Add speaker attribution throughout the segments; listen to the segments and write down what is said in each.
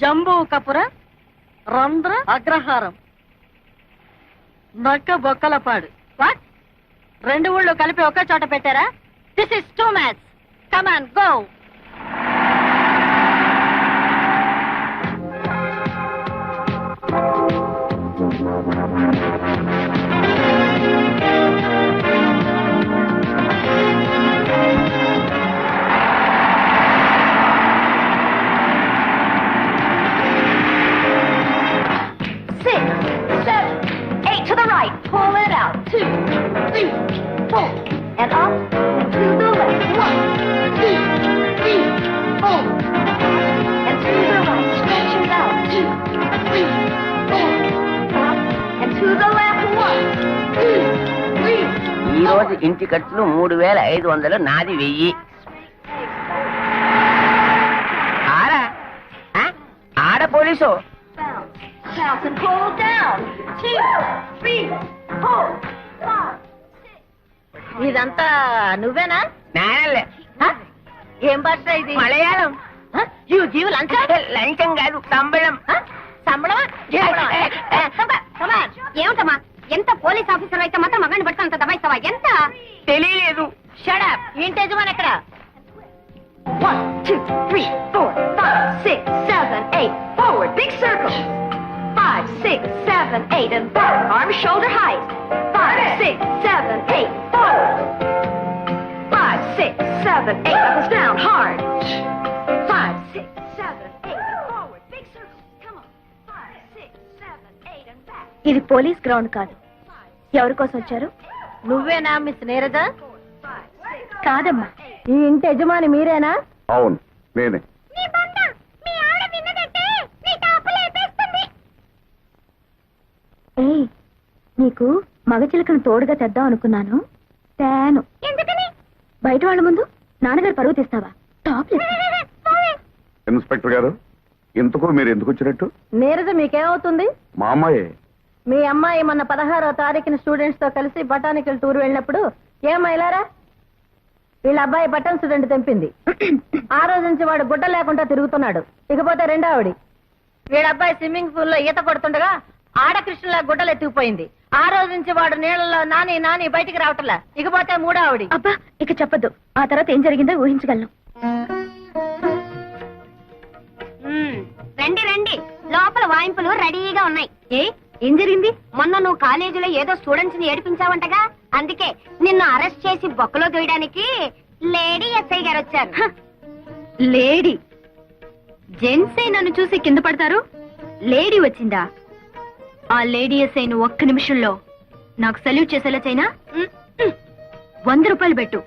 Speaker 1: జంబూ కపుర రంధ్ర అగ్రహారం నక్క బొక్కలపాడు. వాట్? 2 ఊళ్ళు కలిపి ఒకే చోట పెట్టారా? This is two match. Come on go.
Speaker 2: Pull it out. 2, 3, 4. And up and to the left. 1, 2, 3, 4. And to the right. Stretch it out. 2, 3, 4. Up and to the left. 1, 2, 3, 4.
Speaker 3: ఈ రోజు ఇంటి ఖర్చులు 3500, నాది 1000. ఆడ police.
Speaker 2: Bounce and pull down. 2, 3, 4, 5, 6.
Speaker 1: ఇదంతా నువ్వేనా?
Speaker 3: నేనలే.
Speaker 1: ఏం భాష ఇది?
Speaker 3: మలయాళం.
Speaker 1: జీవు లంచం?
Speaker 3: లంచం కాదు, సంబళం.
Speaker 1: సంబళమా?
Speaker 2: ఏమిటమ్మా, ఎంత పోలీస్ ఆఫీసర్ అయితే మాత్రం మగాన్ని పడితే అంత దబాయిస్తావా? ఎంత
Speaker 3: తెలియలేదు.
Speaker 1: Shut up. ఇంటి యజమాని ఎక్కడ?
Speaker 2: 1, 2, 3, 4, 5, 6, 7, 8. Forward, big circle. 5, 6, 7, 8, and back. Arms shoulder height. 5, 6, 7, 8. Forward. 5, 6, 7, 8. Up is down hard. 5, 6, 7, 8. Forward, big circle. Come on. 5, 6, 7, 8, and back.
Speaker 4: ఇది పోలీస్ గ్రౌండ్ కాదు. ఎవరి కోసం వచ్చారు?
Speaker 1: నువ్వేనా మిస్ నీరజ?
Speaker 4: కాదమ్మా.
Speaker 1: ఈ ఇంటి యజమాని మీరేనా?
Speaker 5: అవును, నేనే.
Speaker 4: ఏయ్, నీకు మగ చిలుకను తోడుగా తెద్దాం అనుకున్నాను. తేను.
Speaker 2: ఎందుకని?
Speaker 4: బయట వాళ్ళ ముందు నాన్నగారు పరువు తీస్తావా? టాప్
Speaker 5: ఇన్స్పెక్టర్ గారు, ఇంతకు మీరు ఎందుకు వచ్చినట్టు?
Speaker 1: నీరజ మీకేమవుతుంది?
Speaker 5: మా అమ్మాయే.
Speaker 1: మీ అమ్మాయి మొన్న 16వ తారీఖున స్టూడెంట్స్ తో కలిసి బొటానికల్ టూర్ వెళ్ళినప్పుడు ఏమైలారా వీళ్ళ అబ్బాయి బటన్ స్టూడెంట్ తెంపింది. ఆ రోజు నుంచి వాడు గుడ్డ లేకుండా తిరుగుతున్నాడు. ఇకపోతే రెండోవిడి వీళ్ళ అబ్బాయి స్విమ్మింగ్ పూల్ లో ఈత కొడుతుండగా ఆడకృష్ణలా గుడ్డలు ఎత్తుకుపోయింది. ఆ రోజు నుంచి వాడు నీళ్ళలో నాని నాని బయటికి రావట్లా. ఇకపోతే మూడోవిడి.
Speaker 4: అబ్బా, ఇక చెప్పద్దు. ఆ తర్వాత ఏం జరిగిందో ఊహించగలను.
Speaker 2: రండి రండి, లోపల వాయింపులు రెడీగా ఉన్నాయి. ఏం జరిగింది? మొన్న నువ్వు కాలేజీలో ఏదో స్టూడెంట్స్ ని ఏడిపించావంటగా, అందుకే నిన్ను అరెస్ట్ చేసి బొక్కలో దూయడానికి లేడీ ఎస్ఐ గారు వచ్చారు.
Speaker 4: లేడీ? జెంట్సే నన్ను చూసి కింద పడతారు, లేడీ వచ్చిందా? ఆ లేడీ ఎస్ఐ ను ఒక్క నిమిషంలో నాకు సల్యూట్ చేసేలా చైనా. 100 రూపాయలు పెట్టు.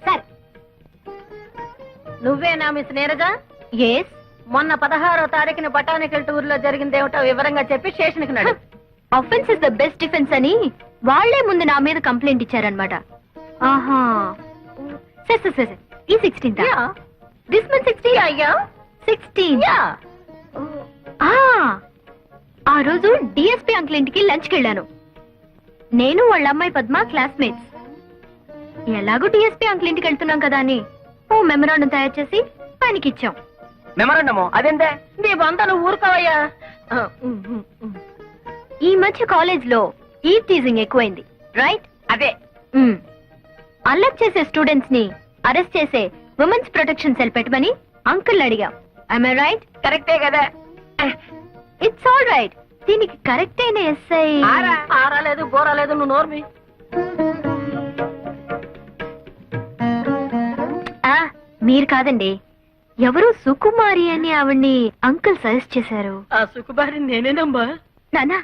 Speaker 2: సరే.
Speaker 1: నువ్వేనా మిస్ నీరజ?
Speaker 4: ఎస్.
Speaker 1: మొన్న 16వ తారీఖున బొటానికల్ టూర్ లో జరిగిందేమిటో వివరంగా చెప్పి స్టేషన్ కి నడు.
Speaker 4: Offence is the best defence అని వాళ్లే ముందు నా మీద కంప్లైంట్ ఇచ్చారనమాట. ఆహా, సరే ఈ 16th దిస్ మంత్ 16
Speaker 1: అయ్యా
Speaker 4: 16. ఆ రోజు డిఎస్పీ అంకుల్ ఇంటికి లంచ్కి వెళ్ళాను. నేను వాళ్ళ అమ్మాయి పద్మ క్లాస్మేట్స్. ఎలాగో డిఎస్పీ అంకుల్ ఇంటికి వెళ్తున్నాం కదా అని ఓ మెమరాండం తయారు చేసి ఆయనకి ఇచ్చాం.
Speaker 3: మెమరాండము? అదేంటే?
Speaker 1: నీ బంధను ఊరుకోవయ్యా.
Speaker 4: ఈ మధ్య కాలేజ్ లో ఈ టీజింగ్ ఎక్కువైంది, రైట్?
Speaker 3: అదే.
Speaker 4: అల్లరి చేసే స్టూడెంట్స్ ని అరెస్ట్ చేసే ఉమెన్స్ ప్రొటెక్షన్ సెల్ పెట్టమని అంకుల్ అడిగా. I right?
Speaker 3: కరెక్టే కదా.
Speaker 4: It's all right. దీనికి కరెక్ట్ అయిన ఎస్ఐ
Speaker 1: ఆరాలేదు బోరాలేదు, నువ్వు నోర్మి.
Speaker 4: మీరు కాదండి, ఎవరు సుకుమారి అని ఆవిడ్ని అంకుల్ సజెస్ట్ చేశారు.
Speaker 1: ఆ సుకుబారి నేనేనమ్మా.
Speaker 4: నానా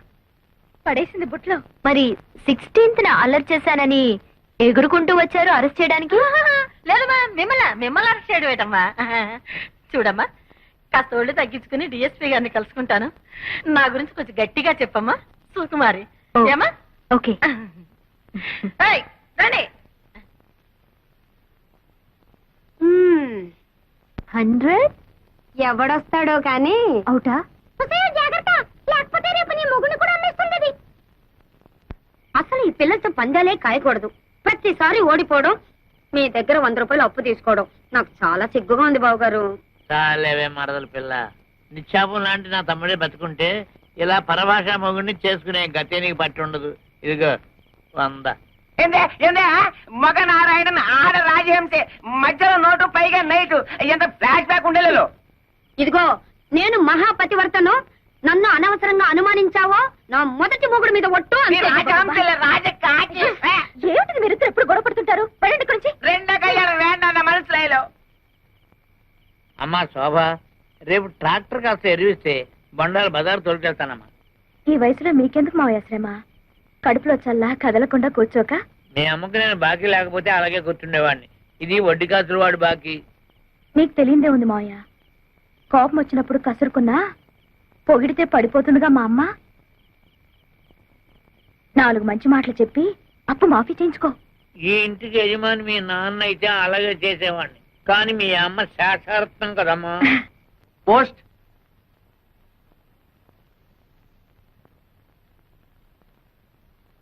Speaker 4: పడేసింది బుట్లో. మరి 16th అల్లరి చేశానని ఎగురుకుంటూ వచ్చారు అరెస్ట్ చేయడానికి.
Speaker 1: లేదమ్మా, మిమ్మల్ని అరెస్ట్ చేయడం ఏంటమ్మా? చూడమ్మా, కాస్త ఒళ్ళు తగ్గించుకుని డిఎస్పీ గారిని కలుసుకుంటాను. నా గురించి కొంచెం గట్టిగా చెప్పమ్మా సుకుమారి. ఏమా?
Speaker 4: ఓకే.
Speaker 1: రండి.
Speaker 4: 100
Speaker 2: ఎవడొస్తాడో కానీ
Speaker 4: అవుటా?
Speaker 2: జాగ్రత్త, లేకపోతే రేపు నీ మొగుని కూడా అమ్మేస్తుంది. అసలు ఈ పిల్లలతో పందాలే కాయకూడదు. ప్రతిసారి ఓడిపోవడం, మీ దగ్గర 100 రూపాయలు అప్పు తీసుకోవడం నాకు చాలా సిగ్గుగా ఉంది బావగారు.
Speaker 6: చాలేవే మరదల పిల్ల, నిశ్చాపం లాంటి నా తమ్ముడే బతుకుంటే ఇలా పరభాషా మొగుడిని చేసుకునే గతే నీకు పట్టి ఉండదు. ఇదిగో 100.
Speaker 3: మగ నారాయణన్ ఆడ రాజహంసే మధ్యలో నోటు పైగా నైటు ఎంత ఫ్లాష్ బ్యాక్ ఉండేలో.
Speaker 4: ఇదిగో నేను మహాపతివర్తను, నన్ను అనవసరంగా అనుమానించావో నా మొదటి మొగుడు మీద ఒట్టు అంతే. ఏమిటి మీరిద్దరు ఎప్పుడు గొడవ పడుతుంటారు? వెళ్ళండి గురించి.
Speaker 3: రెండో కళ్యాణం వేండా మనసులో.
Speaker 6: అమ్మా శోభ, రేపు ట్రాక్టర్ కాస్త ఎరివిస్తే బండాలు బజారు తోలుకెళ్తానమ్మా.
Speaker 4: ఈ వయసులో మీకెందుకు మావయ్య శ్రమ? కడుపులో చల్లా కదలకుండా కూర్చోక.
Speaker 6: మీ అమ్మకు నేను బాకీ లేకపోతే అలాగే కూర్చుండేవాడిని. ఇది వడ్డీ కాసులు వాడు బాకీ.
Speaker 4: నీకు తెలియందే ఉంది మావయ్య, కోపం వచ్చినప్పుడు కసురుకున్నా పొగిడితే పడిపోతుందిగా మా అమ్మ. 4 మంచి మాటలు చెప్పి అప్పు మాఫీ చేయించుకో.
Speaker 6: ఈ ఇంటికి యజమాని మీ నాన్న అయితే అలాగే చేసేవాడిని, కానీ మీ అమ్మ శాశ్వతం కదమ్మా.
Speaker 3: పోస్ట్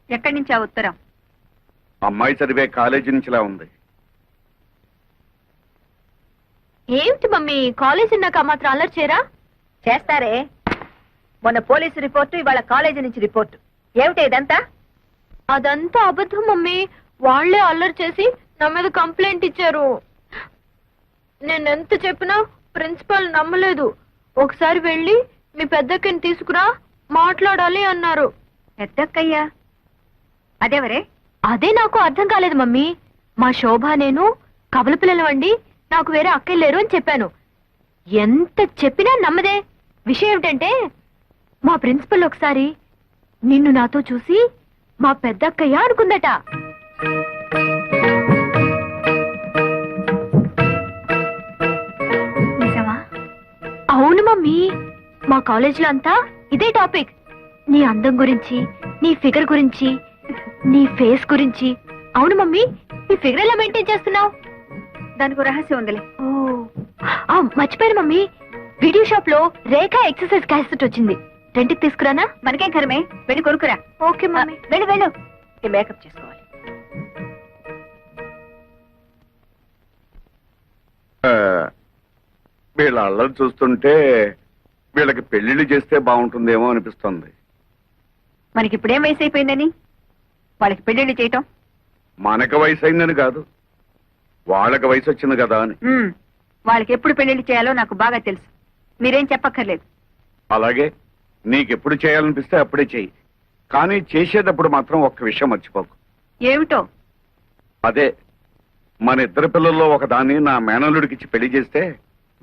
Speaker 2: ఎక్కడి నుంచి ఆ ఉత్తరం?
Speaker 5: అమ్మాయి చదివే కాలేజీ నుంచిలా ఉంది.
Speaker 4: ఏమిటి మమ్మీ, కాలేజీ నాకు ఆ మాత్రం అల్లరి చేయరా?
Speaker 1: చేస్తారే. మొన్న పోలీసు రిపోర్టు, ఇవాళ కాలేజీ నుంచి రిపోర్టు. ఏమిటి ఇదంతా?
Speaker 4: అదంతా అబద్ధం మమ్మీ. వాళ్లే అల్లరి చేసి నా మీద కంప్లైంట్ ఇచ్చారు. నేనెంత చెప్పినా ప్రిన్సిపాల్ నమ్మలేదు. ఒకసారి వెళ్ళి మీ పెద్దక్కని తీసుకురా, మాట్లాడాలి అన్నారు.
Speaker 2: పెద్దక్కయ్యా? అదేవరే?
Speaker 4: అదే నాకు అర్థం కాలేదు మమ్మీ. మా శోభ నేను కవల పిల్లలవండి, నాకు వేరే అక్కయ్య లేరు అని చెప్పాను. ఎంత చెప్పినా నమ్మదే. విషయం ఏమిటంటే మా ప్రిన్సిపల్ ఒకసారి నిన్ను నాతో చూసి మా పెద్దక్కయ్య అనుకుందట.
Speaker 2: నిజమా?
Speaker 4: అవును మమ్మీ, మా కాలేజీలో అంతా ఇదే టాపిక్. నీ అందం గురించి, నీ ఫిగర్ గురించి, నీ ఫేస్ గురించి. అవును మమ్మీ, నీ ఫిగర్ ఎలా మెయింటైన్ చేస్తున్నావు?
Speaker 2: దానికి రహస్యం ఉందిలే.
Speaker 4: ఓ మర్చిపోయాను మమ్మీ, వీడియో షాప్ లో రేఖ ఎక్సర్సైజ్ క్యాసెట్ వచ్చింది. రెంట్కి తీసుకురానా?
Speaker 2: మనకేం కరమే, వెళ్ళి కొనుక్కురా.
Speaker 4: Okay mummy.
Speaker 2: వెళ్ళు వెళ్ళు.
Speaker 1: ఈ మేకప్ చేసుకోవాలి.
Speaker 5: వీళ్ళ అల్లరి చూస్తుంటే వీళ్ళకి పెళ్లిళ్ళు చేస్తే బాగుంటుందేమో అనిపిస్తుంది.
Speaker 2: మనకి ఇప్పుడేం వయసు అయిపోయిందని వాళ్ళకి పెళ్లిళ్ళు చేయటం?
Speaker 5: మనకు వయసు అయిందని కాదు, వాళ్ళకి వయసు వచ్చింది కదా అని.
Speaker 2: వాళ్ళకి ఎప్పుడు పెళ్లిళ్ళు చేయాలో నాకు బాగా తెలుసు. మీరేం చెప్పక్కర్లేదు.
Speaker 5: అలాగే నీకెప్పుడు చేయాలనిపిస్తే అప్పుడే చెయ్యి, కానీ చేసేటప్పుడు మాత్రం ఒక్క విషయం మర్చిపోకు.
Speaker 2: ఏమిటో?
Speaker 5: అదే, మన ఇద్దరు పిల్లల్లో ఒకదాన్ని నా మేనల్లుడికిచ్చి పెళ్లి చేస్తే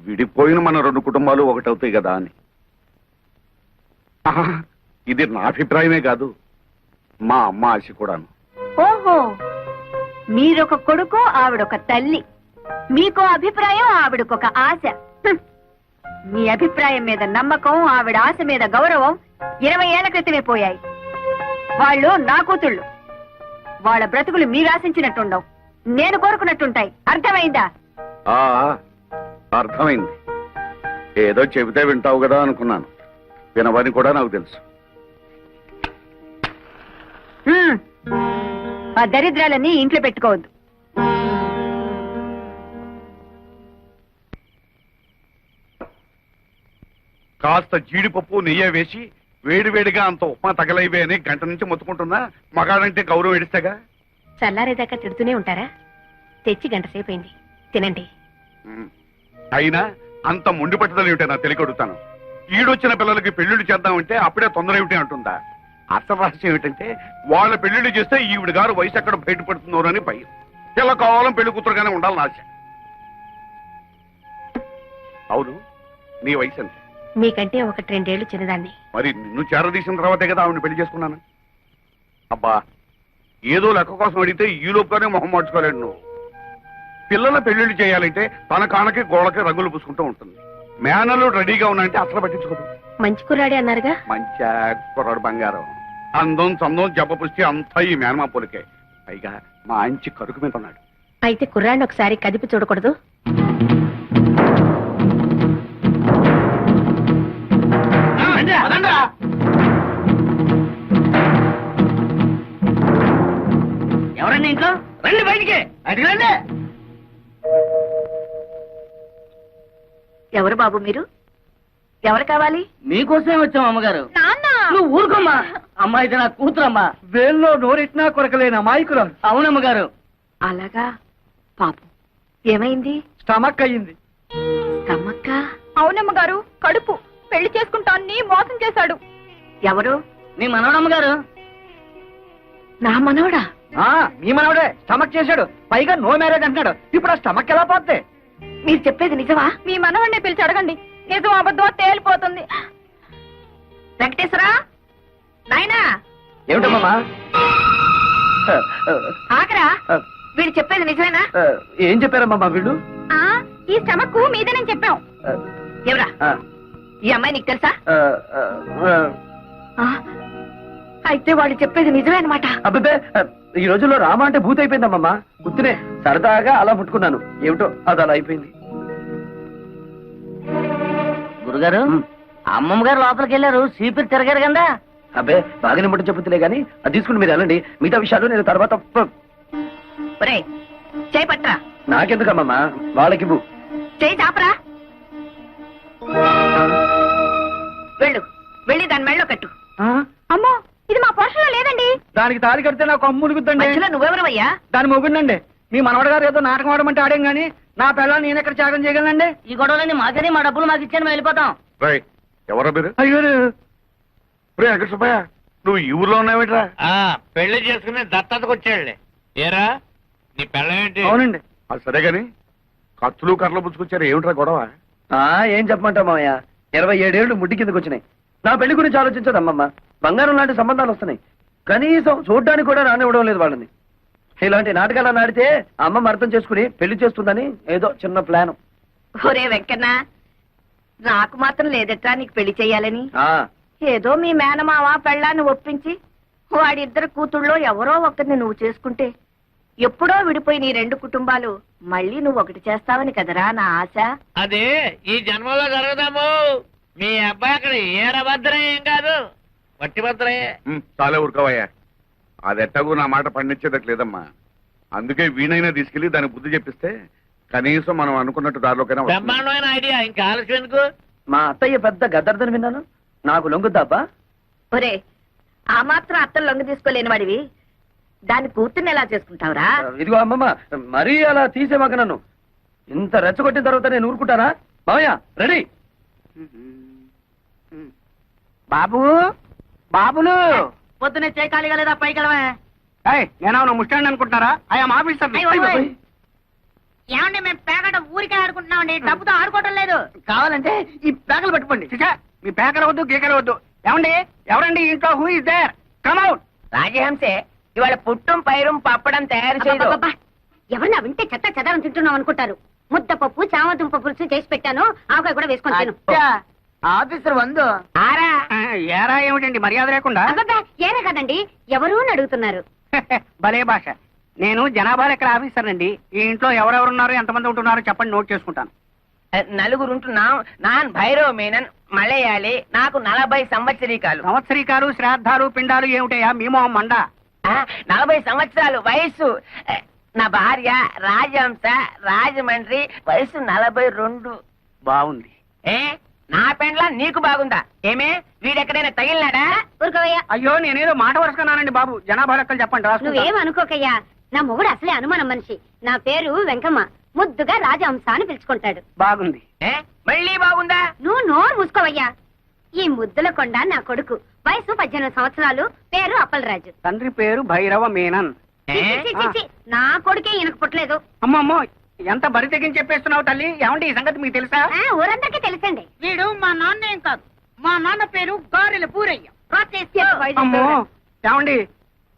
Speaker 5: విడిపోయిన మన 2 కుటుంబాలు ఒకటవుతాయి కదా అని. ఆహా, ఇది నా అభిప్రాయమే కాదు, మా అమ్మ ఆశ కూడాను.
Speaker 2: ఓహో, మీరొక కొడుకు, ఆవిడొక తల్లి. మీకో అభిప్రాయం, ఆవిడకొక ఆశ. మీ అభిప్రాయం మీద నమ్మకం, ఆవిడ ఆశ మీద గౌరవం 20 ఏళ్ల క్రితమే పోయాయి. వాళ్ళు నా కూతుళ్ళు. వాళ్ళ బ్రతుకులు మీరు ఆశించినట్టుండవు, నేను కోరుకున్నట్టుంటాయి. అర్థమైందా?
Speaker 5: ఆ అర్థమైంది. ఏదో చెబితే వింటావు కదా అనుకున్నాను, వినవని కూడా నాకు తెలుసు.
Speaker 2: ఆ దరిద్రాలన్నీ ఇంట్లో పెట్టుకోవద్దు.
Speaker 5: కాస్త జీడిపప్పు నెయ్యి వేసి వేడివేడిగా అంత ఉప్మా తగలైవే అని గంట నుంచి మొత్తుకుంటున్నా. మగాడంటే గౌరవం ఎడిస్తేగా.
Speaker 1: చల్లారేదాకా తిడుతూనే ఉంటారా? తెచ్చి గంట సేపైంది, తినండి.
Speaker 5: అయినా అంత మొండి పట్టుదల ఏమిటో నాకు తెలియకొడుతాను. ఈడొచ్చిన పిల్లలకి పెళ్లిళ్ళు చేద్దామంటే అప్పుడే తొందర ఏమిటి అంటుందా. అసలు రహస్యం ఏమిటంటే వాళ్ళ పెళ్లిళ్ళు చేస్తే ఈవిడ గారు వయసు ఎక్కడ బయటపడుతుందో అని భయం. ఇలా కావాలని పెళ్లి కూతురుగానే ఉండాలని ఆశ. అవును, నీ వయసు ఎంత?
Speaker 1: మీకంటే 1-2 ఏళ్లు చిన్నదాన్ని.
Speaker 5: మరి నిన్ను చేరదీసిన తర్వాతే కదా ఆవిడ పెళ్లి చేసుకున్నాను. అబ్బా, ఏదో లెక్క కోసం అడిగితే ఈ లోపుగానే మొహం మార్చుకోలేడు నువ్వు. పిల్లల పెళ్లిళ్ళు చేయాలంటే తన కానకి గోడకి రంగులు పూసుకుంటూ ఉంటుంది. మేనలు రెడీగా ఉన్నాయంటే అసలు పట్టించుకోదు.
Speaker 1: మంచి కుర్రాడే అన్నారుగా.
Speaker 5: మంచి కుర్రాడు బంగారం. అందం చందం జబ్బ పుష్టి అంతా ఈ మేనమా పొలికే. పైగా మంచి కరుకు మీద ఉన్నాడు.
Speaker 1: అయితే కుర్రాడిని ఒకసారి కదిపి చూడకూడదు?
Speaker 3: ఎవరండి ఇంట్లో? రండి బయటికి, బయటికి రండి.
Speaker 2: ఎవరు బాబు మీరు? ఎవరు కావాలి?
Speaker 3: మీకోసమే వచ్చాం అమ్మగారు.
Speaker 4: నాన్న
Speaker 3: నువ్వు ఊరుకోమ్మా. అమ్మా ఇది నా కూతురమ్మా. వేల్లో నోరెట్నా కొరకలేని అమాయకులం. అవునమ్మగారు.
Speaker 2: అలాగా, పాపం ఏమైంది?
Speaker 3: స్టమక్ అయ్యింది.
Speaker 2: తమ్మక్క
Speaker 4: అవునమ్మగారు, కడుపు పెళ్లి చేసుకుంటాన్ని మోసం చేశాడు.
Speaker 2: ఎవరు?
Speaker 3: నీ మనవడమ్మగారు.
Speaker 2: నా మనవడా?
Speaker 3: మీ మనవడే స్టమక్ చేశాడు. పైగా నో మ్యారేజ్ అంటున్నాడు. ఇప్పుడు ఆ స్టమక్ ఎలా పోద్ది?
Speaker 2: మీరు చెప్పేది నిజమా?
Speaker 4: మీ మనవణ్ణి పిలిచి అడగండి, నిజం అబద్ధం తేలిపోతుంది.
Speaker 2: వెంకటేశ్వరా, నాయనా
Speaker 3: ఏమిటమ్మా?
Speaker 2: ఆకరా, వీడు చెప్పేది నిజమేనా?
Speaker 3: ఏం చెప్పారమ్మా వీళ్ళు?
Speaker 4: ఈ స్టమక్ మీదేనని చెప్పాం.
Speaker 2: ఎవరా ఈ అమ్మాయి? నీకు తెలుసా? ఆ, అయితే వాళ్ళు చెప్పేది నిజమే అనమాట.
Speaker 3: అబ్బే, ఈ రోజుల్లో రామ అంటే భూత అయిపోయిందమ్మా. గుర్తునే సరదాగా అలా ముట్టుకున్నాను. ఏమిటో అది అలా అయిపోయింది.
Speaker 7: గురుగారు, అమ్మమ్మ గారు లోపలికి వెళ్ళారు, సీపీలు తిరగారు కదా.
Speaker 3: అబ్బే, బాగానే ముట్ట చెప్పుతులే గానీ అది తీసుకుని మీరు వెళ్ళండి. మిగతా విషయాలు నేను తర్వాత
Speaker 2: ఒరేయ్, చేయి పట్రా.
Speaker 3: నాకెందుకమ్మా, వాళ్ళకి ఇవ్వు.
Speaker 2: చేయి చాపరా. వెళ్ళు, వెళ్ళి దాని మెళ్ళో కట్టు.
Speaker 4: అమ్మో, ఇది మా పోషణలో లేదండి.
Speaker 3: దానికి తాళి కడితే నాకు అమ్ములుగుద్దండి.
Speaker 2: మధ్యలో నువ్వెవరవయ్యా?
Speaker 3: దాని మొగుండండి. మీ మనవడు గారు ఏదో నాటకం ఆడమంటే ఆడేం గానీ నా పిల్లలు నేను ఎక్కడ త్యాగం చేయగలనండి?
Speaker 7: ఈ గొడవలన్నీ మాకని, మా డబ్బులు మాకు ఇచ్చాను, మేము వెళ్ళిపోతాం.
Speaker 5: రేయ్, ఎవరో మీరు?
Speaker 3: అయ్యో,
Speaker 5: రే వెంకట సుబ్బయ్య, నువ్వు ఈ ఊర్లో ఉన్నావేట్రా?
Speaker 6: పెళ్లి చేసుకుని దత్తతకు వచ్చాడులే. ఏరా నీ పెళ్ళమేంటి?
Speaker 3: అవునండి.
Speaker 5: అది సరే గాని కత్తులు కర్రలు పుచ్చుకొచ్చారు, ఏమిట్రా గొడవ?
Speaker 3: ఏం చెప్పమంటావు మామయ్య, 27 ఏళ్ళు ముడ్డి కిందకు వచ్చినాయి. నా పెళ్లి గురించి ఆలోచించదు అమ్మమ్మ. బంగారం లాంటి సంబంధాలు వస్తున్నాయి, కనీసం చూడ్డానికి కూడా రానివ్వడం లేదు వాళ్ళని. ఇలాంటి నాటకాలు ఆడితే అమ్మమ్మ అర్థం చేసుకుని పెళ్లి చేస్తుందని ఏదో చిన్న ప్లాన్.
Speaker 2: ఒరే వెంకన్న, నాకు మాత్రం లేదట్రా నీకు పెళ్లి చెయ్యాలని. ఏదో మీ మేనమావ పెళ్ళాన్ని ఒప్పించి వాడిద్దరు కూతుళ్ళో ఎవరో ఒకరిని నువ్వు చేసుకుంటే ఎప్పుడో విడిపోయి నీ 2 కుటుంబాలు మళ్ళీ నువ్వు ఒకటి చేస్తావని కదరా నా ఆశ.
Speaker 6: అదే ఈ జన్మలో జరగదాము. మీ అబ్బాయి అక్కడ ఏరభద్రం ఏం కాదు, వట్టి భద్రయే.
Speaker 5: చాలే ఊరుకోవయ్యా, అది ఎట్టగూ నా మాట పండించేదట్లేదమ్మా. అందుకే వీణైనా తీసుకెళ్లి దాని బుద్ధి చెప్పిస్తే కనీసం మనం అనుకున్నట్టు దారిలోకైనా వస్తుంది.
Speaker 6: బ్రహ్మాండమైన ఐడియా, ఇంకా ఆలస్యం ఎందుకు?
Speaker 3: మా అత్తయ్య పెద్ద గద్దర్దని విన్నాను, నాకు లొంగుద్దాబ్బా?
Speaker 2: ఒరే, ఆ మాత్రం అత్తలు లొంగ తీసుకోలేని వాడివి దాన్ని కూతుర్ని ఎలా చేసుకుంటావురా?
Speaker 3: ఇదిగో అమ్మమ్మ, మరీ అలా తీసేమాక నన్ను. ఇంత రెచ్చగొట్టిన తర్వాత నేను ఊరుకుంటానా? మామయ్య రెడీ.
Speaker 7: బాబు, బాబులు పొద్దునే చేయకాలిగా లేదా పైకి వెళ్ళవే.
Speaker 3: నేనవును ముస్టాండ్ అనుకుంటున్నారా? I'm officer.
Speaker 7: ఏమండి, మేము పేకట ఊరికే ఆడుకుంటున్నామండి, డబ్బుతో ఆడుకోవటం లేదు.
Speaker 3: కావాలంటే ఈ పేకలు పట్టుకోండి. మీ పేకలు వద్దు, గీకలు వద్దు. ఏమండి, ఎవరండి ఇంట్లో? Who is there? Come out.
Speaker 2: రాజహంసే ఇవాళ పుట్టం పైరం పప్పడం తయారు చేయదు.
Speaker 1: ఎవరన్నా వింటే చెత్త చెదారం తింటున్నాం అనుకుంటారు. ముద్దపప్పు, చామదుంప పులుసు చేసి పెట్టాను, ఆవకాయ కూడా వేసుకొని తిను.
Speaker 7: ఆఫీసర్ వందు
Speaker 2: ఆరా
Speaker 3: ఏరా ఏమిటండి మర్యాద లేకుండా?
Speaker 1: అబ్బబ్బా, ఏరే కదండి, ఎవరు అని అడుగుతున్నారు.
Speaker 3: భలే భాష. నేను జనాభా లెక్కల ఆఫీసర్ అండి. ఈ ఇంట్లో ఎవరెవరున్నారు, ఎంతమంది ఉంటున్నారో చెప్పండి, నోట్ చేసుకుంటాను.
Speaker 2: 4 ఉంటున్నాం. నాన్ భైరవ్ మేనన్, మలయాళి. నాకు 40 సంవత్సరీకాలు.
Speaker 3: సంవత్సరీకాలు, శ్రాద్ధాలు, పిండాలు ఏమిటయా మీ మొహం మండ?
Speaker 2: 40 సంవత్సరాలు వయస్సు. నా భార్య రాజహంస, రాజమండ్రి, వయసు 42.
Speaker 3: బాగుంది.
Speaker 2: నా పెండ్లా నీకు బాగుందా? ఏమే, వీడెక్కడైనా తగిలినాడా?
Speaker 1: ఊరుకోవయ్యా,
Speaker 3: అయ్యో, నేనేదో మాట వరుసకున్నానండి బాబు. జనాభా లెక్కలు చెప్పండి, రాసుకుంటా.
Speaker 1: నువ్వేం అనుకోకయ్యా. నా మొగుడు అసలే అనుమానం మనిషి. నా పేరు వెంకమ్మ, ముద్దుగా రాజహంస అని పిలుచుకుంటాడు.
Speaker 3: బాగుంది.
Speaker 2: మళ్ళీ బాగుందా?
Speaker 1: నువ్వు నోరు మూసుకోవయ్యా. ఈ ముద్దుల కొండ నా కొడుకు, వయసు 18 సంవత్సరాలు, పేరు అప్పలరాజు.
Speaker 3: తండ్రి పేరు భైరవ మేనన్.
Speaker 1: చి, చి, చి, చి, నా కొడుకే ఈయనకు పుట్టలేదు.
Speaker 3: అమ్మమ్మో, ఎంత బరి తెగించి చెప్పేస్తున్నావు తల్లి. ఏమండి ఈ సంగతి మీకు తెలుసా?
Speaker 1: ఊరందరికీ తెలుసండి.
Speaker 7: వీడు మా నాన్న ఏం కాదు, మా నాన్న పేరు గారెల పూరయ్య.
Speaker 3: అమ్మో, ఏమండి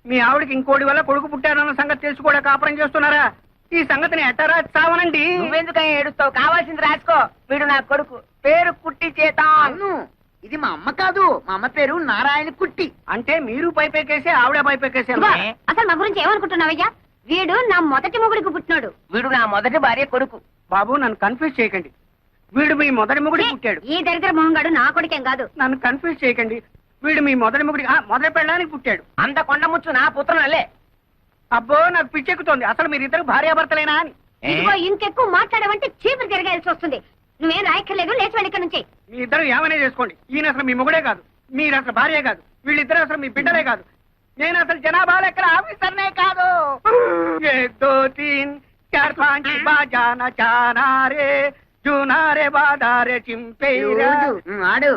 Speaker 3: మీ ఆవిడకి ఇంకోటి వల్ల కొడుకు పుట్టాడన్న సంగతి తెలుసు కూడా కాపురం చేస్తున్నారా? ఈ సంగతిని ఎట్టారా చావనండి.
Speaker 2: నువ్వెందుకని ఏడుస్తావు? కావాల్సింది రాసుకో. వీడు నా కొడుకు, పేరు కుట్టి చేతాను.
Speaker 7: ఇది మా అమ్మ కాదు, మా అమ్మ పేరు నారాయణ కుట్టి.
Speaker 3: అంటే మీరు పైపెక్కేసి ఆవిడ పైపెక్కేసారు.
Speaker 1: ఇదిగో, అసలు మా గురించి ఏమనుకుంటున్నావయ్యా? వీడు నా మొదటి మొగుడికి పుట్టినాడు.
Speaker 2: వీడు నా మొదటి భార్య కొడుకు.
Speaker 3: బాబు, నన్ను కన్ఫ్యూజ్ చేయకండి. వీడు మీ మొదటి మొగుడి పుట్టాడు.
Speaker 1: ఈ దరిద్ర మొహంగాడు నా కొడుకేం కాదు.
Speaker 3: నన్ను కన్ఫ్యూజ్ చేయకండి. వీడు మీ మొదటి మొగుడి మొదటి పెళ్ళడానికి పుట్టాడు.
Speaker 2: అంత కొండముచ్చు నా పుత్రనలే.
Speaker 3: అబ్బో, నాకు పిచ్చెక్కుతోంది. అసలు మీరిద్దరు భార్యాభర్తలేనా అని.
Speaker 1: ఇదిగో, ఇంకెక్కువ మాట్లాడమంటే చీపురు తిరగాల్సి వస్తుంది.
Speaker 2: నువ్వేం రాయక్కర్లేదు, లేచి వెళ్ళి ఇక్కడ నుంచి.
Speaker 8: మీ ఇద్దరు ఏమనే చేసుకోండి. ఈయన అసలు మీ మొగుడే కాదు, మీరు అసలు భార్యే కాదు, వీళ్ళిద్దరు అసలు మీ బిడ్డలే కాదు. నేను అసలు జనాభా లెక్కల ఆఫీసర్నే కాదు. 1 2 3 4 5 బాజానా చానా రే జూనారే బాదారే చింపేరా.
Speaker 7: ఆడు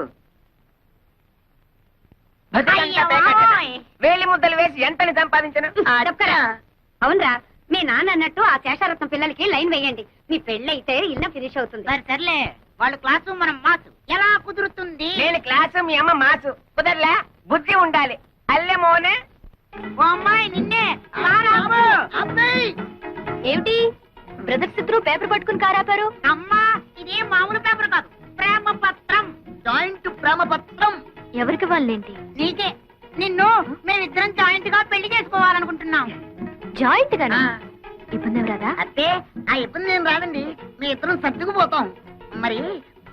Speaker 8: వేలి ముద్దలు వేసి ఎంతని సంపాదించను.
Speaker 2: అవునరా, మీ నాన్న అన్నట్టు ఆ శేషారత్నం పిల్లలకి లైన్ వేయండి. మీ పెళ్ళైతే ఇల్లు ఫినిష్ అవుతుంది.
Speaker 7: మరి సర్లే, వాళ్ళు క్లాసు మనం మాసు ఎలా కుదురుతుంది?
Speaker 8: నేను క్లాసు, మీ అమ్మ మాసు. కుదరలే, బుద్ధి ఉండాలి. అల్లె మోనే
Speaker 7: ఓ అమ్మాయి నిన్నే.
Speaker 4: ఏమిటి బ్రదర్స్ ఇద్దరు పేపర్ పట్టుకుని కారాపారు?
Speaker 7: అమ్మా, ఇదే మామూలు పేపర్ కాదు, ప్రేమ పత్రం.
Speaker 8: జాయింట్ ప్రేమ పత్రం.
Speaker 4: ఎవరికి వాళ్ళేంటి?
Speaker 7: నీకే. నిన్ను మేమిద్దరం జాయింట్ గా పెళ్లి చేసుకోవాలనుకుంటున్నాం.
Speaker 4: జాయింట్ గానా? ఇబ్బంది ఏం రాదా?
Speaker 7: అదే ఆ ఇబ్బంది ఏం రాదండి, మీ ఇద్దరం సర్దుకుపోతాం. మరి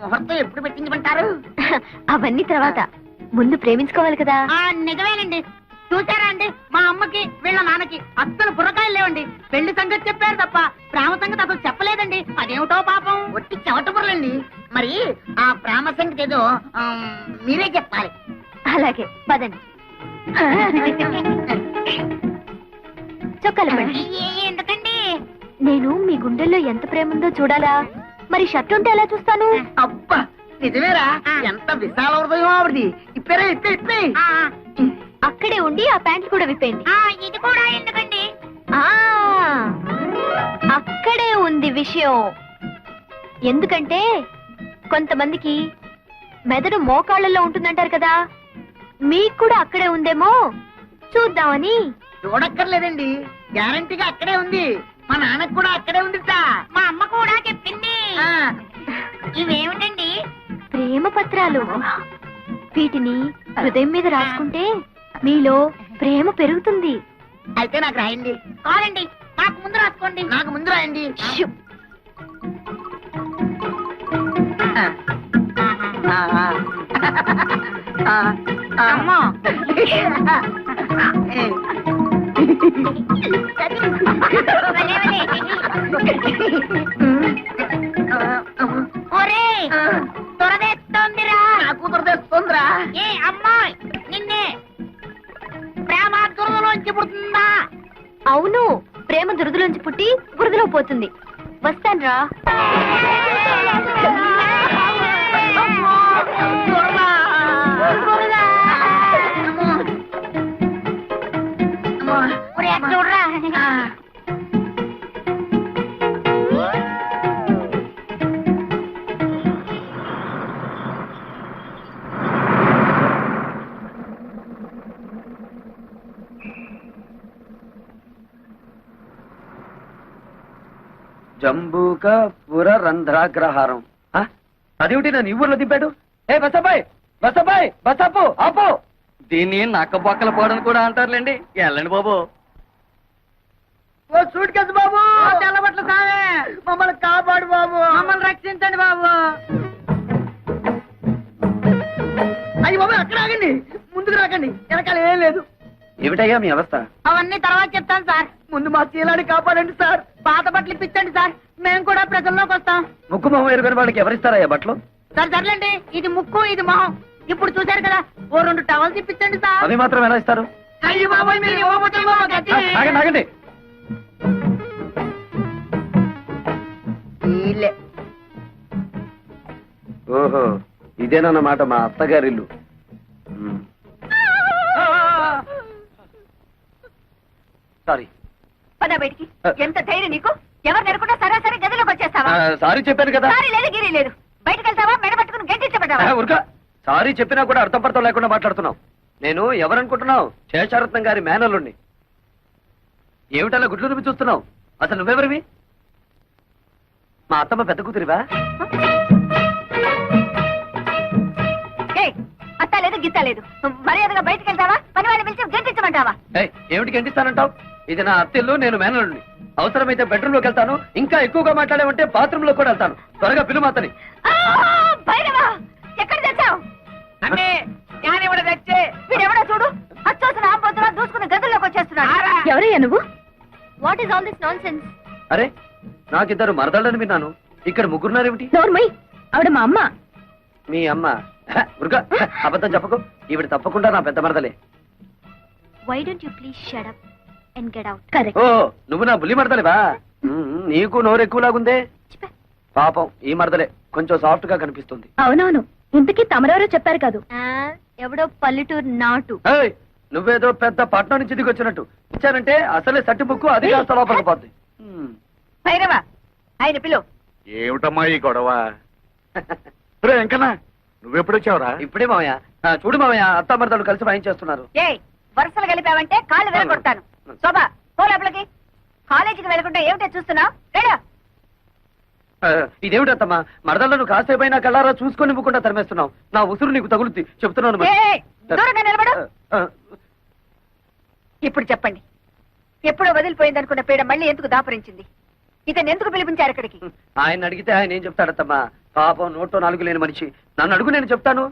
Speaker 7: ముహూర్తం ఎప్పుడు పెట్టించమంటారు?
Speaker 4: అవన్నీ తర్వాత, ముందు ప్రేమించుకోవాలి కదా.
Speaker 7: నిజమేనండి. చూసారా అండి, మా అమ్మకి వీళ్ళ నాన్నకి అస్సలు బుర్రకాయలు లేవండి. పెళ్లి సంగతి చెప్పారు తప్ప ప్రేమ సంగతి అసలు చెప్పలేదండి. అదేమిటో పాపం. ఒట్టి చెవట బుర్రలండి. మరి ఆ ప్రేమ సంగతి ఏదో మీరే చెప్పాలి.
Speaker 4: అలాగే పదండి. చొక్కాలు పడండి.
Speaker 7: ఎందుకండి?
Speaker 4: నేను మీ గుండెల్లో ఎంత ప్రేమ ఉందో చూడాలా? మరి షర్ట్ ఉంటే ఎలా చూస్తాను?
Speaker 8: అబ్బా నిజమేరా, ఎంత విశాల హృదయం ఆవిడది. ఇప్పేరే ఇప్పే.
Speaker 4: అక్కడే ఉండి ఆ ప్యాంట్లు కూడా విప్పేయండి.
Speaker 7: ఇది కూడా ఎందుకండి?
Speaker 4: ఆ అక్కడే ఉంది విషయం. ఎందుకంటే కొంతమందికి మెదడు మోకాళ్ళల్లో ఉంటుందంటారు కదా, మీకు కూడా అక్కడే ఉందేమో చూద్దామని.
Speaker 8: చూడక్కర్లేదండి, గ్యారంటీగా అక్కడే ఉంది. మా నాన్నకు కూడా అక్కడే ఉంది.
Speaker 7: మా అమ్మ కూడా చెప్పింది. ఇవేమిటండి?
Speaker 4: ప్రేమ పత్రాలు. వీటిని హృదయం మీద రాసుకుంటే మీలో ప్రేమ పెరుగుతుంది.
Speaker 8: అయితే నాకు రాయండి.
Speaker 7: కాదండి, నాకు ముందు రాసుకోండి.
Speaker 8: నాకు ముందు రాయండి.
Speaker 4: షూ.
Speaker 7: అమ్మో. ఒరేయ్, త్వరదేస్తోందిరా.
Speaker 8: నాకు తెస్తుందిరా.
Speaker 7: ఏ అమ్మాయి, నిన్నే ప్రేమ దురదలోంచి పుడుతుందా?
Speaker 4: అవును, ప్రేమ దురదలోంచి పుట్టి బురదలో పోతుంది. వస్తాన్రా.
Speaker 7: ఒరేయ్, అటు చూడరా.
Speaker 3: జంబూక పుర రంధ్రాగ్రహారం. అదేమిటి నన్ను ఈ ఊర్లో దింపాడు? ఏ బసబాయ్, బసబాయ్, బసపు ఆపో. దీన్ని నక్క బొక్కల పోవడం కూడా అంటారులేండి. వెళ్ళండి బాబు.
Speaker 8: ఓ సూట్ కేసు బాబు, తెల్లబట్ల సామే, మమ్మల్ని కాపాడు బాబు, మమ్మల్ని రక్షించండి బాబు. అయ్యి బాబు, అక్కడ ఆగండి, ముందుకు రాకండి, వెనకాల ఏం లేదు.
Speaker 3: ఏమిటయ్యా మీ అవస్థ?
Speaker 7: అవన్నీ తర్వాత చెప్తాను సార్.
Speaker 8: ముందు మా చీలాన్ని కాపాడండి సార్.
Speaker 7: పాత బట్టలు ఇప్పించండి సార్, మేము కూడా ప్రజల్లోకి వస్తాం.
Speaker 3: ముక్కు మొహం ఎరుగని వాళ్ళకి ఎవరిస్తారయ్యా బట్టలు?
Speaker 7: సార్ సర్లేండి, ఇది ముక్కు ఇది మొహం. ఇప్పుడు చూశారు కదా, ఓ 2 టవల్స్ ఇప్పించండి సార్.
Speaker 3: అవి మాత్రం ఎలా ఇస్తారు?
Speaker 8: అయ్యి బాబాయ్, మీరు ఇవ్వకపోతే బాబు గతి.
Speaker 3: ఆగండి ఆగండి.
Speaker 8: వీళ్ళే.
Speaker 3: ఓహో, ఇదేనన్నమాట మా అత్తగారిల్లు. సారీ.
Speaker 2: పద బయటికి. ఎంత ధైర్యం నీకు? ఎవరు నెరకుండా సరాసరి గదిలోకి వచ్చేస్తావా?
Speaker 3: సారీ చెప్పాను కదా.
Speaker 2: సారీ లేదు, గిరి లేదు. బయటకు వెళ్తావా? మెడ పట్టుకుని గెంటించబడ్డావా?
Speaker 3: ఉరక. సారీ చెప్పినా కూడా అర్థం పర్థం లేకుండా మాట్లాడుతున్నావు. నేను ఎవరనుకుంటున్నావు? శేషారత్నం గారి మేనల్లుండి. ఏమిటలా గుడ్లు రుమి చూస్తున్నావు? అసలు నువ్వెవరివి? మా అత్తమ్మ పెద్ద కూతురివా?
Speaker 2: అత్త లేదు గిత్త లేదు. మర్యాదగా బయటకు వెళ్తావా? పని వాళ్ళని పిలిచి గెంటించమంటావా?
Speaker 3: ఏమిటి గంటిస్తానంటావు? ఇది నా అత్తిల్లు, నేను మేనల్లుండి. అవసరమైతే బెడ్రూమ్ లోకి వెళ్తాను. ఇంకా ఎక్కువగా మాట్లాడేమంటే బాత్రూమ్ లో కూడా వెళ్తాను. త్వరగా పిలువు అతని.
Speaker 2: భైరవా, ఎక్కడ తెచ్చావు?
Speaker 8: అంటే ഞാനിവിടെ తెచ్చే.
Speaker 2: వీడెవడో చూడు, అచ్చోసిన ఆంబోతులా దూసుకుని గదుల్లోకి వచ్చేస్తున్నాడు.
Speaker 4: ఎవరయ్యా నువ్వు? What is all this non sense?
Speaker 3: అరే, నాకిద్దరు మరదళ్ళని విన్నాను. ఇక్కడ ముగ్గురున్నారేమిటి?
Speaker 4: నోర్మై, ఆవిడ మా అమ్మ.
Speaker 3: మీ అమ్మ ఉరుగా అబద్ధం చెప్పకు. ఈవిడ తప్పకుండా నా పెద్ద మరదలే.
Speaker 4: Why don't you please shut up and get out. Correct.
Speaker 3: ఓ నువ్వు నా బుల్లి మరదలేవా? నీకు నోరు ఎక్కువలాగుందే. పాపం ఈ మరదలే కొంచెం సాఫ్ట్ గా కనిపిస్తుంది.
Speaker 4: అవునవును. ఇంతకీ తమరెవరో చెప్పారు కాదు. ఎవడో పల్లెటూరు నాటు.
Speaker 3: ఏయ్, నువ్వేదో పెద్ద పట్నం నుంచి దిగి వచ్చినట్టు ఇచ్చానంటే అసలే సట్టి బుక్కు అది కాస్త లోపలికి పోద్ది.
Speaker 7: భైరవా ఆయన పిలు.
Speaker 5: ఏమిటమ్మా ఈ గొడవ? రే వెంకన్న, నువ్వెప్పుడొచ్చావురా?
Speaker 3: ఇప్పుడే మావయ్య. చూడు మావయ్య, అత్త మరదలు కలిసి వాయించేస్తున్నారు.
Speaker 7: ఏ వరుసలు కలిపావంటే కాళ్ళు వెళ్ళగొడతాను. శోభా పో లోపలికి. కాలేజీకి వెళ్ళకుండా ఏమిటో చూస్తున్నావు? రేడా
Speaker 3: ఇదేమిటత్తమ్మా, మరదలను కాసేపైనా కళ్ళారా చూసుకొని ఇవ్వకుండా తరిమేస్తున్నావు. నా ఉసురు నీకు తగులుద్ది చెప్తున్నాను మరి.
Speaker 7: దూరంగా నిలబడు. ఇప్పుడు చెప్పండి, ఎప్పుడో వదిలిపోయిందనుకున్న పీడ మళ్ళీ ఎందుకు దాపరించింది? ఇతను ఎందుకు పిలిపించారు ఇక్కడికి?
Speaker 3: ఆయన అడిగితే ఆయన ఏం చెప్తాడత్తమ్మా? పాపం నోట్లో నాలుగు లేని మనిషి. నన్ను అడుగు, నేను చెప్తాను.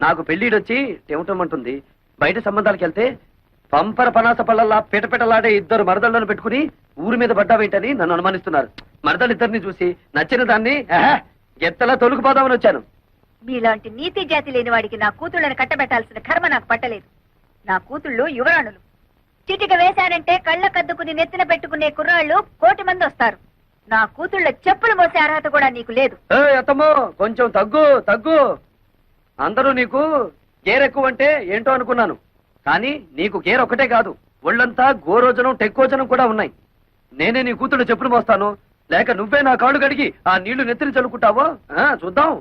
Speaker 3: నాకు పెళ్లిడొచ్చి టెమటమంటుంది. బయట సంబంధాలకు వెళ్తే పంపర పనాస పళ్ళల్లా పిటపిటలాడే ఇద్దరు మరదళ్లను పెట్టుకుని ఊరి మీద పడ్డావేంటని నన్ను అనుమానిస్తున్నారు. మరదలిద్దరిని చూసి నచ్చిన దాన్ని గెత్తలా తొలుకుపోదామని వచ్చాను.
Speaker 7: మీలాంటి నీతి జాతి లేని వాడికి నా కూతుళ్ళని కట్టబెట్టాల్సిన కర్మ నాకు పట్టలేదు. నా కూతుళ్ళు యువరాణులు. చిటిక వేశారంటే కళ్ళ కద్దుకుని నెత్తిన పెట్టుకునే కుర్రాళ్ళు 1,000,000 మంది వస్తారు. నా కూతుళ్ళ చెప్పులు మోసే అర్హత కూడా నీకు లేదు.
Speaker 3: అత్తమ్మో కొంచెం తగ్గు తగ్గు. అందరూ నీకు గేరెక్కువ అంటే ఏంటో అనుకున్నాను, కానీ నీకు గేర్ ఒక్కటే కాదు, ఒళ్ళంతా గోరోజనం టెక్కోజనం కూడా ఉన్నాయి. నేనే నీ కూతుళ్ళు చెప్పులు మోస్తాను, లేక నువ్వే నా కాళ్ళు కడిగి ఆ నీళ్లు నెత్తిని చల్లుకుంటావో చూద్దాం.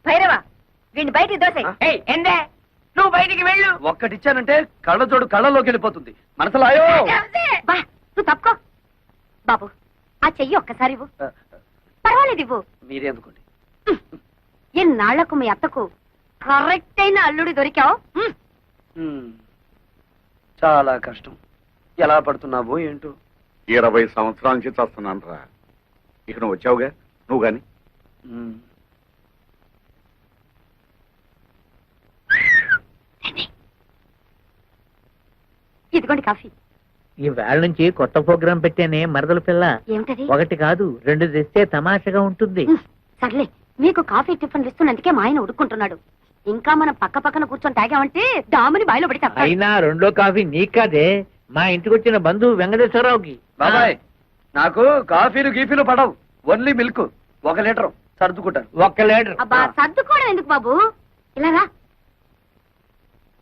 Speaker 7: భైరవా వీడిని బయటికి దోసేయ్.
Speaker 8: ఎందే నువ్వు బయటికి వెళ్ళు.
Speaker 3: ఒక్కటిచ్చానంటే కళ్ళజోడు కళ్ళలోకి వెళ్ళిపోతుంది. మనసులాయో
Speaker 7: బా నువ్వు తప్పుకో. బాబు ఆ చెయ్యి ఒక్కసారి ఇవ్వు. పర్వాలేదు ఇవ్వు.
Speaker 3: మీరే అందుకోండి.
Speaker 7: ఎన్నాళ్లకు మీ అత్తకు కరెక్ట్ అయిన అల్లుడి దొరికావు.
Speaker 3: చాలా కష్టం. ఎలా పడుతున్నావో ఏంటో.
Speaker 5: 20 సంవత్సరాల నుంచి చేస్తున్నాను రా. ఇక నువ్వు వచ్చావుగా, నువ్వు గాని.
Speaker 7: ఇదిగోండి కాఫీ.
Speaker 6: ఈ వేళ నుంచి కొత్త ప్రోగ్రాం పెట్టానే మరదల పిల్ల.
Speaker 7: ఏమిటది?
Speaker 6: 1 కాదు 2 తెస్తే తమాషగా ఉంటుంది.
Speaker 7: సర్లే, మీకు కాఫీ టిఫిన్లు ఇస్తున్నందుకే మా ఆయన ఉడుకుంటున్నాడు. ఇంకా మనం పక్క పక్కన కూర్చొని తాగామంటే డాముని బాయిలో పడి తప్ప.
Speaker 6: అయినా 2వ కాఫీ నీకు కాదే, మా ఇంటికి వచ్చిన బంధువు వెంకటేశ్వరరావుకి.
Speaker 3: బాబాయ్, నాకు కాఫీలు గీఫీలు పడవు, ఓన్లీ మిల్క్. 1 లీటర్ సర్దుకుంటాను.
Speaker 6: 1 లీటర్.
Speaker 7: అబ్బా సర్దుకోవడం ఎందుకు బాబు, ఇలా రా.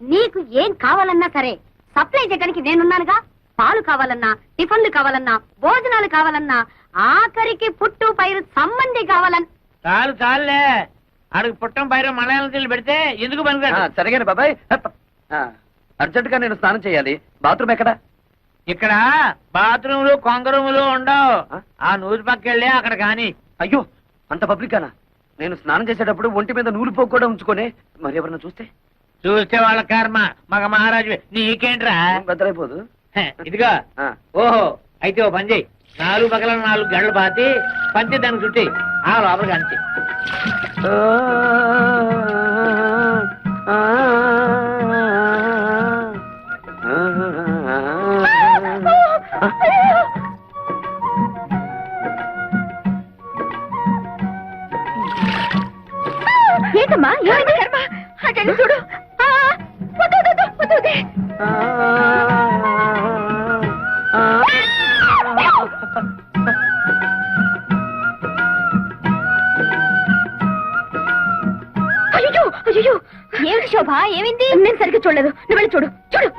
Speaker 7: నీకు ఏం కావాలన్నా సరే సప్లై చేయడానికి నేనున్నానుగా. పాలు కావాలన్నా, టిఫిన్లు కావాలన్నా, భోజనాలు కావాలన్నా, ఆఖరికి పుట్టు పైరు సంబంధి కావాలన్నా.
Speaker 6: చాలు చాలులే, ఆడికి పుట్టం పైన మలయాళం నీళ్ళు పెడితే ఎందుకు పనికిరాడు.
Speaker 3: సరిగానే బాబాయ్. అర్జెంట్ గా నేను స్నానం చేయాలి. బాత్రూమ్ ఎక్కడ?
Speaker 6: ఇక్కడ బాత్రూములు కొంగరూములు ఉండవు. ఆ నూరు పక్కెళ్ళి అక్కడ కాని.
Speaker 3: అయ్యో అంత పబ్లిక్ అనా? నేను స్నానం చేసేటప్పుడు ఒంటి మీద నూలు పోగు కూడా ఉంచుకొని మరి ఎవరన్నా చూస్తే
Speaker 6: చూస్తే వాళ్ళ కర్మ. మగ మహారాజు నీకేంట్రా?
Speaker 3: బెదరైపోదు.
Speaker 6: ఇదిగా ఓహో, అయితే ఓ పని చెయ్యి. 4 పక్కల 4 గంటలు పాతి పంచి దానికి చుట్టి ఆ లోపలికి అంతే.
Speaker 4: ఏంటమ్మా ఏమైంది? కర్మ అటెండి చూడు. అయ్యో అయ్యో, ఏమిటి శోభ, ఏమైంది? నేను సరిగ్గా చూడలేదు, నువ్వు వెళ్ళి చూడు చూడు.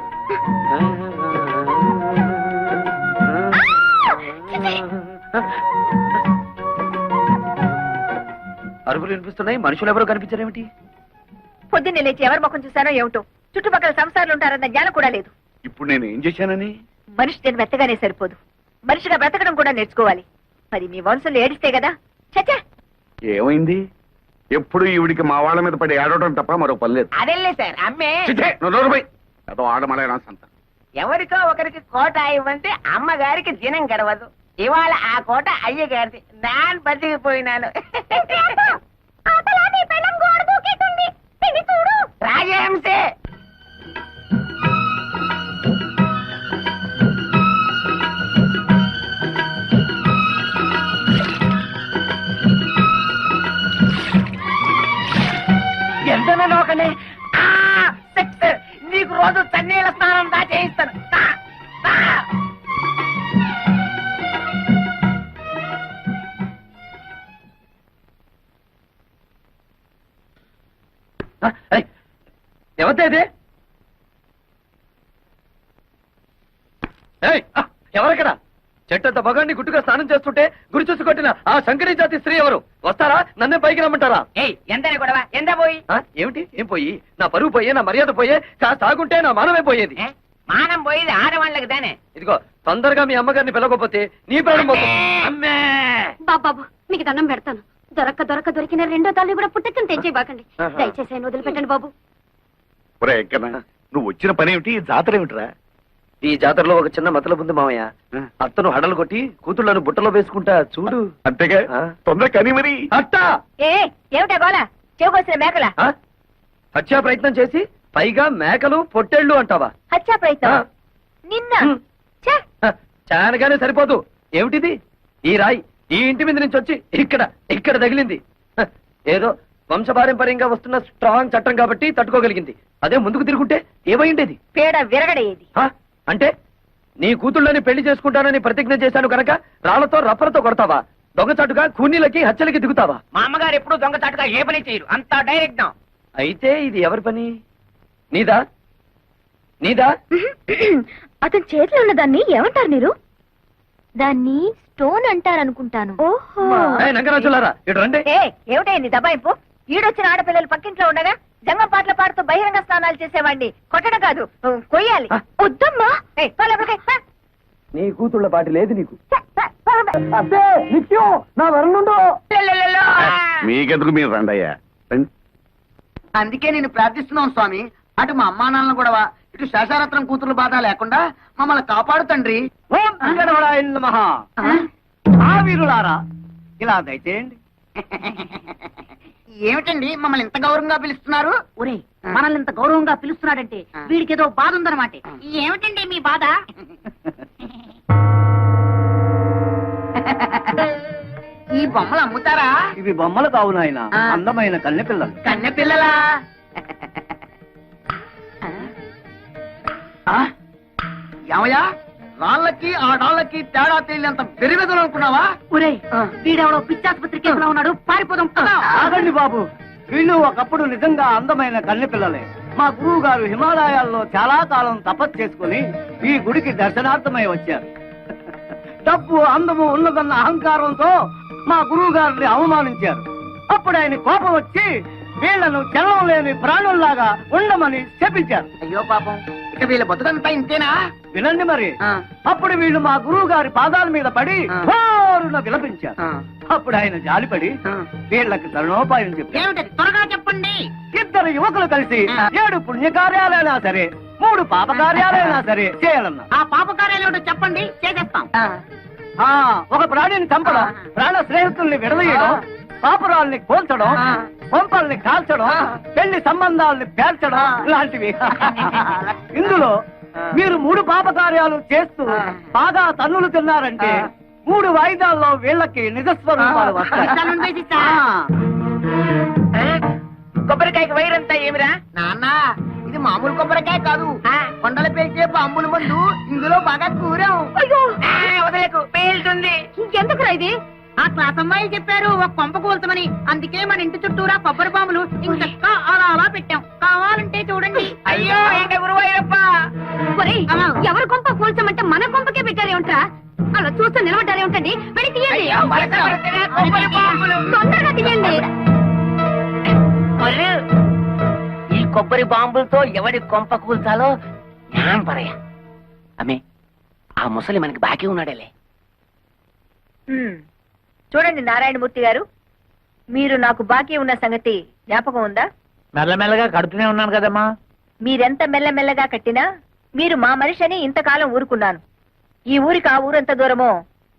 Speaker 3: అరుపులు వినిపిస్తున్నాయి, మనుషులు ఎవరో కనిపించారేమిటి?
Speaker 7: పొద్దున్నే లేచి ఎవరి ముఖం చూశానో ఏమిటో. చుట్టుపక్కల సంసారాలు ఉంటారన్న జ్ఞానం కూడా లేదు.
Speaker 5: ఇప్పుడు నేను ఏం చేశానని?
Speaker 7: మనిషి నేను మెత్తగానే సరిపోదు, మనిషిగా బ్రతకడం కూడా నేర్చుకోవాలి. మరి మీ వంశంలో ఏడిస్తే కదా. చచ్చా
Speaker 5: ఏమైంది? ఎప్పుడు ఈవిడికి మా వాళ్ళ మీద పడి ఏడవడం తప్ప మరో పని లేదు.
Speaker 8: అదేలే సార్ అమ్మే.
Speaker 5: అదో ఆడమలే సంత.
Speaker 8: ఎవరికో ఒకరికి కోట ఇవ్వంటే అమ్మగారికి దినం గడవదు. ఇవాళ ఆ కోట అయ్యగారిది. నాన్ బతికిపోయినాను. రాజహంసే రోజు చన్నీళ్ళ స్నానం దా చేయిస్తాను. దా, దా.
Speaker 3: ఎవరిదే ఇది? ఎవరక్కడ? చెట్టంత మగాన్ని గుట్టుగా స్నానం చేస్తుంటే గురి చూసి కొట్టిన ఆ శంకరీ జాతి స్త్రీ ఎవరు? వస్తారా? నన్నే పైకి రమ్మంటారా?
Speaker 8: ఎంతనే గొడవ ఎంత పోయి
Speaker 3: ఏమిటి? ఏం పోయి? నా పరువు పోయే, నా మర్యాద పోయే, కాస్త ఆగుంటే నా మానమే పోయేది.
Speaker 8: మానం పోయేది ఆడవాళ్ళకి దానే.
Speaker 3: ఇదిగో తొందరగా మీ అమ్మగారిని పిలవకపోతే నీ ప్రాణం పోతుంది. అమ్మే!
Speaker 4: బాబు మీకు దండం పెడతాను. దొరికిన రెండో తల్లి కూడా పుట్టకని తెచ్చేయబాకండి.
Speaker 3: ఆహా.
Speaker 4: దయచేసి ఆయన వదిలిపెట్టండి బాబు.
Speaker 5: ఒరే వెంకన్న, నువ్వు వచ్చిన పని ఏమిటి? ఈ జాతర ఏమిటిరా?
Speaker 3: ఈ జాతరలో ఒక చిన్న మతలబు ఉంది మామయ్య. అత్తను హడలు కొట్టి కూతుళ్ళను బుట్టలో వేసుకుంటా చూడు.
Speaker 5: అంతేగా,
Speaker 3: ఆ.
Speaker 5: తొందర కని మరి.
Speaker 3: అట్టా
Speaker 1: ఏమిటా గోల? చెవుకొచ్చిన మేకల
Speaker 3: ఆ? హత్యా ప్రయత్నం చేసి పైగా మేకలు పొట్టేళ్లు అంటావా?
Speaker 1: హత్యా ప్రయత్నం
Speaker 3: ఆ.
Speaker 1: నిన్న
Speaker 3: హ్మ్.
Speaker 1: ఛే!
Speaker 3: చానగానే సరిపోదు. ఏమిటిది? ఈ రాయి ఈ ఇంటి మీద నుంచి వచ్చి ఇక్కడ తగిలింది. హ, ఏదో వంశపారంపర్యంగా వస్తున్న స్ట్రాంగ్ చట్టం కాబట్టి తట్టుకోగలిగింది. అదే ముందుకు తిరుగుంటే ఏమైండేది?
Speaker 1: పేడ విరగడేది.
Speaker 3: హ? అంటే నీ కూతుళ్ళని పెళ్లి చేసుకుంటానని ప్రతిజ్ఞ చేశాను కనుక రాళ్లతో రప్పలతో కొడతావా? దొంగచాటుగా కూనీలకి హత్యలకి దిగుతావా?
Speaker 8: మా అమ్మగారు ఎప్పుడు దొంగచాటుగా ఏ పని చేయరు, అంతా డైరెక్ట్.
Speaker 3: అయితే ఇది ఎవరి పని? నీదా?
Speaker 4: అతని చేతిలో ఉన్న దాన్ని ఏమంటారు మీరు? దాన్ని స్టోన్ అంటారనుకుంటాను. ఓహో,
Speaker 3: నంగరాజులారా ఇటు రండి.
Speaker 1: ఏమిటే నీ దబాయింపు? ఈడొచ్చిన ఆడపిల్లలు పక్కింట్లో ఉండగా జంగం పాటలు పాడుతూ బహిరంగ స్నానాలు చేసేవాడిని కొట్టడం కాదు, కొయ్యాలి.
Speaker 4: వద్దమ్మా.
Speaker 3: నీ కూతుళ్ళ పాటి లేదు నీకు. అబ్బే నిత్యం నా వరణుండో.
Speaker 5: మీకెందుకు మీరు రండయ్యా. రండి.
Speaker 8: అందుకే నేను ప్రార్థిస్తున్నాం స్వామి, అటు మా అమ్మా నాన్నలు గొడవ, ఇటు శేషారత్నం కూతురు బాధ లేకుండా మమ్మల్ని కాపాడు తండ్రి.
Speaker 3: వీరులారా ఇలా దయచేయండి.
Speaker 8: ఏమిటండి మమ్మల్ని ఇంత గౌరవంగా పిలుస్తున్నారు? ఒరే, మనల్ని ఇంత గౌరవంగా పిలుస్తున్నాడంటే వీడికి ఏదో బాధ ఉందన్నమాట. ఏమిటండి మీ బాధ? ఈ బొమ్మలు అమ్ముతారా?
Speaker 3: ఇవి బొమ్మలు కావు నాయన,
Speaker 8: ఆ.
Speaker 3: అందమైన కన్నె పిల్లలు.
Speaker 8: కన్నె పిల్లలా? ఏమయ్యా, రాళ్ళకి ఆ డాళ్ళకి తేడా తెలియనంత పెరిగెదలు అనుకున్నావా? ఒరే, వీడెవడో పిచ్చాసుపత్రి కేసులో ఉన్నాడు, పారిపోదాం.
Speaker 3: ఆగండి బాబు, వీళ్ళు ఒకప్పుడు నిజంగా అందమైన కన్నె పిల్లలే. మా గురువు గారు హిమాలయాల్లో చాలా కాలం తపస్సు చేసుకుని ఈ గుడికి దర్శనార్థమై వచ్చారు. డబ్బు అందము ఉన్నదన్న అహంకారంతో మా గురువు గారిని అవమానించారు. అప్పుడు ఆయన కోపం వచ్చి వీళ్లను చలనం లేని ప్రాణుల్లాగా ఉండమని శపించారు.
Speaker 8: అయ్యో పాపం, ఇక వీళ్ళ బతుకంతా ఇంతేనా?
Speaker 3: వినండి మరి.
Speaker 8: ఆ.
Speaker 3: అప్పుడు వీళ్ళు మా గురువు గారి పాదాల మీద పడి
Speaker 8: ఆ.
Speaker 3: హోరున విలపించారు.
Speaker 8: ఆ.
Speaker 3: అప్పుడు ఆయన జాలిపడి
Speaker 8: ఆ.
Speaker 3: వీళ్ళకి తరుణోపాయం చెప్పారు.
Speaker 8: ఏమిటది? త్వరగా చెప్పండి.
Speaker 3: ఇద్దరు యువకులు కలిసి
Speaker 8: ఆ.
Speaker 3: 7 పుణ్యకార్యాలైనా సరే 3 పాపకార్యాలైనా సరే చేయాలన్నా.
Speaker 8: ఆ పాపకార్యాలు ఏమిటో చెప్పండి, చేసేస్తాం.
Speaker 3: ఆ, ఒక ప్రాణిని చంపడం,
Speaker 8: ఆ.
Speaker 3: ప్రాణ స్నేహితుల్ని విడదీయడం,
Speaker 8: ఆ.
Speaker 3: పాపురాల్ని కోల్చడం,
Speaker 8: ఆ.
Speaker 3: పంపల్ని కాల్చడం,
Speaker 8: ఆ.
Speaker 3: పెళ్లి సంబంధాలని పేర్చడం
Speaker 8: ఆ.
Speaker 3: లాంటివి. ఇందులో మీరు 3 పాపకార్యాలు చేస్తూ
Speaker 8: ఆ.
Speaker 3: బాగా తన్నులు తిన్నారంటే
Speaker 8: ఆ.
Speaker 3: 3 వాయిదాల్లో వీళ్ళకి నిజస్వరూపాలు వస్తాయి. ఆ.
Speaker 8: కొబ్బరికాయకి వైరంతా ఏమిరా? నాన్న, ఇది మామూలు కొబ్బరికాయ కాదు, కొండల పేల్చే బాంబుల మందు. ఇందులో బాగా కూరాం.
Speaker 4: అయ్యో,
Speaker 8: వదలకు, పేలుతుంది.
Speaker 4: ఇంకెందుకురా ఇది?
Speaker 7: ఆ క్లాస్ అమ్మాయి చెప్పారు ఒక కొంప కూల్చమని, అందుకే మన ఇంటి చుట్టూరా కొబ్బరి బాంబులు ఇంకా అలా అలా పెట్టాం. కావాలంటే చూడండి.
Speaker 8: అయ్యో, ఏంటి గురువయ్యప్ప?
Speaker 4: ఒరేయ్, ఎవరి కొంప కూల్చమంటే మన కొంపకే పెట్టారేమిట్రా? అలా చూస్తూ నిలబడ్డారేమిటండి? వెళ్ళి తీయండి.
Speaker 8: అయ్యో, వరద పడుతున్నా, కొబ్బరి బాంబులు.
Speaker 4: తొందరగా తీయండి.
Speaker 8: ఒర్రు, ఈ కొబ్బరి బాంబులతో ఎవడి కొంప కూల్చాలో జ్ఞానం పరయ. అమ్మే, ఆ ముసలి మనకి బాకీ ఉన్నాడేలే.
Speaker 1: చూడండి నారాయణమూర్తి గారు, మీరు నాకు బాకీ ఉన్న సంగతి జ్ఞాపకం ఉందా?
Speaker 6: మెల్లమెల్లగా కడుతూనే ఉన్నాను కదమ్మా.
Speaker 1: మీరెంత మెల్లమెల్లగా కట్టినా మీరు మా మనిషిని ఇంతకాలం ఊరుకున్నాను. ఈ ఊరికి ఆ ఊరు ఎంత దూరమో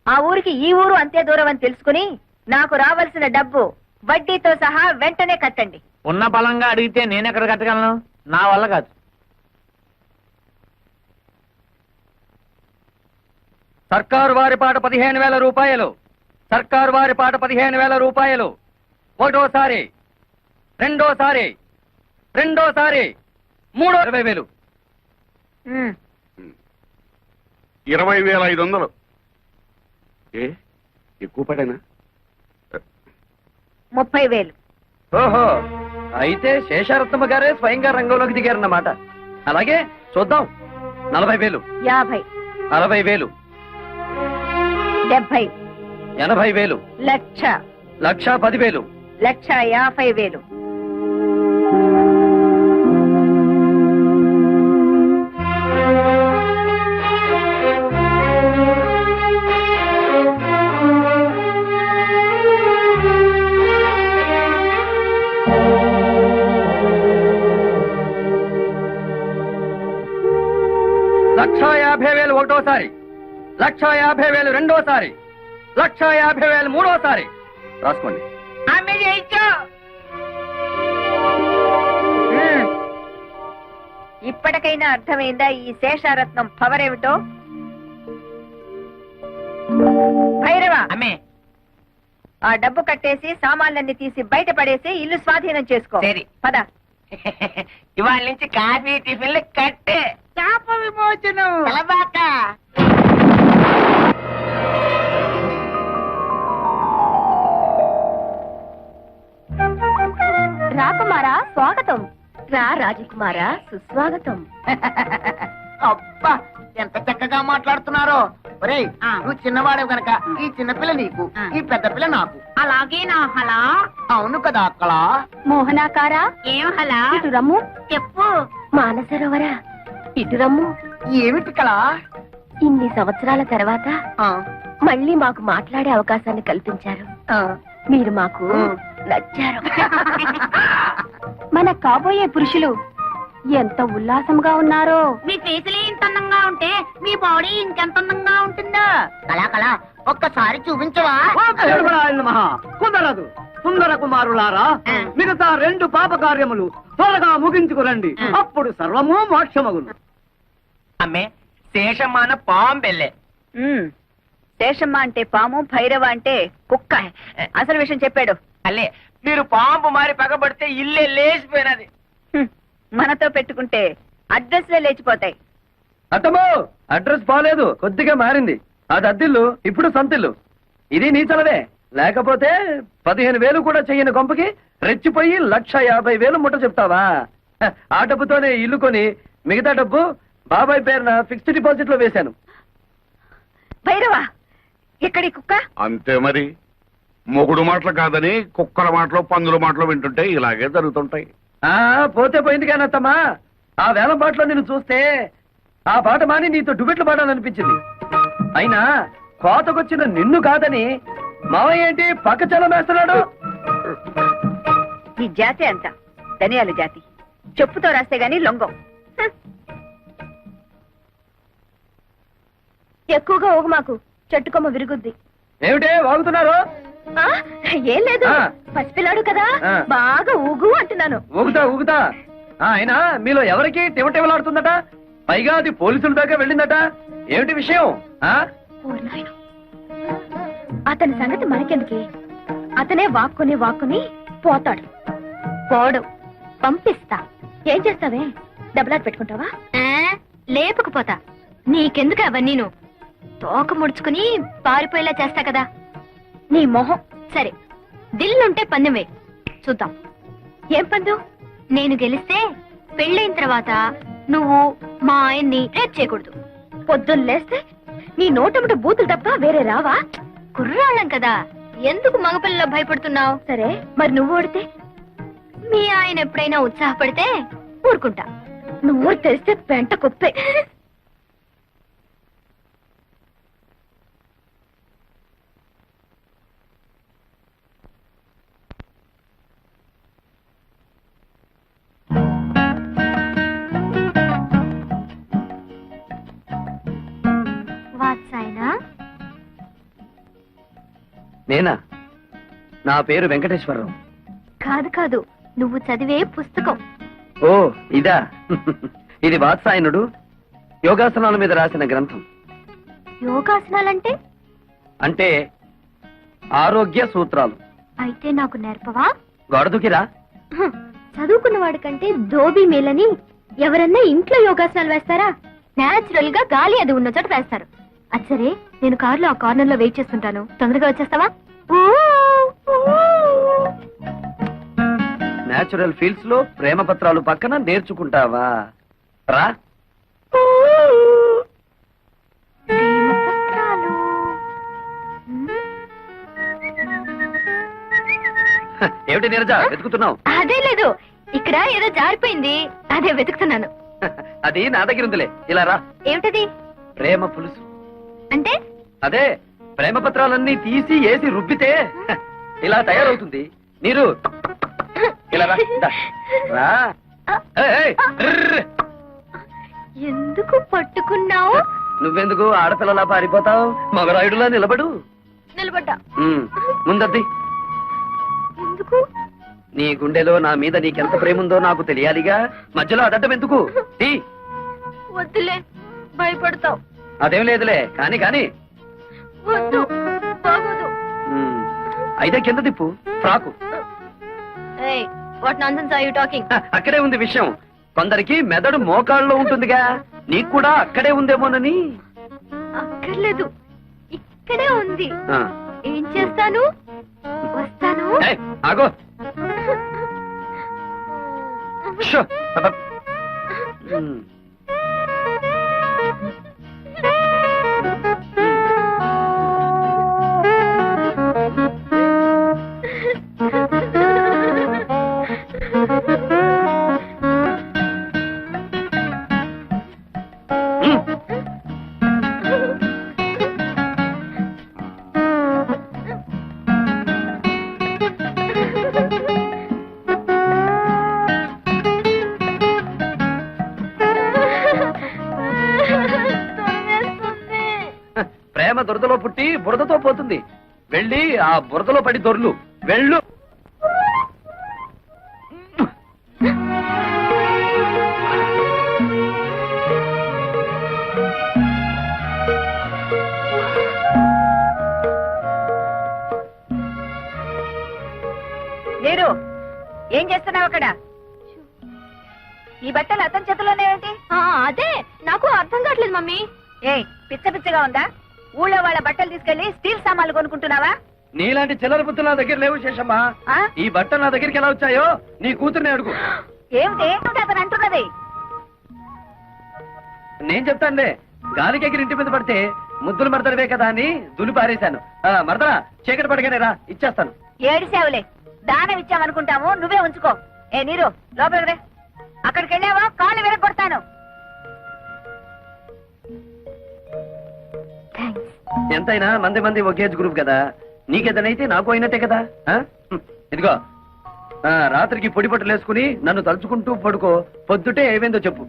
Speaker 1: ఆ ఊరికి ఈ ఊరు అంతే దూరం అని తెలుసుకుని నాకు రావాల్సిన డబ్బు వడ్డీతో సహా వెంటనే కట్టండి.
Speaker 6: ఉన్న బలంగా అడిగితే నేను ఎక్కడ కట్టగలను? నా వల్ల కాదు.
Speaker 3: సర్కారు వారి పాట 15,000 రూపాయలు. సర్కారు వారి పాట 15,000 రూపాయలు. ఒకటోసారి, రెండోసారి, మూడో 20,000.
Speaker 5: 20,500. ఏ ఎక్కువ పడేనా?
Speaker 2: 30,000.
Speaker 3: ఓహో, అయితే శేషారత్నమ్మ గారే స్వయంగా రంగంలోకి దిగారన్నమాట. అలాగే చూద్దాం. 40,000,
Speaker 2: 50.
Speaker 3: 60,000,
Speaker 2: 70.
Speaker 3: 80,000,
Speaker 2: లక్ష.
Speaker 3: 1,10,000.
Speaker 2: 1,50,000.
Speaker 3: లక్ష 50,000 ఒకటోసారి, 1,50,000 రెండోసారి, 1,50,000 మూడోసారి. రాసుకోండి.
Speaker 8: ఆమె జయించు.
Speaker 2: ఇప్పటికైనా అర్థమైందా ఈ శేషారత్నం పవర్ ఏమిటో? భైరవ,
Speaker 8: అమ్మే
Speaker 2: ఆ డబ్బు కట్టేసి సామాన్లన్నీ తీసి బయట పడేసి ఇల్లు స్వాధీనం చేసుకో.
Speaker 8: సరే.
Speaker 2: పద.
Speaker 8: ఇవాళ నుంచి కాఫీ టిఫిన్లు కట్టే. శాప విమోచనం. తలబాక.
Speaker 1: రాకుమారా స్వాగతం. రా రాజకుమారా సుస్వాగతం.
Speaker 8: అబ్బా ఎంత చక్కగా మాట్లాడుతున్నారో. ఒరేయ్, నువ్వు చిన్నవాడే గనక ఈ చిన్నపిల్ల నీకు, ఈ పెద్ద పిల్ల నాకు.
Speaker 7: అలాగే నా హలా.
Speaker 8: అవును కదా అక్కడ.
Speaker 1: మోహనాకారా
Speaker 7: ఏం హలా?
Speaker 1: ఇటు రమ్ము.
Speaker 7: చెప్పు.
Speaker 1: మానసరోవరా ఇటు రమ్ము.
Speaker 8: ఏమిటి కళ?
Speaker 1: ఇన్ని సంవత్సరాల తర్వాత
Speaker 8: ఆ,
Speaker 1: మళ్ళీ మాకు మాట్లాడే అవకాశాన్ని కల్పించారు.
Speaker 8: ఆ,
Speaker 1: మీరు మాకు నచ్చారు. మన కాబోయే పురుషులు ఎంత ఉల్లాసంగా ఉన్నారో.
Speaker 7: మీ ఫేసులే ఇంత అందంగా ఉంటే మీ బాడీ ఇంకెంత అందంగా ఉంటుందో.
Speaker 8: కళా కళ ఒక్కసారి చూపించవా?
Speaker 9: కుదరదు. సుందర కుమారులారా, మిగతా 2 పాప కార్యములు త్వరగా ముగించుకురండి. అప్పుడు సర్వము మోక్షమగును.
Speaker 8: అమ్మే శేషమాన పాంబెల్లే.
Speaker 2: శేషమ్మ అంటే పాము, భైరవ అంటే కుక్క. అసలు విషయం చెప్పాడు.
Speaker 8: అల్లే మీరు పాంపు మారి పగబడితే ఇల్లే లేచిపోయినది.
Speaker 2: మనతో పెట్టుకుంటే అడ్రస్లే లేచిపోతాయి.
Speaker 3: అత్తమ్మో, అడ్రస్ బాలేదు, కొద్దిగా మారింది. అది అద్దిల్లు, ఇప్పుడు సొంతిల్లు. ఇది నీ చలవే. లేకపోతే 15,000 కూడా చెయ్యని కొంపకి రెచ్చిపోయి 1,50,000 ముట్ట చెప్తావా? ఆ డబ్బుతోనే ఇల్లు కొని మిగతా డబ్బు బాబాయ్ పేరున ఫిక్స్డ్ డిపాజిట్ లో వేశాను.
Speaker 2: భైరవ, ఎక్కడి కుక్క?
Speaker 5: అంతే మరి. మొగుడు మాటలు కాదని కుక్కల మాటలు, పందుల మాటలు వింటుంటే ఇలాగే జరుగుతుంటాయి.
Speaker 3: పోతే పోయింది కానీ అత్తమ్మా, ఆ వేలం పాటలో నిన్ను చూస్తే ఆ పాట మాని నీతో డుబెట్లు పాడాలనిపించింది. అయినా కోతకొచ్చిన నిన్ను కాదని మావయ్య ఏంటి పక్క చలం వేస్తున్నాడు?
Speaker 2: ఈ జాతి అంత ధనియాల జాతి. చెప్పుతో రాస్తే గాని లొంగం.
Speaker 1: ఎక్కువగా ఊగు మాకు, చెట్టుకొమ్మ విరుగుద్ది.
Speaker 3: ఏమిటే వాగుతున్నారు?
Speaker 1: ఏం లేదు,
Speaker 3: ఆ.
Speaker 1: పసిపిల్లాడు కదా,
Speaker 3: ఆ.
Speaker 1: బాగా ఊగు అంటున్నాను.
Speaker 3: ఊగుతా ఊగుతా. అయినా మీలో ఎవరికి టివటివలాడుతుందట? పైగా అది పోలీసుల దాకా వెళ్ళిందట. ఏమిటి విషయం?
Speaker 1: ఓరి నాయనో. అతని సంగతి మనకెందుకే? అతనే వాక్కుని పోతాడు. పోడు, పంపిస్తా. ఏం చేస్తావే? డబ్బులాట పెట్టుకుంటావా?
Speaker 4: లేపుకుపోతా. నీకెందుకు అవన్నీను? తోక ముడుచుకుని పారిపోయేలా చేస్తా కదా.
Speaker 1: నీ మొహం.
Speaker 4: సరే, దిల్లుంటే పందెం వే, చూద్దాం.
Speaker 1: ఏం పందు?
Speaker 4: నేను గెలిస్తే పెళ్ళైన తర్వాత నువ్వు మా ఆయన్ని రేప్ చేయకూడదు.
Speaker 1: పొద్దున్న లేస్తే నీ నోటముట బూతులు తప్ప వేరే రావా?
Speaker 4: కుర్రాళ్ళం కదా, ఎందుకు మగపిల్లలో భయపడుతున్నావు?
Speaker 1: సరే, మరి నువ్వు ఓడితే?
Speaker 4: మీ ఆయన ఎప్పుడైనా ఉత్సాహపడితే ఊరుకుంటా.
Speaker 1: నువ్వు తెరిస్తే పెంట కుప్పే.
Speaker 4: వాత్సాయనా?
Speaker 3: నేనా? నా పేరు వెంకటేశ్వరరావు.
Speaker 4: కాదు కాదు, నువ్వు చదివే పుస్తకం.
Speaker 3: ఓ ఇదా? ఇది వాత్సాయనుడు యోగాసనాల మీద రాసిన గ్రంథం.
Speaker 4: యోగాసనాలంటే?
Speaker 3: అంటే ఆరోగ్య సూత్రాలు.
Speaker 4: అయితే నాకు నేర్పవా?
Speaker 3: గొడదుకిరా.
Speaker 4: చదువుకున్న వాడికంటే దోబీ మేలని ఎవరన్నా ఇంట్లో యోగాసనాలు వేస్తారా? నేచురల్ గా గాలి అది ఉన్న చోట వేస్తారు. అది సరే, నేను కారులో ఆ కార్నర్ లో వెయిట్ చేస్తుంటాను, తొందరగా వచ్చేస్తావా?
Speaker 3: నేచురల్ ఫీల్డ్స్ లో ప్రేమ పత్రాలు పక్కన నేర్చుకుంటావా? రా. ఏమిటి నీరజ వెతుకుతున్నావు?
Speaker 4: అదే లేదు, ఇక్కడ ఏదో జారిపోయింది, అదే వెతుకుతున్నాను.
Speaker 3: అది నా దగ్గర ఉందిలే, ఇలా రా.
Speaker 4: ఏమిటది?
Speaker 3: ప్రేమ పులుసు.
Speaker 4: అంటే
Speaker 3: అదే ప్రేమ పత్రాలన్నీ తీసి ఏసి రుబ్బితే ఇలా తయారవుతుంది. నీరు ఇలా రా. దా. రా. ఏయ్, ఏయ్, ర్ర్.
Speaker 4: ఎందుకు పట్టుకున్నావు?
Speaker 3: నువ్వెందుకు ఆడపిల్లలా పారిపోతావు? మగరాయుడులా నిలబడు.
Speaker 4: నిలబడ్డా.
Speaker 3: ముందద్ది.
Speaker 4: ఎందుకు?
Speaker 3: నీ గుండెలో నా మీద నీకెంత ప్రేమ ఉందో నాకు తెలియాలిగా. మధ్యలో అదడ్డం ఎందుకు? తీ.
Speaker 4: వద్దులే, భయపడతావు.
Speaker 3: అదేం లేదులే, కాని కాని.
Speaker 4: వద్దు, బాగోదు.
Speaker 3: అయితే కింద తిప్పు. Frock.
Speaker 4: What nonsense are you talking?
Speaker 3: అక్కడే ఉంది విషయం. కొందరికి మెదడు మోకాళ్ళలో ఉంటుందిగా, నీకు కూడా అక్కడే ఉందేమోనని.
Speaker 4: అక్కర్లేదు, ఇక్కడే ఉంది.
Speaker 3: ఆ.
Speaker 4: ఏం చేస్తాను? వస్తాను.
Speaker 3: ఏయ్, ఆగో. షో. అబ్బ. ప్రేమ దురదలో పుట్టి బురదతో పోతుంది. వెళ్ళి ఆ బురదలో పడి దొర్లు. వెళ్ళు.
Speaker 2: మీరు ఏం చేస్తున్నావు అక్కడ? ఈ బట్టలు అతని చేతిలోనే ఏంటి?
Speaker 4: అదే నాకు అర్థం కావట్లేదు మమ్మీ.
Speaker 2: పిచ్చ పిచ్చగా ఉందా? ఊళ్ళో వాళ్ళ బట్టలు తీసుకెళ్లి స్టీల్ సామాన్లు కొనుక్కుంటున్నావా?
Speaker 3: నీలాంటి చిల్లర బుద్ధులు నా దగ్గర లేవు శేషమ్మా.
Speaker 2: ఆ?
Speaker 3: ఈ బట్టలు నా దగ్గరికి ఎలా వచ్చాయో నీ కూతుర్ని అడుగు.
Speaker 2: ఏమిటి అతను అంటున్నది?
Speaker 3: నేను చెప్తానులే. గాలికి ఎగిరి ఇంటి మీద పడితే ముద్దులు మడతడివే కదా అని దులి పారేశాను. మరదరా చీకటి పడగానే రా, ఇచ్చేస్తాను.
Speaker 2: ఏడిసేవులే, దానం ఇచ్చామనుకుంటాము, నువ్వే ఉంచుకో. నీరు లోపలికి రే. అక్కడికి వెళ్ళావా కాళ్ళు విరగొడతాను.
Speaker 3: ఎంతైనా మంది మంది ఒకేజ్ గ్రూప్ కదా. నీకేదనైతే నాకు అయినట్టే కదా. ఇదిగో రాత్రికి పొడి పట్టులు వేసుకుని నన్ను తలుచుకుంటూ పడుకో. పొద్దుటే ఏమైందో చెప్పు.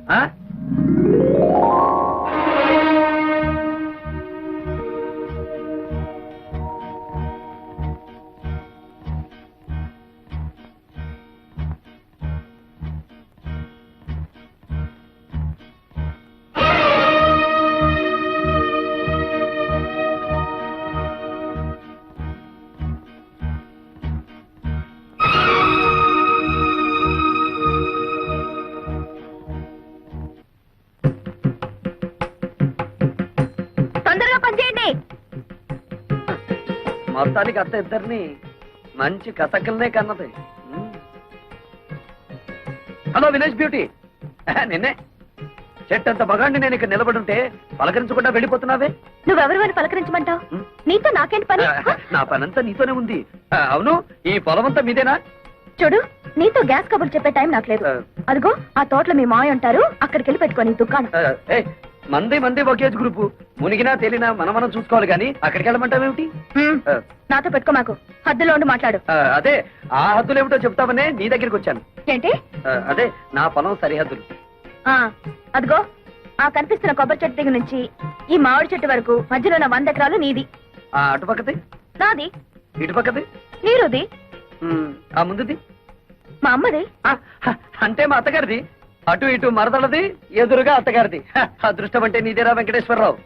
Speaker 3: మొత్తానికి అత్త ఇద్దరిని మంచి కథకల్నే కన్నది. హలో విలేజ్ బ్యూటీ, నిన్నే. చెట్టంత మగాండి నేను ఇక్కడ నిలబడుంటే పలకరించకుండా వెళ్ళిపోతున్నావే.
Speaker 4: నువ్వెవరు అని పలకరించమంటావు? నీతో నాకేంటి పని?
Speaker 3: నా పనంతా నీతోనే ఉంది. అవును, ఈ పొలమంతా మీదేనా?
Speaker 4: చూడు, నీతో గ్యాస్ కబుర్లు చెప్పే టైం నాకు లేదు. అదిగో ఆ తోటలో మీ మాయ ఉంటారు, అక్కడికి వెళ్ళి పెట్టుకో నీ దుకాణం.
Speaker 3: మంది మంది ఒకేజ్ గ్రూపు. మునిగినా తేలినా మనం చూసుకోవాలి గాని అక్కడికి వెళ్ళమంటావేమిటి?
Speaker 4: నాతో పెట్టుకో, మాకు హద్దులో ఉండి మాట్లాడు.
Speaker 3: అదే ఆ హద్దులు ఏమిటో చెప్తామనే నీ దగ్గరికి వచ్చాను.
Speaker 4: ఏంటి?
Speaker 3: అదే నా పొలం సరిహద్దులు.
Speaker 4: అదిగో ఆ కనిపిస్తున్న కొబ్బరి చెట్టు దగ్గర నుంచి ఈ మామిడి చెట్టు వరకు మధ్యలో ఉన్న 100 ఎకరాలు నీది.
Speaker 3: అటుపక్కది
Speaker 4: నాది.
Speaker 3: ఇటుపక్కది
Speaker 4: నీరుది.
Speaker 3: ఆ ముందుది
Speaker 4: మా అమ్మది.
Speaker 3: అంటే మా అత్తగారిది. అటు ఇటు మరదలది, ఎదురుగా అత్తగారిది. అదృష్టం అంటే నీదేరా వెంకటేశ్వరరావు.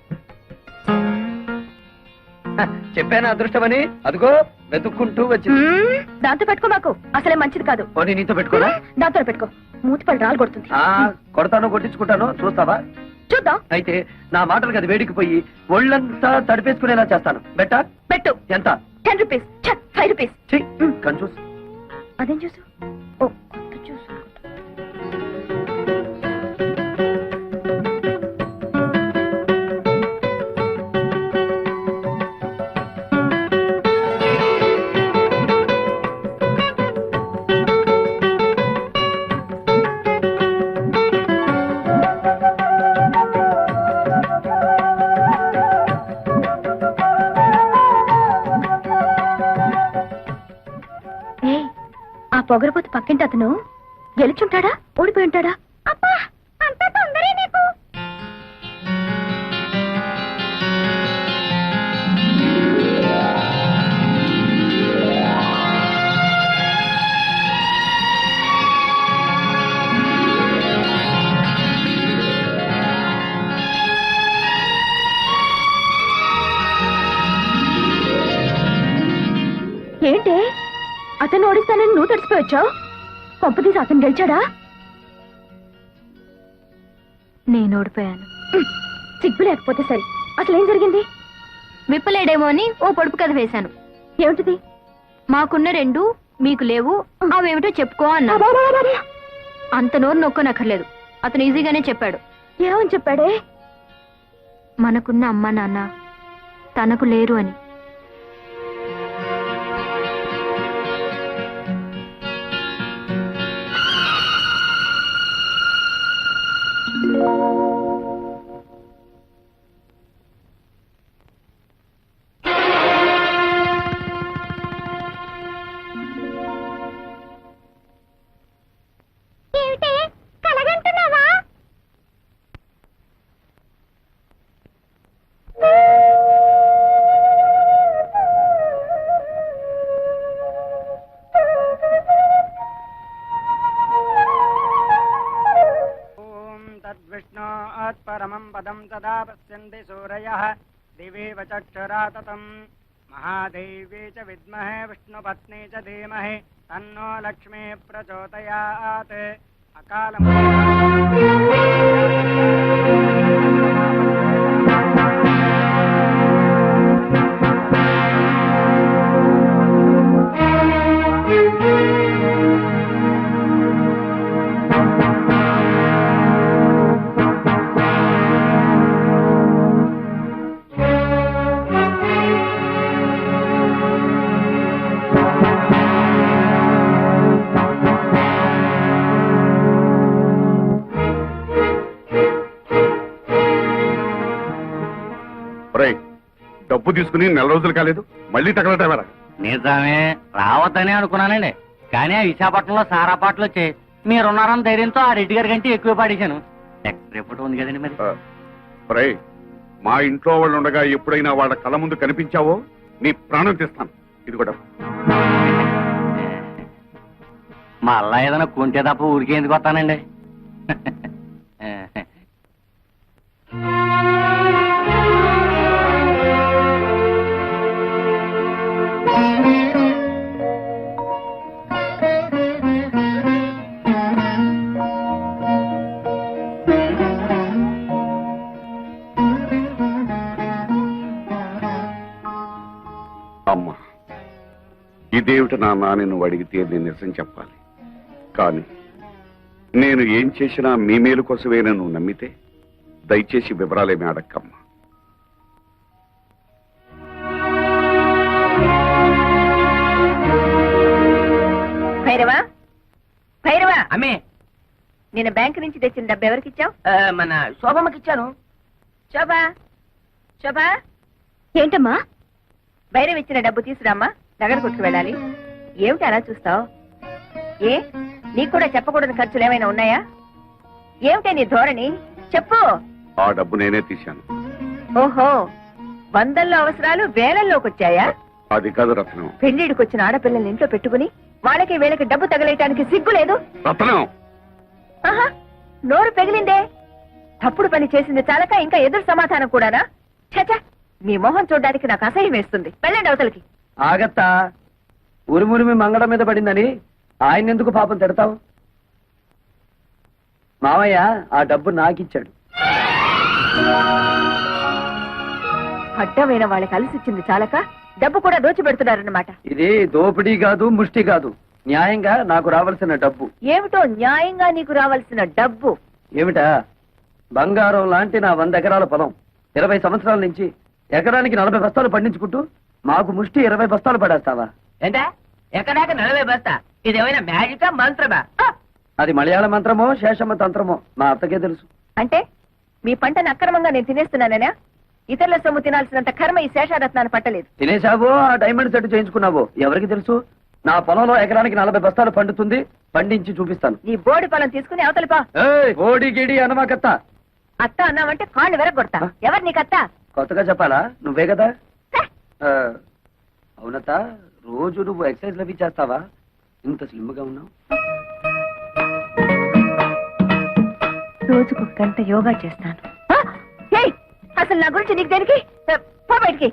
Speaker 3: చెప్పాను అదృష్టమని. అదిగో వెతుక్కుంటూ వచ్చింది.
Speaker 4: దాంతో పెట్టుకో, మాకు అసలే మంచిది కాదు.
Speaker 3: పోనీ నీతో పెట్టుకోరా?
Speaker 4: దాంతో పెట్టుకో, మూతిపళ్ళు రాలు కొడుతుంది.
Speaker 3: కొడతాను, కొట్టించుకుంటాను, చూస్తావా?
Speaker 4: చూద్దాం.
Speaker 3: అయితే నా మాటలకు అది వేడికిపోయి ఒళ్ళంతా తడిపేసుకునేలా చేస్తాను. బెట్టా?
Speaker 4: పెట్టు.
Speaker 3: ఎంత?
Speaker 4: 10 రూపీస్. 5 రూపీస్.
Speaker 3: కన్ఫ్యూజ్.
Speaker 4: అదేం చూసు? ఓ కొత్త చూసు. పొగరపోతు పక్కింటి అతను గెలుచుంటాడా ఓడిపోయి ఉంటాడా? అబ్బా అంత తొందరే నీకు. ఏంటి అతను ఓడిస్తానని నువ్వు తడిసిపోయొచ్చావు? పంపతీసి అతను గెలిచాడా? నేను ఓడిపోయాను. సిగ్గు లేకపోతే సరే. అసలేం జరిగింది? విప్పలేడేమో అని ఓ పొడుపు కథ వేశాను. ఏమిటిది? మాకున్న 2 మీకు లేవు, అవేమిటో చెప్పుకో అన్నా. అంత నోరు నొక్కనక్కర్లేదు, అతను ఈజీగానే చెప్పాడు. ఏమని చెప్పాడే? మనకున్న అమ్మా నాన్న తనకు లేరు అని.
Speaker 8: परमं पदं तदा पश्यन्ति सूरयः दिवेव चक्षुरा ततं महादेवी च विद्महे विष्णुपत्नी च धीमहि तन्नो लक्ष्मी प्रचोदयात्
Speaker 5: డబ్బు తీసుకుని 4 రోజులు కాలేదు, మళ్ళీ తగలటవరా?
Speaker 6: నిజమే, రావద్దనే అనుకున్నానండి. కానీ ఆ విశాఖపట్నంలో సారా పాటలు వచ్చి మీరున్నారని ధైర్యంతో ఆ రెడ్డి గారి కంటే ఎక్కువ పాడేశాను. రిపోర్ట్ ఉంది కదండి మరి.
Speaker 5: మా ఇంట్లో వాళ్ళు ఉండగా ఎప్పుడైనా వాళ్ళ కళ్ళ ముందు కనిపించావో నీ ప్రాణం తీస్తాను. ఇది కూడా
Speaker 6: మళ్ళా ఏదైనా కొంటే తప్ప ఊరికే ఎందుకు వస్తానండి?
Speaker 5: అమ్మా, ఇదేమిటి నాన్న అని నువ్వు అడిగితే నేను నిజం చెప్పాలి. కానీ నేను ఏం చేసినా మీ మేలు కోసమే నువ్వు నమ్మితే దయచేసి వివరాలేమి అడక్కమ్మా.
Speaker 7: భైరవా, భైరవా,
Speaker 8: అమ్మే,
Speaker 7: నేను బ్యాంక్ నుంచి తెచ్చిన డబ్బు ఎవరికిచ్చావు?
Speaker 8: మన శోభమ్మకిచ్చాను.
Speaker 7: శోభా, శోభా,
Speaker 4: ఏంటమ్మా?
Speaker 7: భైరవ్ ఇచ్చిన డబ్బు తీసురామ్మా, నగర కొట్టుకు వెళ్ళాలి. ఏమిటి అలా చూస్తావు? ఏ నీకు కూడా చెప్పకూడని ఖర్చులు ఏమైనా ఉన్నాయా? ఏమిటే నీ ధోరణి? చెప్పు.
Speaker 5: ఆ డబ్బు నేనే తీశాను.
Speaker 7: ఓహో, 100ల్లో అవసరాలు 1000లోకి వచ్చాయా?
Speaker 5: అది కాదు రత్నం.
Speaker 7: పెళ్లిడికి వచ్చిన ఆడపిల్లల్ని ఇంట్లో పెట్టుకుని వాళ్ళకి వీళ్ళకి డబ్బు తగలేయటానికి సిగ్గు లేదు?
Speaker 5: రత్నం,
Speaker 7: ఆహా, నోరు పెగిలిందే. తప్పుడు పని చేసింది చాలక ఇంకా ఎదురు సమాధానం కూడానా? చచ, మీ మొహం చూడడానికి నాకు అసహ్యం వేస్తుంది. వెళ్ళండి అవతలకి.
Speaker 3: ఆగత్తా, ఉరుమురిమి మంగళ మీద పడిందని ఆయన ఎందుకు పాపం తిడతావు? మావయ్య ఆ డబ్బు నాకిచ్చాడు.
Speaker 1: అడ్డమైన వాళ్ళకి కలిసిచ్చింది చాలక డబ్బు కూడా దోచిపెడుతున్నారన్నమాట.
Speaker 3: ఇది దోపిడీ కాదు, ముష్టి కాదు. న్యాయంగా నాకు రావాల్సిన డబ్బు.
Speaker 1: ఏమిటో న్యాయంగా నీకు రావాల్సిన డబ్బు?
Speaker 3: ఏమిటా? బంగారం లాంటి నా 100 ఎకరాల పొలం 20 సంవత్సరాల నుంచి ఎకరానికి 40 బస్తాలు పండించుకుంటూ మాకు ముష్టి 20 బస్తాలు పడేస్తావా?
Speaker 8: ఏంటా ఎక్కడాక 40 బస్తా? ఇదేమైనా మ్యాజికా మంత్రమా?
Speaker 3: అది మలయాళ మంత్రమో శేషమ్మ తంత్రమో మా అత్తకే తెలుసు.
Speaker 1: అంటే మీ పంటను అక్రమంగా నేను తినేస్తున్నానేనా? ఇతరుల సొమ్ము తినాల్సినంత కర్మ ఈ శేషారత్నాన్ని పట్టలేదు.
Speaker 3: తినేశావో ఆ డైమండ్ సెట్ చేయించుకున్నావో ఎవరికి తెలుసు? నా పొలంలో ఎకరానికి 40 బస్తాలు పండుతుంది, పండించి చూపిస్తాను.
Speaker 1: నీ బోడి పొలం తీసుకుని అవతలిపా.
Speaker 3: ఓడి గిడి అనమాకత్త.
Speaker 1: అత్త అన్నావంటే కాళ్ళు వెరగొడతా. ఎవరు నీకత్త?
Speaker 3: కొత్తగా చెప్పాలా? నువ్వే కదా. అవునత్త, రోజు నువ్వు ఎక్సర్సైజ్ అవి చేస్తావా? ఇంత స్లిమ్ గా ఉన్నావు.
Speaker 1: రోజుకు గంట యోగా చేస్తాను. అసలు నా గురించి నీకు దేనికి? పో బయటికి.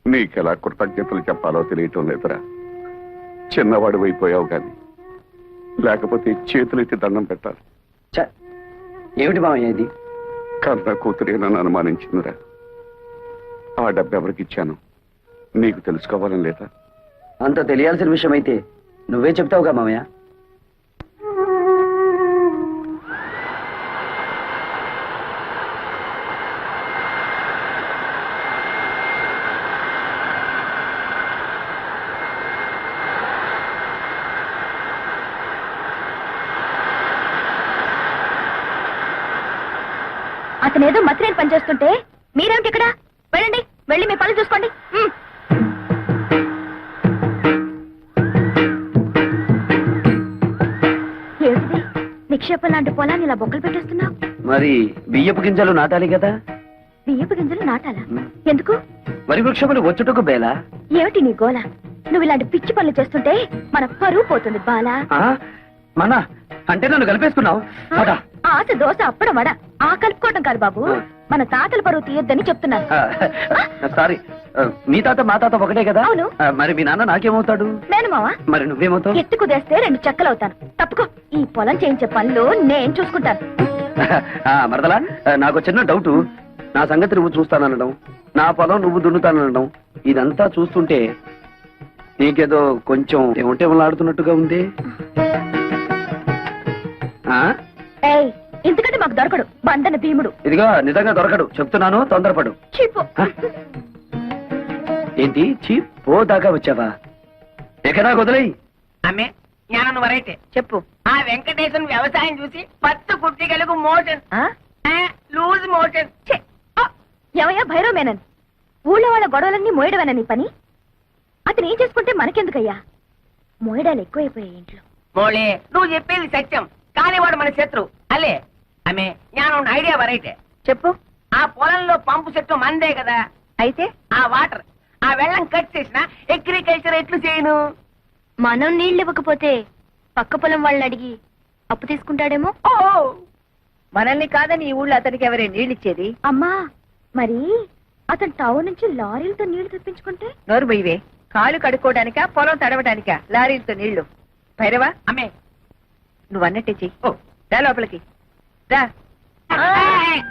Speaker 5: నీకెలా కృతజ్ఞతలు చెప్పాలో తెలియటం లేదురా. చిన్నవాడు అయిపోయావు గాని లేకపోతే చేతులెత్తి దండం పెట్టాలి.
Speaker 3: ఏమిటి మామయ్య ఇది?
Speaker 5: కన్న కూతురే నన్ను అనుమానించిందిరా. ఆ డబ్బు ఎవరికి ఇచ్చాను నీకు తెలుసుకోవాలని లేదా?
Speaker 3: అంత తెలియాల్సిన విషయం అయితే నువ్వే చెప్తావుగా మామయ్య.
Speaker 4: అతనేదో మత్రేని పనిచేస్తుంటే మీరేమిటి ఇక్కడ? వెళ్ళండి, వెళ్ళి మీ పనులు చూసుకోండి. ఏమిటిది? నిక్షేపం లాంటి పొలాన్ని ఇలా బొక్కలు పెట్టేస్తున్నావు.
Speaker 3: మరి బియ్యపు గింజలు నాటాలి కదా.
Speaker 4: బియ్యపు గింజలు నాటాలా? ఎందుకు?
Speaker 3: వరి వృక్షములు వచ్చుటకు బేలా.
Speaker 4: ఏమిటి నీ గోల? నువ్వు ఇలాంటి పిచ్చి పనులు చేస్తుంటే మన పరువు పోతుంది బాలా.
Speaker 3: మన అంటే నన్ను కలిపేసుకున్నావు.
Speaker 4: ఆశ దోశ అప్పడం వడ. ఆ కలుపుకోవటం కాదు బాబు, మన తాతల పరువు తీయొద్దని చెప్తున్నాను.
Speaker 3: సారీ, మీ తాత మా తాత ఒకటే కదా.
Speaker 4: అవును.
Speaker 3: మరి మీ నాన్న నాకేమవుతాడు?
Speaker 4: నేను మావా.
Speaker 3: మరి నువ్వేమవుతావు?
Speaker 4: ఎత్తు కుదేస్తే 2 చెక్కలు అవుతాను. తప్పుకో. ఈ పొలం చేయించే పనులు నేను చూసుకుంటాను.
Speaker 3: మరదలా, నాకు చిన్న డౌట్. నా సంగతి నువ్వు చూస్తాననడం, నా పొలం నువ్వు దున్నుతాననడం, ఇదంతా చూస్తుంటే నీకేదో కొంచెం ఏమంటే ఆడుతున్నట్టుగా ఉంది.
Speaker 4: ఎందుకంటే మాకు దొరకడు బండన భీముడు.
Speaker 3: ఇదిగో నిజంగా దొరకడు చెప్తున్నాను, తొందరపడు.
Speaker 4: చీపు.
Speaker 3: ఏంటి చీప్? పో దాకా వచ్చావా? ఎక్కడా వదిలేయి.
Speaker 8: అమ్మే జ్ఞానం వరైతే
Speaker 1: చెప్పు.
Speaker 8: ఆ వెంకటేశ్వర వ్యవసాయం చూసి 10 కుట్టిగలకు మోషన్, లూజ్ మోషన్.
Speaker 4: ఎవయ్యా భైరవ్ మేనన్? ఊళ్ళో వాళ్ళ గొడవలన్నీ మోయడమేనా నీ పని? అతను ఏం చేసుకుంటే మనకెందుకయ్యా? మోయడాలు ఎక్కువైపోయాయి ఇంట్లో.
Speaker 8: మోళే, నువ్వు చెప్పేది సత్యం, కానీ వాడు మన శత్రు అల్లే. అమ్మే జ్ఞానం ఐడియా వరైతే
Speaker 1: చెప్పు.
Speaker 8: ఆ పొలంలో పంపు చెట్టు మందే కదా.
Speaker 1: అయితే
Speaker 8: ఆ వాటర్, ఆ వెళ్ళం కట్ చేసిన అగ్రికల్చర్ ఎట్లు చేయను?
Speaker 4: మనం నీళ్ళు ఇవ్వకపోతే పక్క పొలం వాళ్ళని అడిగి అప్పు తీసుకుంటాడేమో.
Speaker 8: ఓ,
Speaker 1: మనల్ని కాదని ఈ ఊళ్ళో అతనికి ఎవరే నీళ్ళిచ్చేది?
Speaker 4: అమ్మా, మరి అతను టౌన్ నుంచి లారీలతో నీళ్లు తెప్పించుకుంటే?
Speaker 1: నోరు బొయ్యవే. కాలు కడుక్కోవడానికా పొలం తడవడానికా లారీలతో నీళ్లు? భైరవా,
Speaker 8: అమ్మే
Speaker 1: నువ్వు అన్నట్టే చెయ్యి.
Speaker 8: ఓ,
Speaker 1: రా లోపలికి రా.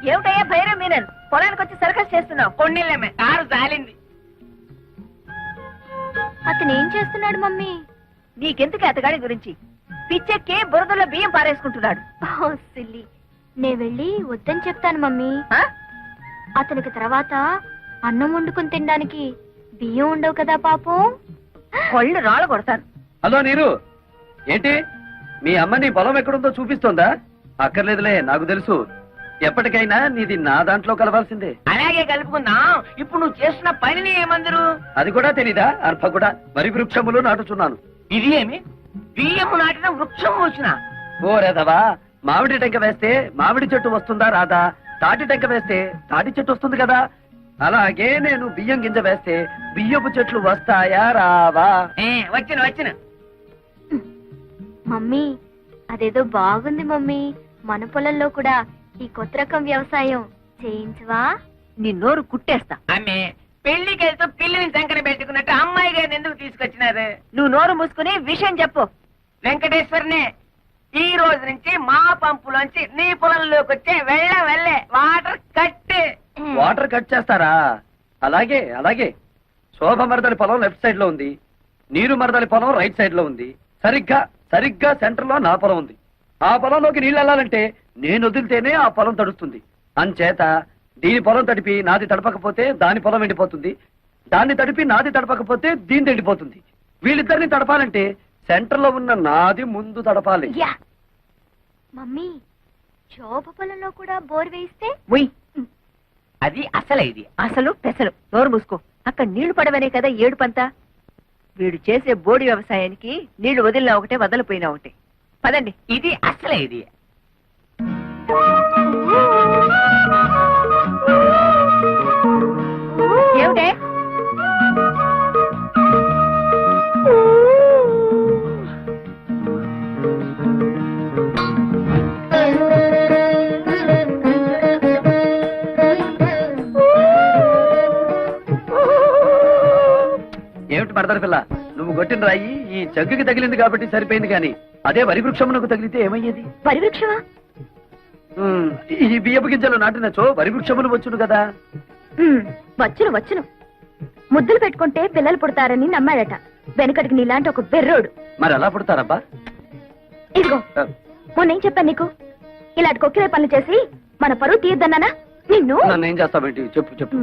Speaker 1: ఏమిటయ్యా భైరవ్ మీనన్, పొలానికి వచ్చి సర్కస్ చేస్తున్నావు?
Speaker 8: కొన్నిళ్ళమ్మే, కారు జాలింది.
Speaker 4: అతను ఏం చేస్తున్నాడు మమ్మీ?
Speaker 1: నీకెందుకు అతగాడి గురించి? పిచ్చెక్కి బురదలో బియ్యం పారేసుకుంటున్నాడు.
Speaker 4: సిల్లి, నే వెళ్ళి వద్దని చెప్తాను మమ్మీ. అతనికి తర్వాత అన్నం వండుకుని తినడానికి బియ్యం ఉండవు కదా పాపం.
Speaker 1: కొళ్ళు రాళ్ళు కొడతాను.
Speaker 3: హలో నీరు, ఏంటి మీ అమ్మ నీ పొలం ఎక్కడుందో చూపిస్తోందా? అక్కర్లేదులే, నాకు తెలుసు. ఎప్పటికైనా నీది నా దాంట్లో కలవాల్సిందే.
Speaker 8: అలాగే కలుపుకుందాం. ఇప్పుడు నువ్వు చేస్తున్న పనిని ఏమందరు?
Speaker 3: అది కూడా తెలీదా? అర్భ కూడా వరి వృక్షములు నాటుచున్నాను.
Speaker 8: ఇది ఏమి? బియ్యము నాటిన వృక్షం వచ్చిన?
Speaker 3: ఓ రేదవా, మామిడి టెంక వేస్తే మామిడి చెట్టు వస్తుందా రాదా? తాటి టెంక వేస్తే తాటి చెట్టు వస్తుంది కదా. అలాగే నేను బియ్యం గింజ వేస్తే బియ్యపు చెట్లు వస్తాయా రావా?
Speaker 8: వచ్చిన వచ్చిన
Speaker 4: మమ్మీ అదేదో బాగుంది మమ్మీ. మన పొలంలో కూడా ఈ కొత్త రకం వ్యవసాయం చేయించవా?
Speaker 1: నీ నోరు కుట్టేస్తా.
Speaker 8: అమ్మే పెళ్లికి వెళ్తూ పిల్లిని సంకన పెట్టుకున్నట్టు అమ్మాయి గారిని ఎందుకు తీసుకొచ్చినారు?
Speaker 1: నువ్వు నోరు మూసుకుని విషయం చెప్పు.
Speaker 8: వెంకటేశ్వరనే ఈ రోజు నుంచి మా పంపులోంచి నీ పొలంలోకి వచ్చే వెళ్ళే వాటర్ కట్.
Speaker 3: వాటర్ కట్ చేస్తారా? అలాగే అలాగే. శోభ మరదలి పొలం లెఫ్ట్ సైడ్ లో ఉంది, నీరు మరదలి పొలం రైట్ సైడ్ లో ఉంది. సరిగ్గా సెంటర్ లో నా పొలం ఉంది. ఆ పొలంలోకి నీళ్ళు వెళ్ళాలంటే నేను వదిలితేనే ఆ పొలం తడుస్తుంది. అంచేత దీని పొలం తడిపి నాది తడపకపోతే దాని పొలం ఎండిపోతుంది, దాన్ని తడిపి నాది తడపకపోతే దీని ఎండిపోతుంది. వీళ్ళిద్దరిని తడపాలంటే సెంటర్ లో ఉన్న నాది ముందు తడపాలి.
Speaker 4: యా. మమ్మీ శోభ పొలంలో కూడా బోర్ వేయిస్తే?
Speaker 1: ఉయ్,
Speaker 8: అది అసలే ఇది.
Speaker 1: అసలు పెసలు. నోరు మూసుకో. అక్కడ నీళ్లు పడవనే కదా ఏడుపంతా. వీడు చేసే బోడి వ్యవసాయానికి నీళ్లు వదిలినా ఒకటే, వదలిపోయినా ఒకటే. పదండి.
Speaker 8: ఇది అసలే ఇది.
Speaker 1: ఏమిటే?
Speaker 3: ఏమిటి మరదలి పిల్ల, నువ్వు కొట్టిన రాయి ఈ జగ్గుకి తగిలింది కాబట్టి సరిపోయింది, కానీ అదే వరి వృక్షమునకు తగిలితే ఏమయ్యేది?
Speaker 4: పరివృక్షమా?
Speaker 3: ఈ బియ్యపు గింజలు నాటినచో వరి వృక్షములు వచ్చును కదా.
Speaker 4: వచ్చును. ముద్దులు పెట్టుకుంటే పిల్లలు పుడతారని నమ్మాడట. వెనకటికి నీలాంటి ఒక బెర్రోడు.
Speaker 3: మరి ఎలా పుడతారబ్బా?
Speaker 4: ఇదిగో మొన్నేం చెప్పాను నీకు? ఇలాంటి కొక్కిరే పనులు చేసి మన పరువు తీయద్దన్నానా నిన్ను?
Speaker 3: నన్ను ఏం చేస్తావేంటి? చెప్పు.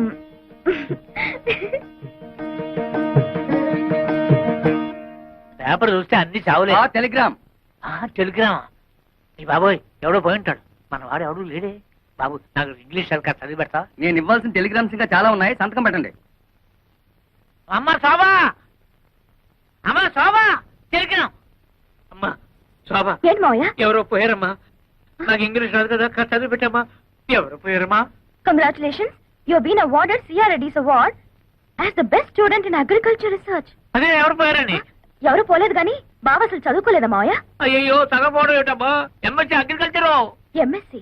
Speaker 8: పేపర్ చూస్తే అన్ని చావులే.
Speaker 3: టెలిగ్రామ్.
Speaker 8: టెలిగ్రామా? ఈ బాబోయ్ ఎవడో పోయి ఉంటాడు. మన వాడు ఎవడు లేడే. బాబు నాకు ఇంగ్లీష్ సరిగ్గా చదివి పెడతా.
Speaker 3: నేను ఇవ్వాల్సిన టెలిగ్రామ్స్ ఇంకా చాలా ఉన్నాయి, సంతకం పెట్టండి.
Speaker 8: అమ్మ శోభా, టెలిగ్రామ్. అమ్మా శోభా,
Speaker 4: ఏంటి మావయ్య?
Speaker 8: ఎవరో పోయారమ్మా. నాకు ఇంగ్లీష్ రాదు కదా, చదివి పెట్టమ్మా. ఎవరో పోయారమ్మా.
Speaker 4: Congratulations, you have been awarded CRADS award as the best student in agriculture research.
Speaker 8: అదే ఎవరు పోయారని?
Speaker 4: ఎవరు పోలేదు గాని బావ అసలు చదువుకోలేదా మావయ్య?
Speaker 8: అయ్యో తగపోవడం ఏమిటమ్మా. MSc agriculture.
Speaker 4: ఎంఎస్సీ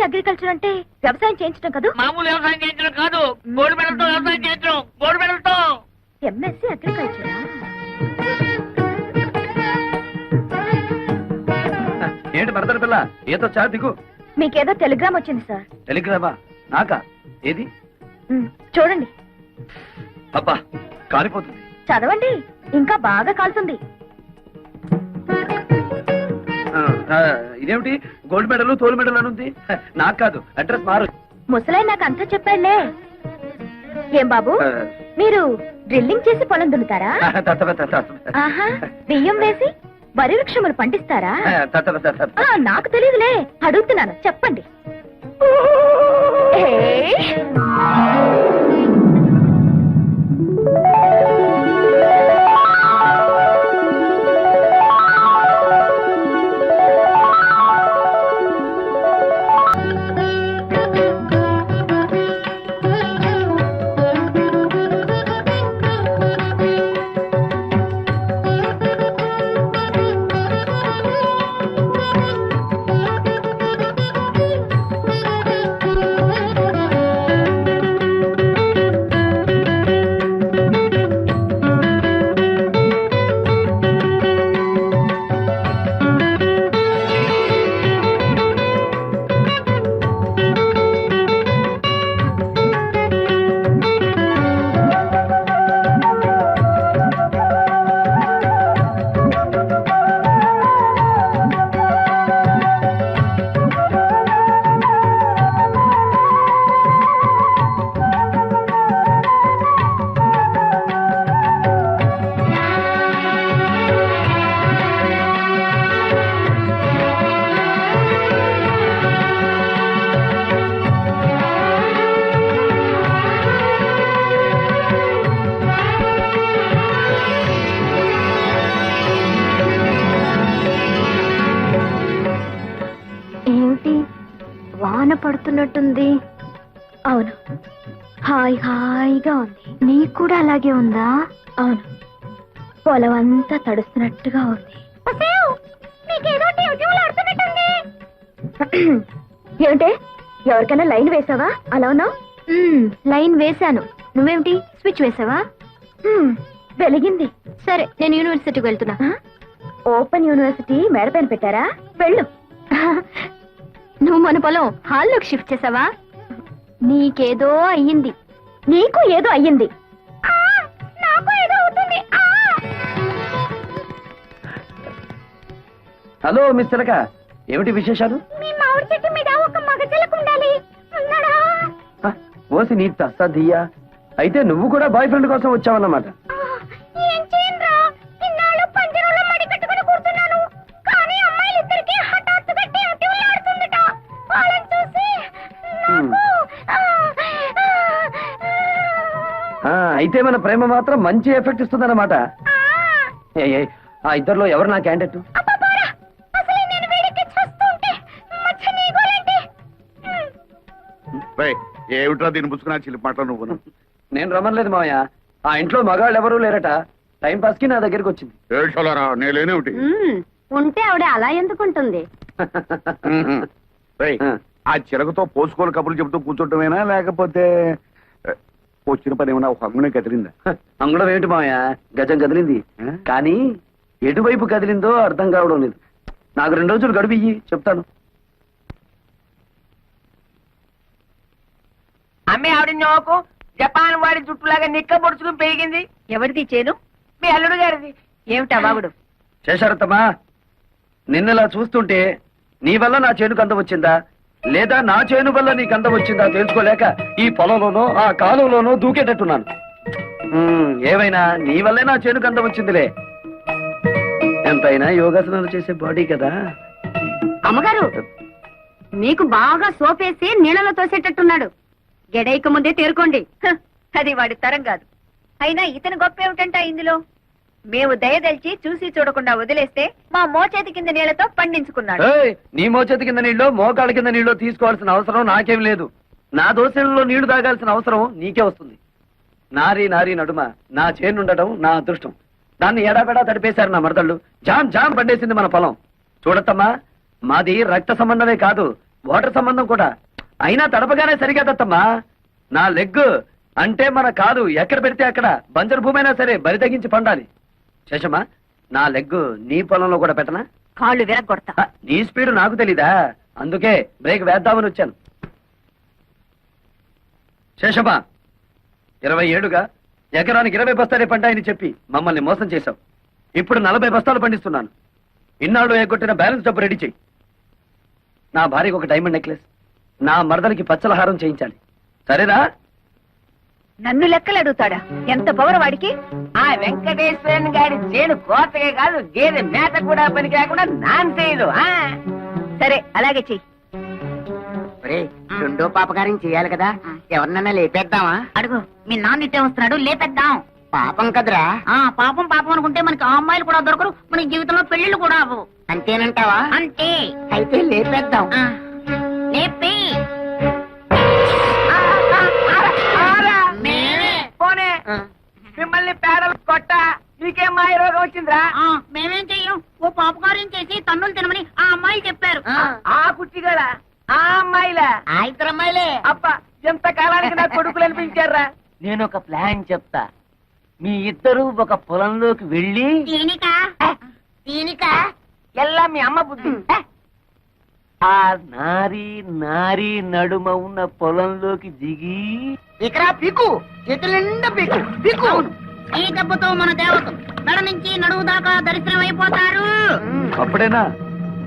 Speaker 4: అగ్రికల్చర్ అంటే వ్యవసాయం చేయించడం కదా?
Speaker 8: మామూలు వ్యవసాయం చేయించడం కాదు, గోల్డ్ మెడల్తో వ్యవసాయం చేయించడం. గోల్డ్ మెడల్తో.
Speaker 4: ఎంఎస్సీ అగ్రికల్చరా?
Speaker 3: ఏంటి మరదలి పిల్ల, ఏదో చా దిగు.
Speaker 4: మీకేదో టెలిగ్రామ్ వచ్చింది సార్.
Speaker 3: టెలిగ్రామా? నాకా? ఏది?
Speaker 4: చూడండి.
Speaker 3: అబ్బా, కాలిపోతుంది.
Speaker 4: చదవండి, ఇంకా బాగా కాలుతుంది.
Speaker 3: ఇదేమిటి గోల్డ్ మెడల్ తోలు మెడల్ అని ఉంది? నాకు కాదు, అడ్రస్ మారు.
Speaker 4: ముసలై నాకు అంతా చెప్పాడులే. ఏం బాబు, మీరు డ్రిల్లింగ్ చేసి పొలం దున్నుతారా? ఆహా, బియ్యం వేసి వరి వృక్షములు పండిస్తారా? నాకు తెలియదులే, అడుగుతున్నాను, చెప్పండి. వాన పడుతున్నట్టుంది. అవును, హాయిగా ఉంది. నీకు కూడా అలాగే ఉందా? అవును, పొలం అంతా తడుస్తున్నట్టుగా ఉంది. ఏమిటే ఎవరికైనా లైన్ వేసావా అలా ఉన్నావు? లైన్ వేశాను. నువ్వేమిటి స్విచ్ వేసావా? వెలిగింది. సరే నేను యూనివర్సిటీకి వెళ్తున్నా. ఓపెన్ యూనివర్సిటీ మేడ పైన పెట్టారా? వెళ్ళు. నువ్వు మన పొలం హాల్లోకి షిఫ్ట్ చేసావా? నీకేదో అయ్యింది. నీకు ఏదో అయ్యింది. నాకు ఏదో అవుతుంది.
Speaker 3: హలో మిస్ చిలక, ఏమిటి విశేషాలు?
Speaker 4: మీ మామిడి చెట్టు మీద ఒక మగ చిలక ఉండాలి. ఉన్నాడా?
Speaker 3: ఓసి నీ తస్సదియ్యా, అయితే నువ్వు కూడా బాయ్ ఫ్రెండ్ కోసం వచ్చావన్నమాట.
Speaker 4: ఏం చేయనురా, ఇన్నాళ్ళు పంజరంలో మడి కట్టుకుని కూర్చున్నాను. కానీ అమ్మాయిలిద్దరికీ హఠాత్తుగా ఆడుతుందట. వాళ్ళని చూసి
Speaker 3: అయితే మన ప్రేమ మాత్రం మంచి ఎఫెక్ట్ ఇస్తుందన్నమాట. ఆ ఇద్దరిలో ఎవరు నా క్యాండిడేట్?
Speaker 5: ఏమిట్రా దీన్ని పుచ్చుకున్నా చిలిపి మాటలు నువ్వు?
Speaker 3: నేను రమ్మలేదు మావయ్య, ఆ ఇంట్లో మగాళ్ళు ఎవరూ లేరట. టైం పాస్ కి నా దగ్గరికి వచ్చింది.
Speaker 5: ఏడ్చాలరా, నేనేమిటి?
Speaker 1: ఉంటే ఆవిడ అలా ఎందుకుంటుంది?
Speaker 5: ఆ చిలకతో పోసుకోలు కబుర్లు చెబుతూ కూర్చోటమేనా, లేకపోతే వచ్చిన పని ఏమన్నా ఒక అంగునే కదిలిందా?
Speaker 3: అంగుళం ఏమిటి మావయ్య, గజం కదిలింది. కానీ ఎటువైపు కదిలిందో అర్థం కావడం లేదు. నాకు 2 రోజులు గడువు ఇయ్యి, చెప్తాను.
Speaker 8: అమ్మే ఆవిడ నోకు జపాన్ వాడి జుట్టులాగా నిక్క పొడుచుకుని పెరిగింది. ఎవరిది చేను? మీ అల్లుడు గారిది. ఏమిటా బాబుడు?
Speaker 3: శేషారత్తమ్మా, నిన్నలా చూస్తుంటే నీ వల్ల నా చేనుకు అందం వచ్చిందా, లేదా నా చేను వల్ల నీకు అందం వచ్చిందా తెలుసుకోలేక ఈ పొలంలోనో ఆ కాలంలోనో దూకేటట్టున్నాను. ఏవైనా నీ వల్లే నా చేనుకు అందం వచ్చిందిలే. ఎంతైనా యోగాసనాలు చేసే బాడీ కదా.
Speaker 1: అమ్మగారు, మీకు బాగా సోపేసి నీళ్ళలో తోసేటట్టున్నాడు. గెడైక ముందే తేరుకోండి.
Speaker 2: అది వాడి తరం కాదు. అయినా ఇతను గొప్ప ఏమిటంట ఇందులో? మేము దయదలిచి చూసి చూడకుండా వదిలేస్తే మా మోచేతి కింద నీళ్లతో పండించుకున్నాడు.
Speaker 3: ఏయ్, నీ మోచేతి కింద నీళ్ళు మోకాళ్ళ కింద నీళ్ళు తీసుకోవాల్సిన అవసరం నాకేం లేదు. నా దోశలలో నీళ్లు తాగాల్సిన అవసరం నీకే వస్తుంది. నారీ నారీ నడుమ నా చేనుండటం నా అదృష్టం. దాన్ని ఎడాపెడా తడిపేశారు నా మరదళ్ళు. జామ్ జామ్ పండేసింది మన పొలం. చూడత్తమ్మా, మాది రక్త సంబంధమే కాదు, వాటర్ సంబంధం కూడా. అయినా తడపగానే సరిగదత్తమ్మా. నా లెగ్ అంటే మన కాదు ఎక్కడ పెడితే అక్కడ బంజరు భూమైనా సరే బరి తగ్గించి పండాలి. శేషమ్మా, నా లెగ్ నీ పొలంలో కూడా పెట్టనా?
Speaker 2: కాళ్ళు విరగొడతా.
Speaker 3: నీ స్పీడ్ నాకు తెలీదా, అందుకే బ్రేక్ వేద్దామని వచ్చాను. శేషమ్మా, 20 ఏళ్లుగా ఎకరానికి 20 బస్తాలే పంటాయని చెప్పి మమ్మల్ని మోసం చేశావు. ఇప్పుడు 40 బస్తాలు పండిస్తున్నాను. ఇన్నాళ్ళు ఎగ్గొట్టిన బ్యాలెన్స్ డబ్బు రెడీ చెయ్యి. నా భార్యకు ఒక డైమండ్ నెక్లెస్, నా మరదలకి పచ్చలహారం చేయించాలి. సరేనా?
Speaker 2: నన్ను లెక్కలు అడుగుతాడా? ఎంత పవర్ వాడికి?
Speaker 8: ఆ వెంకటేశ్వరన్ గారి చేను కోతగా కాదు, గేదె మేత కూడా పని కాకుండా నాన్ చేయదు.
Speaker 2: సరే అలాగే చెయ్యి.
Speaker 8: రెండో పాపకార్యం చేయాలి కదా, ఎవరినన్నా లేపేద్దామా?
Speaker 7: అడుగు, మీ నాన్న ఇట్టే వస్తున్నాడు, లేపేద్దాం.
Speaker 8: పాపం కదరా.
Speaker 7: పాపం పాపం అనుకుంటే మనకి ఆ అమ్మాయిలు కూడా దొరకరు, మన జీవితంలో పెళ్లిళ్ళు కూడా అవ్వవు.
Speaker 8: అంతేనంటావా?
Speaker 7: అంతే.
Speaker 8: అయితే లేపేద్దాం.
Speaker 7: లేపి
Speaker 8: పోనే మిమ్మల్ని పేడలు కొట్ట, నీకేం మాయ రోగం వచ్చిందిరా?
Speaker 7: మేమేం చెయ్యం, ఓ పాపకార్యం చేసి తన్నులు తినమని ఆ అమ్మాయి చెప్పారు.
Speaker 8: ఆ కుట్టిగడా ఆ అమ్మాయిలా?
Speaker 7: ఆ ఇద్దరు అమ్మాయిలే.
Speaker 8: అప్ప ఎంత కాలానికి నా కొడుకులు అనిపించారా?
Speaker 6: నేను ఒక ప్లాన్ చెప్తా. మీ ఇద్దరు ఒక పొలంలోకి వెళ్ళి
Speaker 7: దీనిక
Speaker 8: ఎల్లా మీ అమ్మ బుద్ధి.
Speaker 6: ఆ నారీ నారీ నడుమ ఉన్న పొలంలోకి దిగి
Speaker 8: ఇక్కడ పీకు, చేతుల నిండా పీకు పీకు.
Speaker 7: ఈ దెబ్బతో మన దేవతలు మెడ నుంచి నడువు దాకా దరిద్రం అయిపోతారు.
Speaker 3: అప్పుడేనా?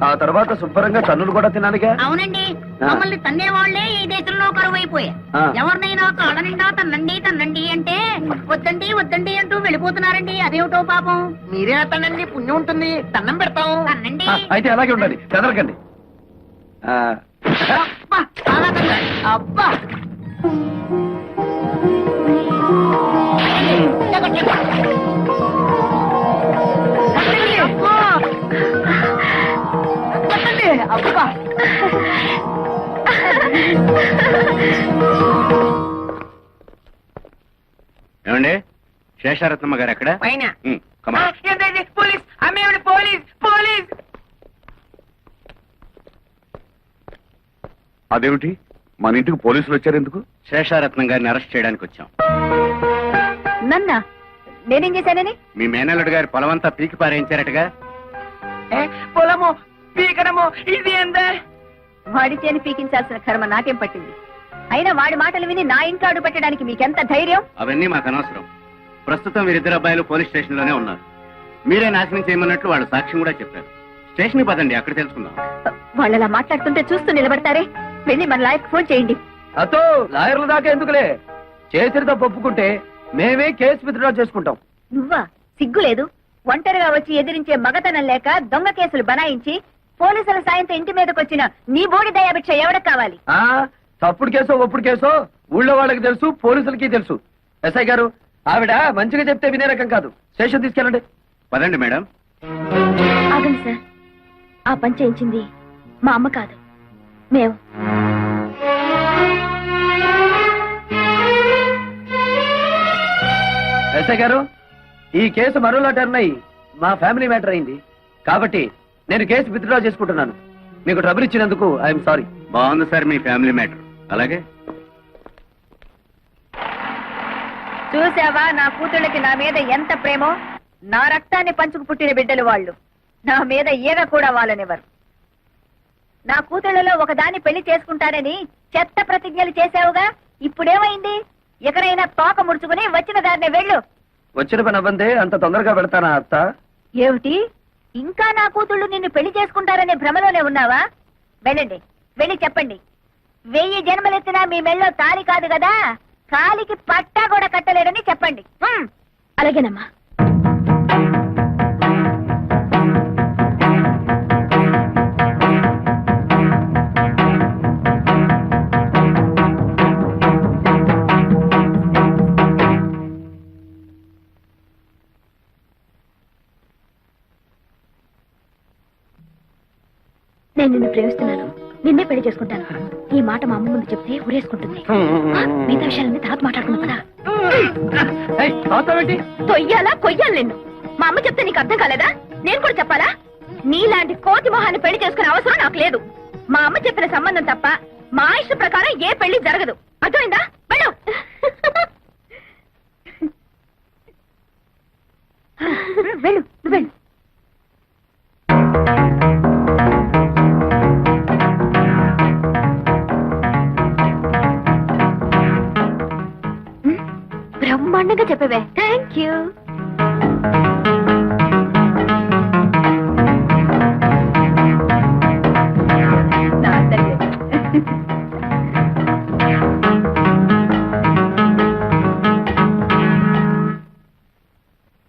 Speaker 3: ఆ తర్వాత శుభ్రంగా తన్నులు కూడా తినాలిగా.
Speaker 7: అవునండి, మమ్మల్ని తన్నే వాళ్లే ఈ దేశంలో కరువైపోయా. ఎవరినైనా కాళ్ళ నిండా తన్నండి తన్నండి అంటే వద్దండి వద్దండి అంటూ వెళ్ళిపోతున్నారండి. అదేమిటో పాపం.
Speaker 8: మీరే తనండి, పుణ్యం ఉంటుంది, దండం పెడతాం.
Speaker 7: తన్నండి.
Speaker 3: అయితే అలాగే ఉండాలి, కదలకండి.
Speaker 8: అబ్బా, చాలా తన్నాడు. అబ్బా అబ్బా.
Speaker 5: ఏమండి, శేషారత్నమ్మ గారు ఎక్కడ?
Speaker 8: పైన.
Speaker 5: కమా.
Speaker 8: పోలీస్, అమ్మేవిడ పోలీస్ పోలీస్.
Speaker 5: అదేమిటి మన ఇంటికి పోలీసులు వచ్చారు ఎందుకు?
Speaker 6: శేషారత్నం గారిని అరెస్ట్ చేయడానికి వచ్చాం.
Speaker 4: నన్నా నేనేం చేశానని?
Speaker 6: మీ మేనల్లుడు గారి పొలమంతా పీకి పారేయించారటగా.
Speaker 8: పొలము పీకడము ఇది ఏందే?
Speaker 4: వాడి చేని పీకించాల్సిన కర్మ నాకేం పట్టింది? అయినా వాడి మాటలు విని నా ఇంట్లో అడుగు పెట్టడానికి మీకెంత ధైర్యం?
Speaker 6: అవన్నీ మాకు అనవసరం. ప్రస్తుతం వీరిద్దరు అబ్బాయిలు పోలీస్ స్టేషన్ లోనే ఉన్నారు. మీరే నాశనం చేయమన్నట్లు వాళ్ళు సాక్ష్యం కూడా చెప్పారు. స్టేషన్ పదండి, అక్కడ తెలుసుకుందాం.
Speaker 4: వాళ్ళు అలా మాట్లాడుతుంటే చూస్తూ నిలబడతారే? వెళ్ళి మన లాయర్కి ఫోన్ చేయండి.
Speaker 3: అతో లాయర్ల దాకా ఎందుకులే, చేసిరితో ఒప్పుకుంటే మేమే కేసు విత్డ్రా చేసుకుంటాం.
Speaker 4: నువ్వా? సిగ్గు లేదు? ఒంటరిగా వచ్చి ఎదిరించే మగతనం లేక దొంగ కేసులు బనాయించి పోలీసుల సాయంతో ఇంటి మీదకి వచ్చిన నీ బోడి దయాభిక్ష ఎవరికి కావాలి?
Speaker 3: ఆ తప్పుడు కేసో ఒప్పుడు కేసో ఊళ్ళో వాళ్ళకి తెలుసు, పోలీసులకి తెలుసు. ఎస్ఐ గారు, ఆవిడ మంచిగా చెప్తే వినే రకం కాదు. స్టేషన్ తీసుకెళ్ళండి.
Speaker 6: పదండి మేడం.
Speaker 4: ఆగండి సార్, ఆ పని చేయించింది మా అమ్మ కాదు, మేము.
Speaker 3: ఎస్ఐ గారు, ఈ కేసు మరోలా టర్న్ అయ్యి మా ఫ్యామిలీ మ్యాటర్ అయింది కాబట్టి నేను కేసు విత్డ్రా చేసుకుంటున్నాను. మీకు ట్రబుల్ ఇచ్చినందుకు ఐఎమ్ సారీ.
Speaker 6: బాగుంది సార్ మీ ఫ్యామిలీ మ్యాటర్. అలాగే
Speaker 4: చూసావా నా కూతుళ్ళకి నా మీద ఎంత ప్రేమో? నా రక్తాన్ని పంచుకు పుట్టిన బిడ్డలు వాళ్ళు. నా మీద ఈగ కూడా వాళ్ళనివ్వరు. నా కూతుళ్ళలో ఒకదాన్ని పెళ్లి చేసుకుంటానని చెత్త ప్రతిజ్ఞలు చేశావుగా, ఇప్పుడేమైంది? ఎక్కడైనా తోక ముడుచుకుని వచ్చిన దారినే వెళ్ళు.
Speaker 3: వచ్చిన పని అవ్వందే అంత తొందరగా పెడతానా అత్త?
Speaker 4: ఏమిటి, ఇంకా నా కూతుళ్ళు నిన్ను పెళ్లి చేసుకుంటారనే భ్రమలోనే ఉన్నావా? వెళ్ళండి, వెళ్ళి చెప్పండి. 1000 జన్మలెత్తినా మీ మెళ్ళో తాళి కాదు కదా, కాలికి పట్టా కూడా కట్టలేడని చెప్పండి. అలాగేనమ్మా. నేను నిన్ను ప్రేమిస్తున్నాను, నిన్నే పెళ్లి చేసుకుంటాను. ఈ మాట మా అమ్మ ముందు చెప్తే ఊరేసుకుంటుంది. మిగతా విషయాలన్నీ తర్వాత మాట్లాడుకుందాం కదా. తొయ్యాలా కొయ్యాలి నిన్ను? మా అమ్మ చెప్తే నీకు అర్థం కాలేదా? నేను కూడా చెప్పాలా? నీలాంటి కోతి మొహాన్ని పెళ్లి చేసుకునే అవసరం నాకు లేదు. మా అమ్మ చెప్పిన సంబంధం తప్ప మా ఇష్ట ప్రకారం ఏ పెళ్లి జరగదు. అర్థమైందా? వెళ్ళు. వెళ్ళు, నువ్వు వెళ్ళు. బ్రహ్మాండంగా చెప్పవే. Thank you.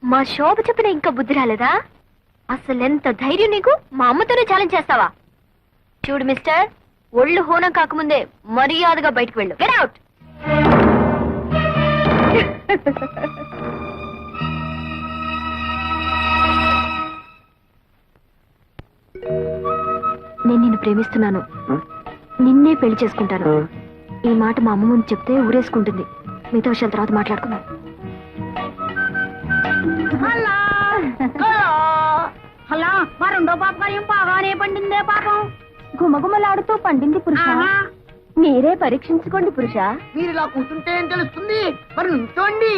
Speaker 4: మా శోభ చెప్పిన ఇంకా బుద్ధి రాలేదా? అసలు ఎంత ధైర్యం నీకు? మా అమ్మతోనే ఛాలెంజ్ చేస్తావా? చూడు మిస్టర్, ఒళ్ళు హోనం కాకముందే మర్యాదగా బయటకు వెళ్ళు. Get out. నేను నిన్ను ప్రేమిస్తున్నాను, నిన్నే పెళ్లి చేసుకుంటాను. ఈ మాట మా అమ్మ ముందు చెప్తే ఊరేసుకుంటుంది. మిగతా విషయాల తర్వాత మాట్లాడుకుందాం.
Speaker 7: అలా మా రెండో పాపకార్యం బాగానే పండిందే పాపం.
Speaker 4: గుమగుమలాడుతూ పండింది పురుష. మీరే పరీక్షించుకోండి పురుష.
Speaker 7: మీరు ఇలా కూర్చుంటే ఏం తెలుస్తుంది? మరి నుంచోండి.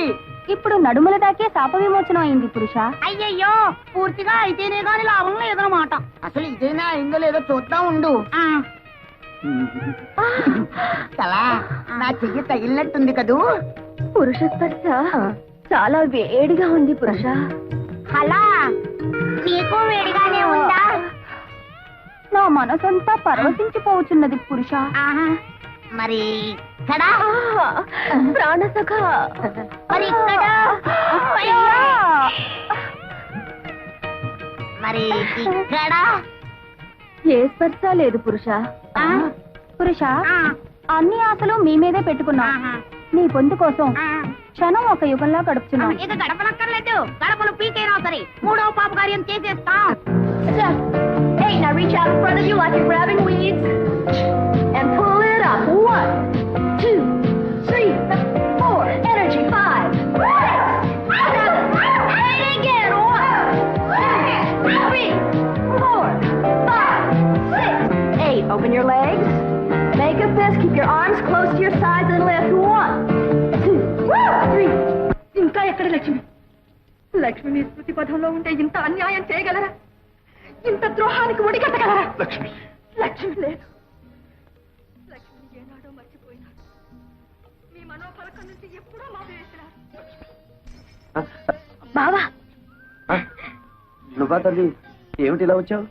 Speaker 4: ఇప్పుడు నడుముల దాకే శాప విమోచనం అయింది పురుష.
Speaker 7: అయ్యయ్యో, పూర్తిగా అయితేనే గాని లాభం లేదన్నమాట. అసలు ఇదేనా అయిందో లేదో చూద్దాం ఉండు. కలా నా చెయ్యి తగిలినట్టుంది కదూ?
Speaker 4: పురుష స్పర్శ చాలా వేడిగా ఉంది పురుష.
Speaker 7: అలా నీకు వేడిగానే ఉందా?
Speaker 4: నా మనసంతా పరవశించిపోవచ్చున్నది పురుష.
Speaker 7: మరి ఇక్కడ
Speaker 4: ప్రాణసఖ.
Speaker 7: మరి ఇక్కడ మరి ఇక్కడ
Speaker 4: ఏ స్పర్శ లేదు పురుష. పురుష, అన్ని ఆశలు మీ మీదే పెట్టుకున్నా. నీ పొందు కోసం క్షణం ఒక యుగంలా గడుపుతున్నాం.
Speaker 7: ఇక గడపనక్కర్లేదు, గడపలు పీకైనా సరే మూడవ పాప కార్యం చేసేస్తాం.
Speaker 4: Hey, now reach out in front of you like you're grabbing weeds and pull it up. 1, 2, 3, 4. Energy. 5, 6, 7. And again. 1, 2, 3, 4, 5, 6, 8. Open your legs. Make
Speaker 2: at this. Keep your arms close to your sides and lift. 1, 2, 3.
Speaker 4: ఇంకా ఎక్కడ లక్ష్మి? లక్ష్మి మీ స్మృతి పథంలో ఉంటే ఇంత అన్యాయం చేయగలరా? ఇంత ద్రోహానికి ఒడిగట్టగలరా?
Speaker 5: లక్ష్మి
Speaker 4: లక్ష్మి లేదు. లక్ష్మిని ఏనాడో మర్చిపోయినాడు. మీ మనోఫలకం నుంచి ఎప్పుడో మావేసినారు.
Speaker 1: బావా
Speaker 3: నువ్వా తల్లి, ఏమిటి ఇలా వచ్చావు?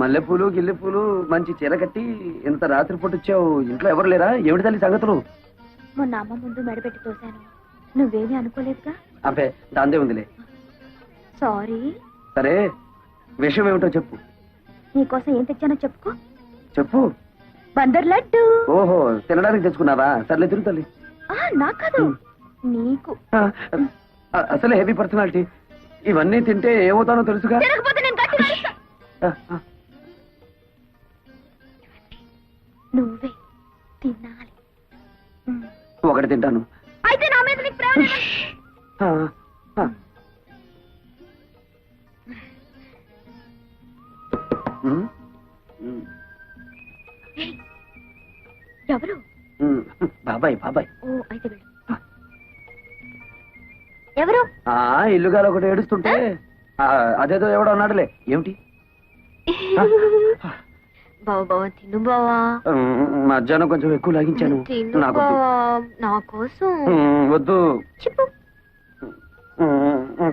Speaker 3: మల్లెపూలు గిల్లెపూలు మంచి చీర కట్టి ఇంత రాత్రిపూట వచ్చావు. ఇంట్లో ఎవరు లేరా? ఏమిటి తల్లి సంగతులు?
Speaker 1: మొన్న అమ్మ ముందు మెడపెట్టి తోశాను. నువ్వేమీ అనుకోలేదుగా?
Speaker 3: అబ్బే దాందే ఉందిలే.
Speaker 1: సారీ.
Speaker 3: సరే, విషయం ఏమిటో చెప్పు.
Speaker 1: నీకోసం ఏం తెచ్చానో చెప్పుకో.
Speaker 3: చెప్పు.
Speaker 1: బందర్ లడ్డు.
Speaker 3: ఓహో, తినడానికి తెచ్చుకున్నావా? సర్లే తిరుగు తల్లి.
Speaker 1: నాకు కాదు, నీకు.
Speaker 3: అసలే హెవీ పర్సనాలిటీ. ఇవన్నీ తింటే ఏమవుతానో తెలుసుగా.
Speaker 1: తినకపోతే నేను గట్టిగా అరుస్తా. నువ్వే తినాలి.
Speaker 3: ఒకటి తింటాను.
Speaker 1: అయితే నా మీద నీకు ప్రేమ లేదా? ఎవరు?
Speaker 3: బాబాయ్ బాబాయ్.
Speaker 1: ఓ అయితే వెళ్ళు. ఎవరు?
Speaker 3: ఇల్లుగాలు ఒకటి ఏడుస్తుంటే అదేదో ఎవడో అన్నాడులే. ఏమిటి?
Speaker 1: బావా బావా తిను బావా.
Speaker 3: మధ్యాహ్నం కొంచెం ఎక్కువ లాగించాను.
Speaker 1: తిను
Speaker 3: నాకు
Speaker 1: బావా, నా కోసం.
Speaker 3: వద్దు.
Speaker 1: చెప్పు.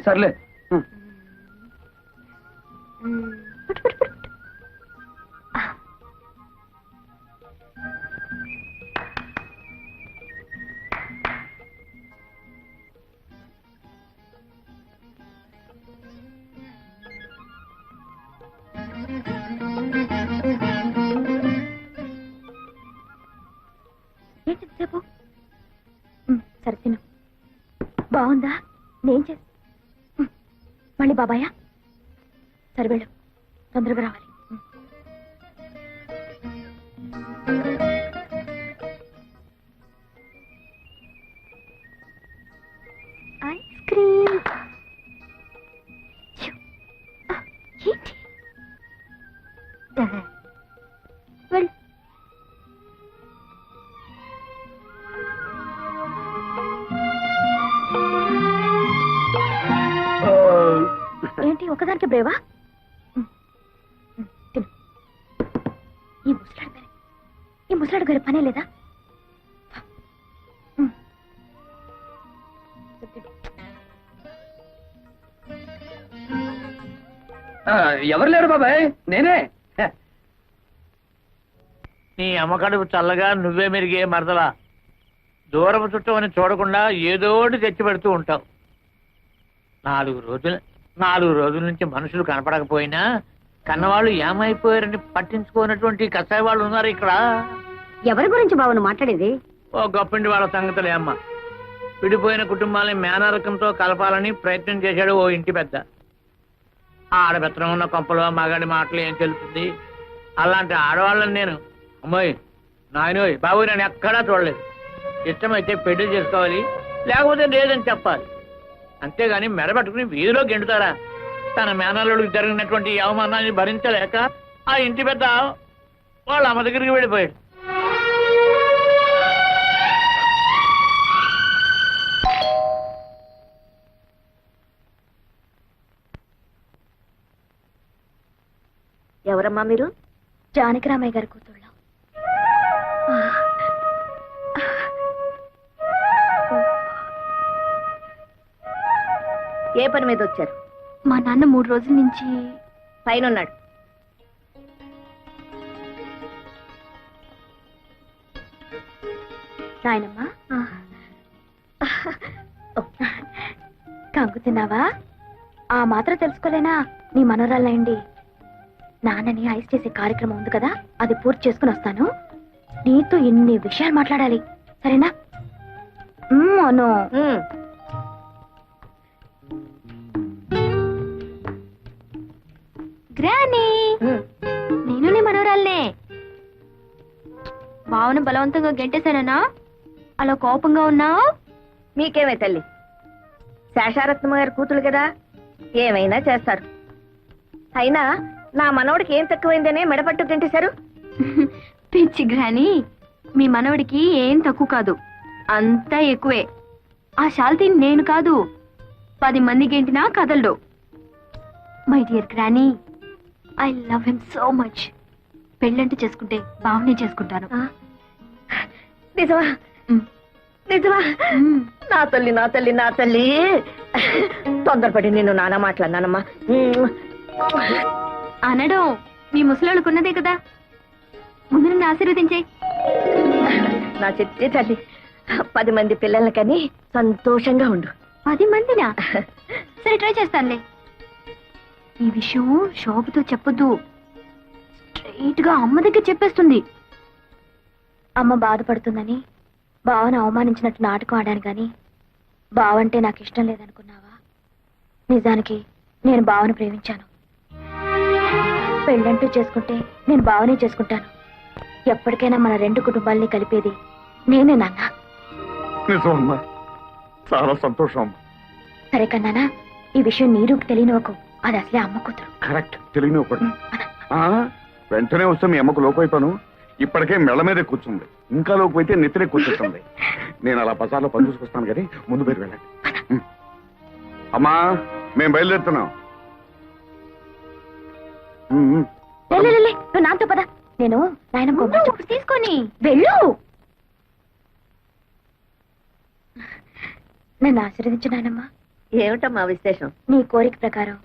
Speaker 3: సర్లే.
Speaker 1: పట్టు, పట్టు, పట్టు. ఏంటి సేపు? సరే తిను. బాగుందా? నేను చే మళ్ళీ బాబాయా? సరే వెళ్ళు, తొందరగా రావాలి. Ice cream. ఏంటి? వెళ్ళు. ఏంటి ఒకదానికి బ్రేవా? తిను. ఈ ముసలాడు గారి పనే లేదా?
Speaker 3: ఎవరు లేరు బాబాయ్, నేనే.
Speaker 6: నీ అమ్మకడుపు చల్లగా నువ్వే మెరిగే మరదలా. దూరపు చుట్టం అని చూడకుండా ఏదోటి తెచ్చి పెడుతూ ఉంటావు. 4 రోజుల నుంచి మనుషులు కనపడకపోయినా కన్నవాళ్ళు ఏమైపోయారని పట్టించుకోనటువంటి కసాయి వాళ్ళు ఉన్నారు ఇక్కడ.
Speaker 1: ఎవరి గురించి బావను మాట్లాడేది?
Speaker 6: ఓ గొప్పింటి వాళ్ళ సంగతులే అమ్మ. విడిపోయిన కుటుంబాలని మేనరకంతో కలపాలని ప్రయత్నం చేశాడు ఓ ఇంటి పెద్ద. ఆడబెత్తనం ఉన్న కొంపలో మగాడి మాటలు ఏం తెలుస్తుంది? అలాంటి ఆడవాళ్ళని నేను అమ్మాయి నాయనోయ్ బాబు నేను ఎక్కడా చూడలేదు. ఇష్టమైతే పెళ్లి చేసుకోవాలి, లేకపోతే లేదని చెప్పాలి. అంతేగాని మెడబెట్టుకుని వీధిలో గెంటుతారా? తన మేనల్లుడికి జరిగినటువంటి అవమానాన్ని భరించలేక ఆ ఇంటి పెద్ద వాళ్ళ అమ్మ దగ్గరికి వెళ్ళిపోయాడు.
Speaker 1: ఎవరమ్మా మీరు? జానకిరామయ్య గారి కూతుళ్ళ. ఏ పని మీద వచ్చారు?
Speaker 4: మా నాన్న 3 రోజుల నుంచి
Speaker 1: పైన ఉన్నాడు. నాయనమ్మా కంగు తిన్నావా? ఆ మాత్రం తెలుసుకోలేనా? నీ మనోరాలండి. నాన్నని ఐస్ చేసే కార్యక్రమం ఉంది కదా, అది పూర్తి చేసుకుని వస్తాను. నీతో ఇన్ని విషయాలు మాట్లాడాలి, సరేనా? అను గ్రానీ, నేను నీ మనోరాలనే. బావను బలవంతంగా గెంటేశానా? అలా కోపంగా ఉన్నావు? మీకేమే తల్లి, శేషారత్నమ్మ గారి కూతురు కదా, ఏమైనా చేస్తారు. అయినా నా మనవడికి ఏం తక్కువైందనే మెడపట్టు తింటేశారు.
Speaker 4: పిచ్చి గ్రాని, మీ మనవడికి ఏం తక్కువ కాదు, అంతా ఎక్కువే. ఆ శాల్తీ నేను కాదు, 10 మందికి ఏంటినా కదలడు. My dear granny, I love him so much. పెళ్ళంటూ చేసుకుంటే బావనే చేసుకుంటాను.
Speaker 1: నిజమా? నిజమా? నా తల్లి నా తల్లి నా తల్లి, తొందరపడి నేను నాన్న మాట్లాడినానమ్మా.
Speaker 4: అనడం మీ ముసలాళ్ళకున్నదే కదా, ముందు నన్ను ఆశీర్వదించే.
Speaker 1: నా చిట్టి తల్లి, 10 మంది పిల్లలకని సంతోషంగా ఉండు.
Speaker 4: 10 మందినా? సరే, ట్రై చేస్తానులే. ఈ విషయం శోభతో చెప్పొద్దు, స్ట్రైట్ గా అమ్మ దగ్గర చెప్పేస్తుంది. అమ్మ బాధపడుతుందని బావను అవమానించినట్టు నాటకం ఆడాను గాని బావంటే నాకు ఇష్టం లేదనుకున్నావా? నిజానికి నేను బావను ప్రేమించాను. పెళ్ళంటూ చేసుకుంటే నేను బావనే చేసుకుంటాను. ఎప్పటికైనా మన 2 కుటుంబాల్ని కలిపేది నేనే నాన్న.
Speaker 5: నిజమమ్మా, చాలా సంతోషం అమ్మా.
Speaker 4: సరే కన్నానా, ఈ విషయం నీరుకి తెలియనివ్వకు, అది అసలే అమ్మ కూతురు.
Speaker 5: కరెక్ట్, తెలియని ఒకటి. వెంటనే వస్తే మీ అమ్మకు లోపైపోను. ఇప్పటికే మెళ్ళ మీదే కూర్చుంది, ఇంకా లోపైతే నెత్తినే కూర్చుంటుంది. నేను అలా బజార్లో పని చూసుకొస్తాను కానీ ముందు మీరు వెళ్ళండి. అమ్మా, మేము బయలుదేరుతున్నాం.
Speaker 4: నువ్వు నాతో పద, నేను నాయన తీసుకొని వెళ్ళు. నన్ను ఆశీర్వదించు నాయనమ్మా.
Speaker 1: ఏమిటమ్మా విశేషం?
Speaker 4: నీ కోరిక ప్రకారం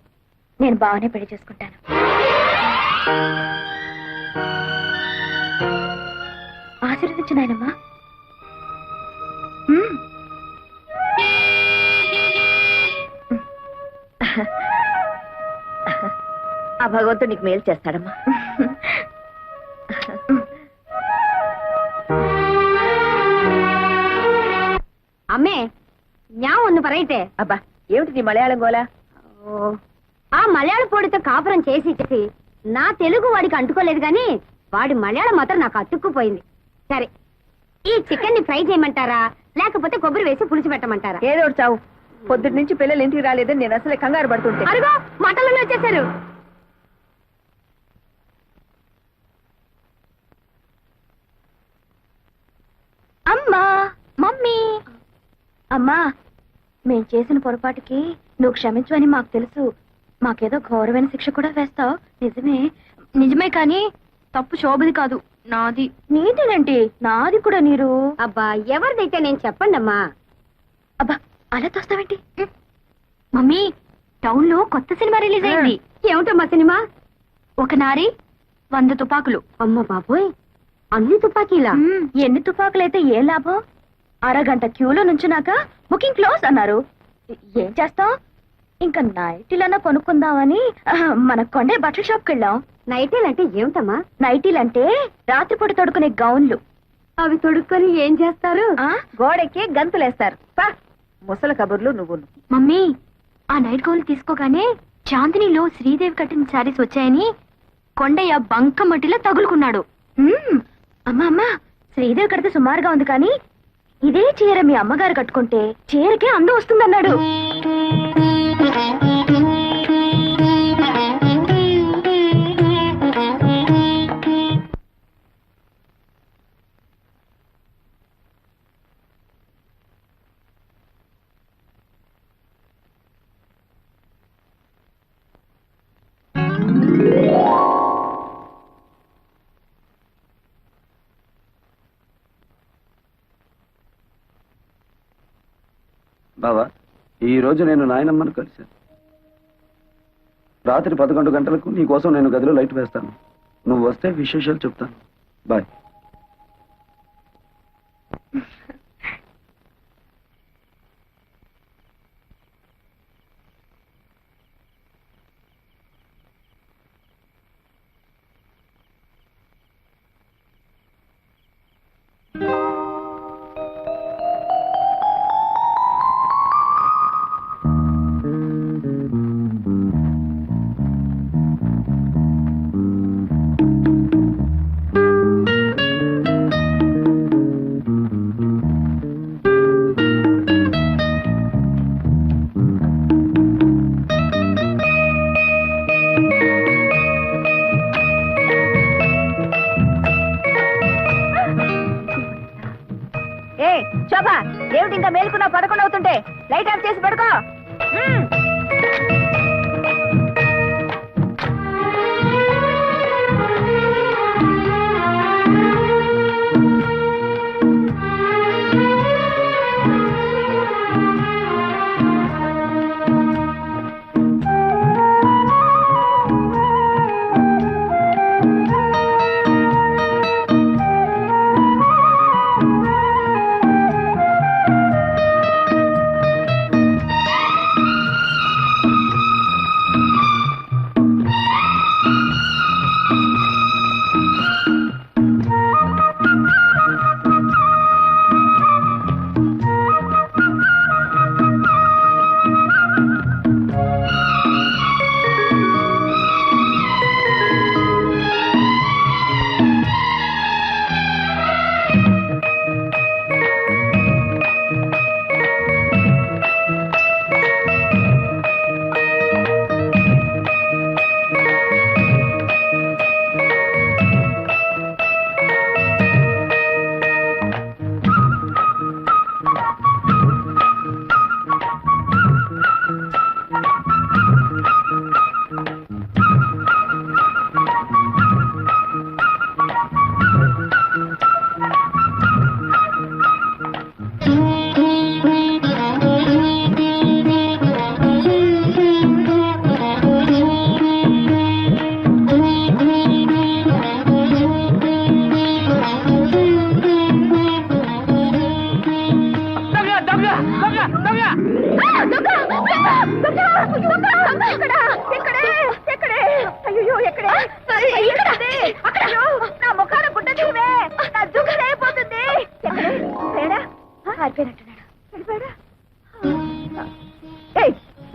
Speaker 4: నేను బావనే పెళ్లి చేసుకుంటాను. ఆశీర్వదించు నాయనమ్మా.
Speaker 1: ఆ భగవంతుడు నీకు మేలు చేస్తాడమ్మా.
Speaker 2: అమ్మే ஞா ஒன்னு பரையிட்டே.
Speaker 1: అబ్బా, ఏమిటి నీ మలయాళం గోలా?
Speaker 2: ఆ మలయాళ పొడితో కాపురం చేసి చేసి నా తెలుగు వాడికి అంటుకోలేదు గాని వాడి మలయాళం మాత్రం నాకు అతుక్కుపోయింది. సరే, ఈ చికెన్ ని ఫ్రై చేయమంటారా లేకపోతే కొబ్బరి వేసి పులుసు పెట్టమంటారా?
Speaker 1: ఏదో ఒకటి చావు. పొద్దుటి నుంచి పిల్లలు ఇంటికి రాలేదని నేను అసలే కంగారు పడుతుంటే.
Speaker 2: అరుగో మటన్లోనే వచ్చేసారు.
Speaker 4: అమ్మా, మమ్మీ. అమ్మా, మేం చేసిన పొరపాటుకి నువ్వు క్షమించవని మాకు తెలుసు. మాకేదో ఘోరమైన శిక్ష కూడా వేస్తావు. నిజమే. నిజమే కానీ తప్పు శోభది కాదు, నాది. నీదేనండి, నాది కూడా. నీరు
Speaker 2: అబ్బా, ఎవరిదైతే నేను చెప్పండి అమ్మా.
Speaker 4: అబ్బా, అలా తోస్తావేంటి? మమ్మీ, టౌన్ లో కొత్త సినిమా రిలీజ్ అయింది.
Speaker 2: ఏమిటమ్మా సినిమా?
Speaker 4: ఒక నారి 100 తుపాకులు.
Speaker 2: అమ్మ బాబోయ్, అన్ని తుపాకీలా?
Speaker 4: ఎన్ని తుపాకులైతే ఏం లాభం? అరగంట క్యూలో నుంచున్నాక బుకింగ్ క్లోజ్ అన్నారు. ఏం చేస్తాం? ఇంకా నైటీలన్నా కొనుక్కుందామని మన కొండే బట్టల షాప్కి వెళ్ళాం.
Speaker 2: నైటీలు అంటే ఏమిటమ్మా?
Speaker 4: నైటీలంటే రాత్రిపూట తొడుకునే గౌన్లు.
Speaker 2: అవి తొడుక్కొని ఏం చేస్తారు?
Speaker 1: గోడెక్కి గంతులేస్తారు. ముసల కబుర్లు నువ్వు.
Speaker 4: మమ్మీ, ఆ నైట్ గౌన్లు తీసుకోగానే చాందినిలో శ్రీదేవి కట్టిన శారీస్ వచ్చాయని కొండయ్య బంకమట్టిలో తగులుకున్నాడు. అమ్మా, శ్రీదేవి కడితే సుమారుగా ఉంది కానీ ఇదే చీర మీ అమ్మగారు కట్టుకుంటే చీరకే అందం వస్తుందన్నాడు.
Speaker 3: బావా, ఈ రోజు నేను నాయనమ్మను కలిశాను. రాత్రి 11 గంటలకు నీ కోసం నేను గదిలో లైట్ వేస్తాను. నువ్వు వస్తే విశేషాలు చెప్తాను. బాయ్.
Speaker 1: ఏ శోభ, ఏమిటి ఇంకా మేలుకున్నా? పదకొండు అవుతుంటే లైట్ ఆఫ్ చేసి పడుకో.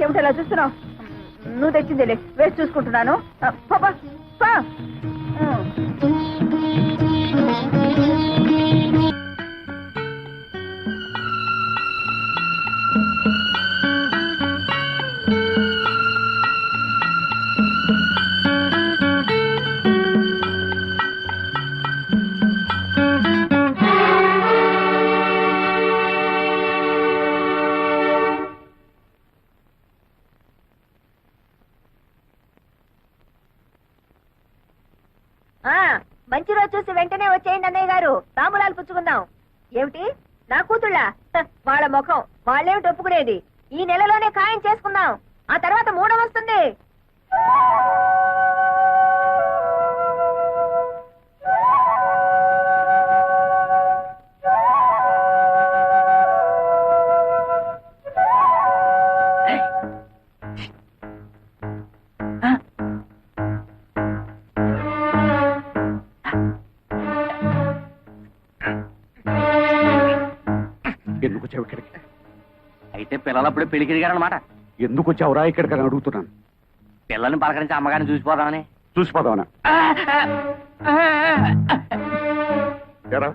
Speaker 1: ఏమిటలా చూస్తున్నావు? నువ్వు తెచ్చిందేలే, వేసి చూసుకుంటున్నాను. పాపా మంచి రోజు చూసి వెంటనే వచ్చేయండి అన్నయ్య గారు, తాంబూలాలు పుచ్చుకుందాం. ఏమిటి నా కూతుళ్ళ? వాళ్ళ ముఖం వాళ్ళేమిటి ఒప్పుకునేది? ఈ నెలలోనే ఖాయం చేసుకుందాం, ఆ తర్వాత మూడం వస్తుంది.
Speaker 5: ఎందుకు వచ్చావు ఇక్కడికి?
Speaker 3: అయితే పిల్లలప్పుడు పెళ్లికి దిగారనమాట.
Speaker 5: ఎందుకు వచ్చావురా ఇక్కడికి అని అడుగుతున్నాను.
Speaker 3: పిల్లల్ని పలకరించి అమ్మగారిని చూసిపోదామని.
Speaker 5: చూసిపోదామనా? ఎరా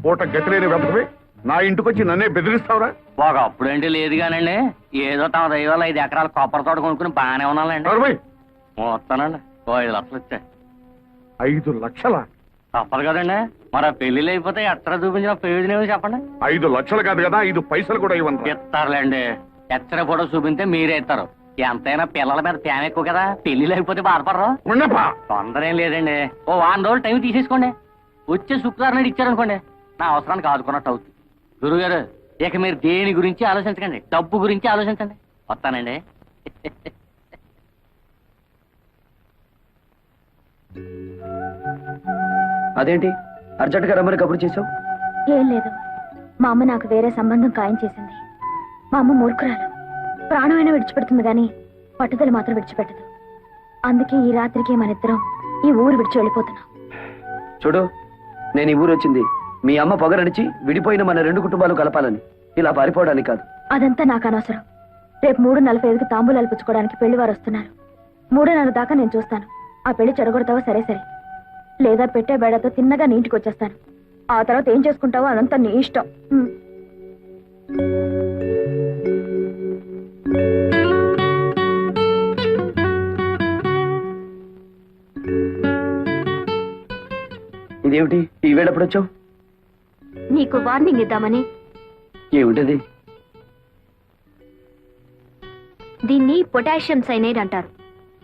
Speaker 5: పూట గతిలేని వెతకవి నా ఇంటికి వచ్చి నన్నే బెదిరిస్తావురా?
Speaker 3: ఒకప్పుడంటే లేదు కానండి, ఏదో తమ దైవాలు 5 ఎకరాల కొబ్బరి తోట కొనుక్కుని బాగానే ఉన్నానండి. వస్తానండి, 5 లక్షలు వచ్చాయి.
Speaker 5: 5 లక్షలా?
Speaker 3: తప్పదు కదండి, మరి పెళ్లిళ్ళు అయిపోతే ఎక్కడ చూపించిన ప్రయోజనం చెప్పండి.
Speaker 5: 5 లక్షలు కాదు కదా, 5 పైసలు కూడా ఇవ్వండి.
Speaker 3: ఇస్తారులేండి, ఎచ్చర ఫోటో చూపిస్తే మీరే ఇస్తారు. ఎంతైనా పిల్లల మీద ప్రేమ ఎక్కువ కదా, పెళ్లిళ్ళు అయిపోతే బాధపడరు. తొందర ఏం లేదండి, ఓ 1 రోజులు టైం తీసేసుకోండి. వచ్చే శుక్రవారం నాడు ఇచ్చారనుకోండి, నా అవసరానికి ఆదుకున్నట్టు అవుతుంది. గురుగారు, ఇక మీరు దేని గురించి ఆలోచించకండి, డబ్బు గురించి ఆలోచించండి. వస్తానండి.
Speaker 10: అదేంటి అర్జెంట్ గా రమ్మని కబురు చేసావు?
Speaker 4: ఏం లేదు, మా అమ్మ నాకు వేరే సంబంధం ఖాయం చేసింది. మా అమ్మ మూర్ఖురాలు, ప్రాణమైనా విడిచిపెడుతుంది గాని పట్టుదల మాత్రం విడిచిపెట్టదు. అందుకే ఈ రాత్రికి మనిద్దరం ఈ ఊరు విడిచి వెళ్ళిపోతున్నాం.
Speaker 10: చూడు, నేను ఈ ఊరు వచ్చింది మీ అమ్మ పొగరడిచి విడిపోయిన మన 2 కుటుంబాలు కలపాలని, ఇలా పారిపోవడానికి కాదు.
Speaker 4: అదంతా నాకు అనవసరం. రేపు 3:45కి తాంబూలాలు పుచ్చుకోవడానికి పెళ్లి వారు వస్తున్నారు. 3:30 దాకా నేను చూస్తాను. ఆ పెళ్లి చెడగొడతావో సరే సరే, లేదా పెట్టే బేడతో తిన్నగా నీ ఇంటికి వచ్చేస్తాను. ఆ తర్వాత ఏం చేసుకుంటావో అదంతా నీ ఇష్టం.
Speaker 10: ఇదేమిటి ఈ వేళ ఎప్పుడు వచ్చావు?
Speaker 4: నీకు వార్నింగ్ ఇద్దామని.
Speaker 10: ఏమిటది?
Speaker 4: దీన్ని పొటాషియం సైనైడ్ అంటారు.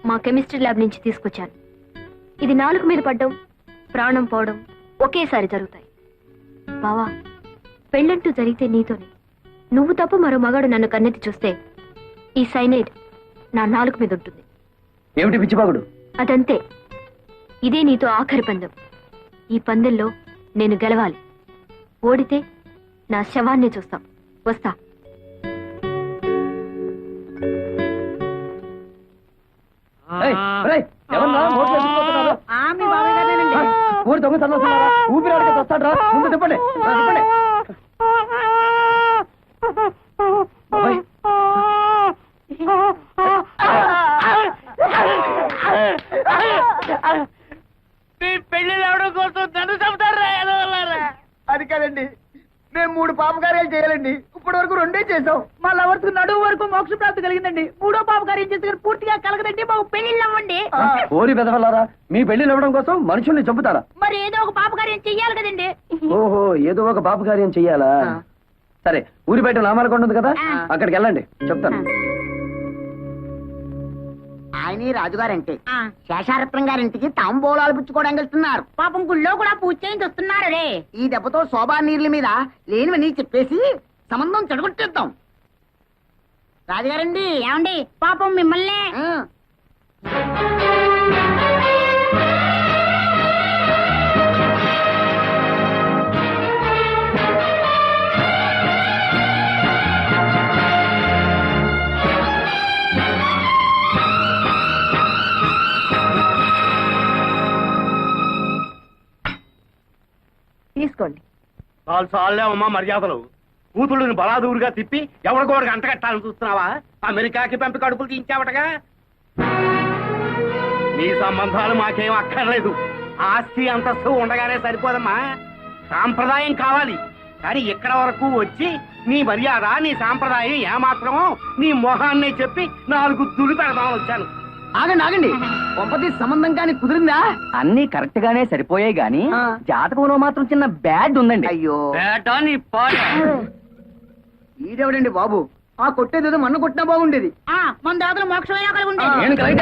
Speaker 4: మా కెమిస్ట్రీ ల్యాబ్ నుంచి తీసుకొచ్చాను. ఇది నాలుగు మీద పడ్డం, ప్రాణం పోవడం ఒకేసారి జరుగుతాయి. బావా, పెళ్ళంటూ జరిగితే నీతోనే. నువ్వు తప్ప మరో మగాడు నన్ను కన్నెత్తి చూస్తే ఈ సైనైడ్ నా నాలుగు మీద ఉంటుంది.
Speaker 10: ఏమిటి పిచ్చిపాగుడు?
Speaker 4: అదంతే. ఇదే నీతో ఆఖరి పందెం. ఈ పందెంలో నేను గెలవాలి. ఓడితే నా శవాన్ని చూస్తాం. వస్తా.
Speaker 10: ఏయ్, ఒరేయ్, ఎవర్రా నోట్లో ఎత్తుకుపోతున్నారు?
Speaker 7: మీ బాబాయ్ గారేనండి.
Speaker 10: ఊరి దొంగ తల్లొస్తున్నారా? ఊపిరాడక వస్తాడ్రా. ముందు తిప్పండి. తిప్పండి. బాబాయ్.
Speaker 6: మీ పెళ్లి రావడం కోసం నన్ను చెబుతారా?
Speaker 8: అది కాదండి, మేము 3 పాపకార్యాలు చేయాలండి. ఇప్పటి వరకు 2 చేసాం. మా లవర్స్ నడువు వరకు మోక్ష ప్రాప్తి కలిగిందండి. 3వ పాపకార్యం చేస్తే పూర్తిగా కలగదండి. మాకు పెళ్లిళ్ళు అవ్వండి.
Speaker 10: ఓరి బెదవల్లారా, మీ పెళ్లి ఇవ్వడం కోసం మనుషుల్ని చంపుతారా?
Speaker 7: మరి ఏదో ఒక పాపకార్యం చెయ్యాలి కదండి.
Speaker 10: ఓహో, ఏదో ఒక పాప కార్యం చెయ్యాలా? సరే, ఊరి బయట నామాలకొండ ఉంది కదా, అక్కడికి వెళ్ళండి, చెప్తాను.
Speaker 7: ఆయన రాజుగారంటే శేషారత్నం గారింటికి తాంబూలాలు పుచ్చుకోవడానికి వెళ్తున్నారు. పాపం గుళ్ళో కూడా పూజ చేయించి వస్తున్నారు రే. ఈ దెబ్బతో శోభా నీళ్ళ మీద లేనివని చెప్పేసి సంబంధం చెడగొట్టేద్దాం. రాజుగారండి, ఏమండి పాపం మిమ్మల్ని
Speaker 1: తీసుకోండి.
Speaker 9: చాలే అమ్మా మర్యాదలు. కూతుళ్ళని బలాదూరుగా తిప్పి ఎవరికోడికి అంటగట్టాలని చూస్తున్నావా? అమెరికాకి పంపి కడుపులు తీయించావటగా. నీ సంబంధాలు మాకేం అక్కర్లేదు. ఆస్తి అంతస్తు ఉండగానే సరిపోదమ్మా. సాంప్రదాయం కావాలి. కానీ ఇక్కడ వరకు వచ్చి నీ మర్యాద, నీ సాంప్రదాయం ఏమాత్రమో నీ మొహాన్ని చెప్పి 4 తులు పెడదామని వచ్చాను.
Speaker 7: ఆగండి ఆగండి, కొంపతి సంబంధం కానీ కుదిరిందా?
Speaker 9: అన్ని కరెక్ట్ గానే సరిపోయాయి గాని జాతకంలో మాత్రం చిన్న బ్యాడ్ ఉందండి.
Speaker 7: అయ్యో,
Speaker 9: బేటా నీ పాట.
Speaker 7: ఈడెవడండి బాబు? ఆ కొట్టేదేదో మన్న కొట్టినా బాగుండేది. మన దాతలు మోక్షమైనా కలిగి ఉండేది.
Speaker 9: నేను కరెక్ట్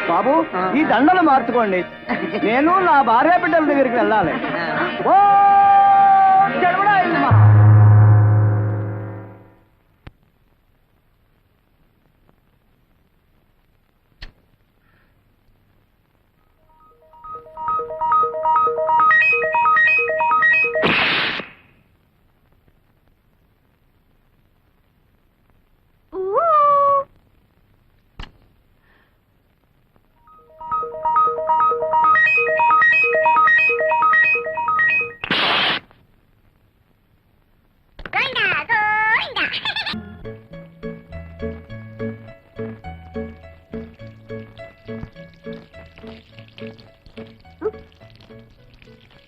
Speaker 8: బాబు, ఈ దండలు మార్చుకోండి. నేను నా భార్య బిడ్డల దగ్గరికి వెళ్ళాలి. ఓ చెడబడా వెళ్ళమా.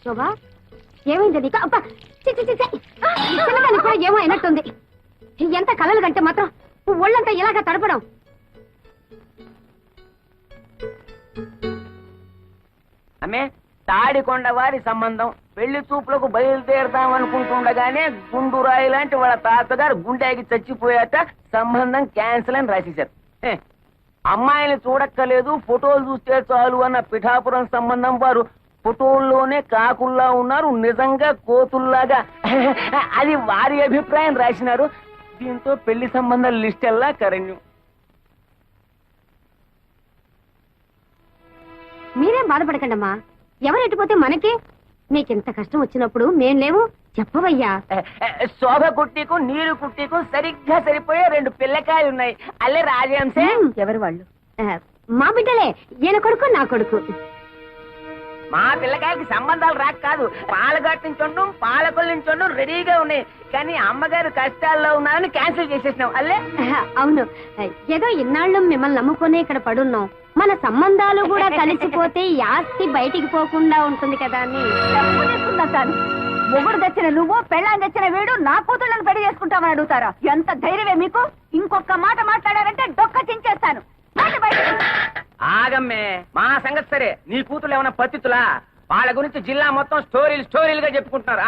Speaker 4: శోభా, ఏమైంది నీకు? అబ్బా, చిన్నదానికి కూడా ఏమో అయినట్టుంది. ఎంత కలలు కంటే మాత్రం ఒళ్ళంతా ఇలాగా తడపడం.
Speaker 6: అమ్మే, తాడికొండ వారి సంబంధం పెళ్లి చూపులకు బయలుదేరదాం అనుకుంటుండగానే గుండురాయి లాంటి వాళ్ళ తాతగారు గుండెకి చచ్చిపోయాక సంబంధం క్యాన్సిల్ అని రాసేశారు. అమ్మాయిని చూడక్కలేదు, ఫోటోలు చూస్తే చాలు అన్న పిఠాపురం సంబంధం వారు ఫోటోల్లోనే కాకుల్లా ఉన్నారు, నిజంగా కోతుల్లాగా. అది వారి అభిప్రాయం రాసినారు. దీంతో పెళ్లి సంబంధాల లిస్ట్ ఎల్లా కరణ్యం.
Speaker 4: మీరేం బాధపడకండమ్మా. ఎవరు ఎట్టుపోతే మనకే. నీకింత కష్టం వచ్చినప్పుడు మేం లేవు, చెప్పవయ్యా.
Speaker 6: శోభ కుట్టికు నీరు కుట్టికు సరిగ్గా సరిపోయే 2 పిల్లకాయలు ఉన్నాయి. అల్లే రాజంశే.
Speaker 4: ఎవరు వాళ్ళు? మా బిడ్డలే. ఈయన కొడుకు, నా కొడుకు.
Speaker 6: మా పిల్లకాయలకి సంబంధాలు రాక కాదు, పాలగట్టు నుంచి పాలకొల్లు నుంచి రెడీగా ఉన్నాయి. కానీ అమ్మగారు కష్టాల్లో ఉన్నారని క్యాన్సిల్ చేసేసినాం. అల్లే.
Speaker 4: అవును, ఏదో ఇన్నాళ్ళు మిమ్మల్ని నమ్ముకునే ఇక్కడ పడున్నాం. మన సంబంధాలు కూడా కలిసిపోతే ఈ ఆస్తి బయటికి పోకుండా ఉంటుంది కదా అని.
Speaker 1: మొగుడు తెచ్చిన నువ్వు పెళ్ళాన్ని తెచ్చిన వీడు నా కూతుళ్ళని పెళ్లి చేసుకుంటామని అడుగుతారా? ఎంత ధైర్యమే మీకు? ఇంకొక మాట మాట్లాడారంటే డొక్క చించేస్తాను.
Speaker 11: ఆగమ్మే, మా సంగతి సరే. నీ కూతురు ఏమైనా పతితులా? వాళ్ళ గురించి జిల్లా మొత్తం స్టోరీలుగా చెప్పుకుంటున్నారు.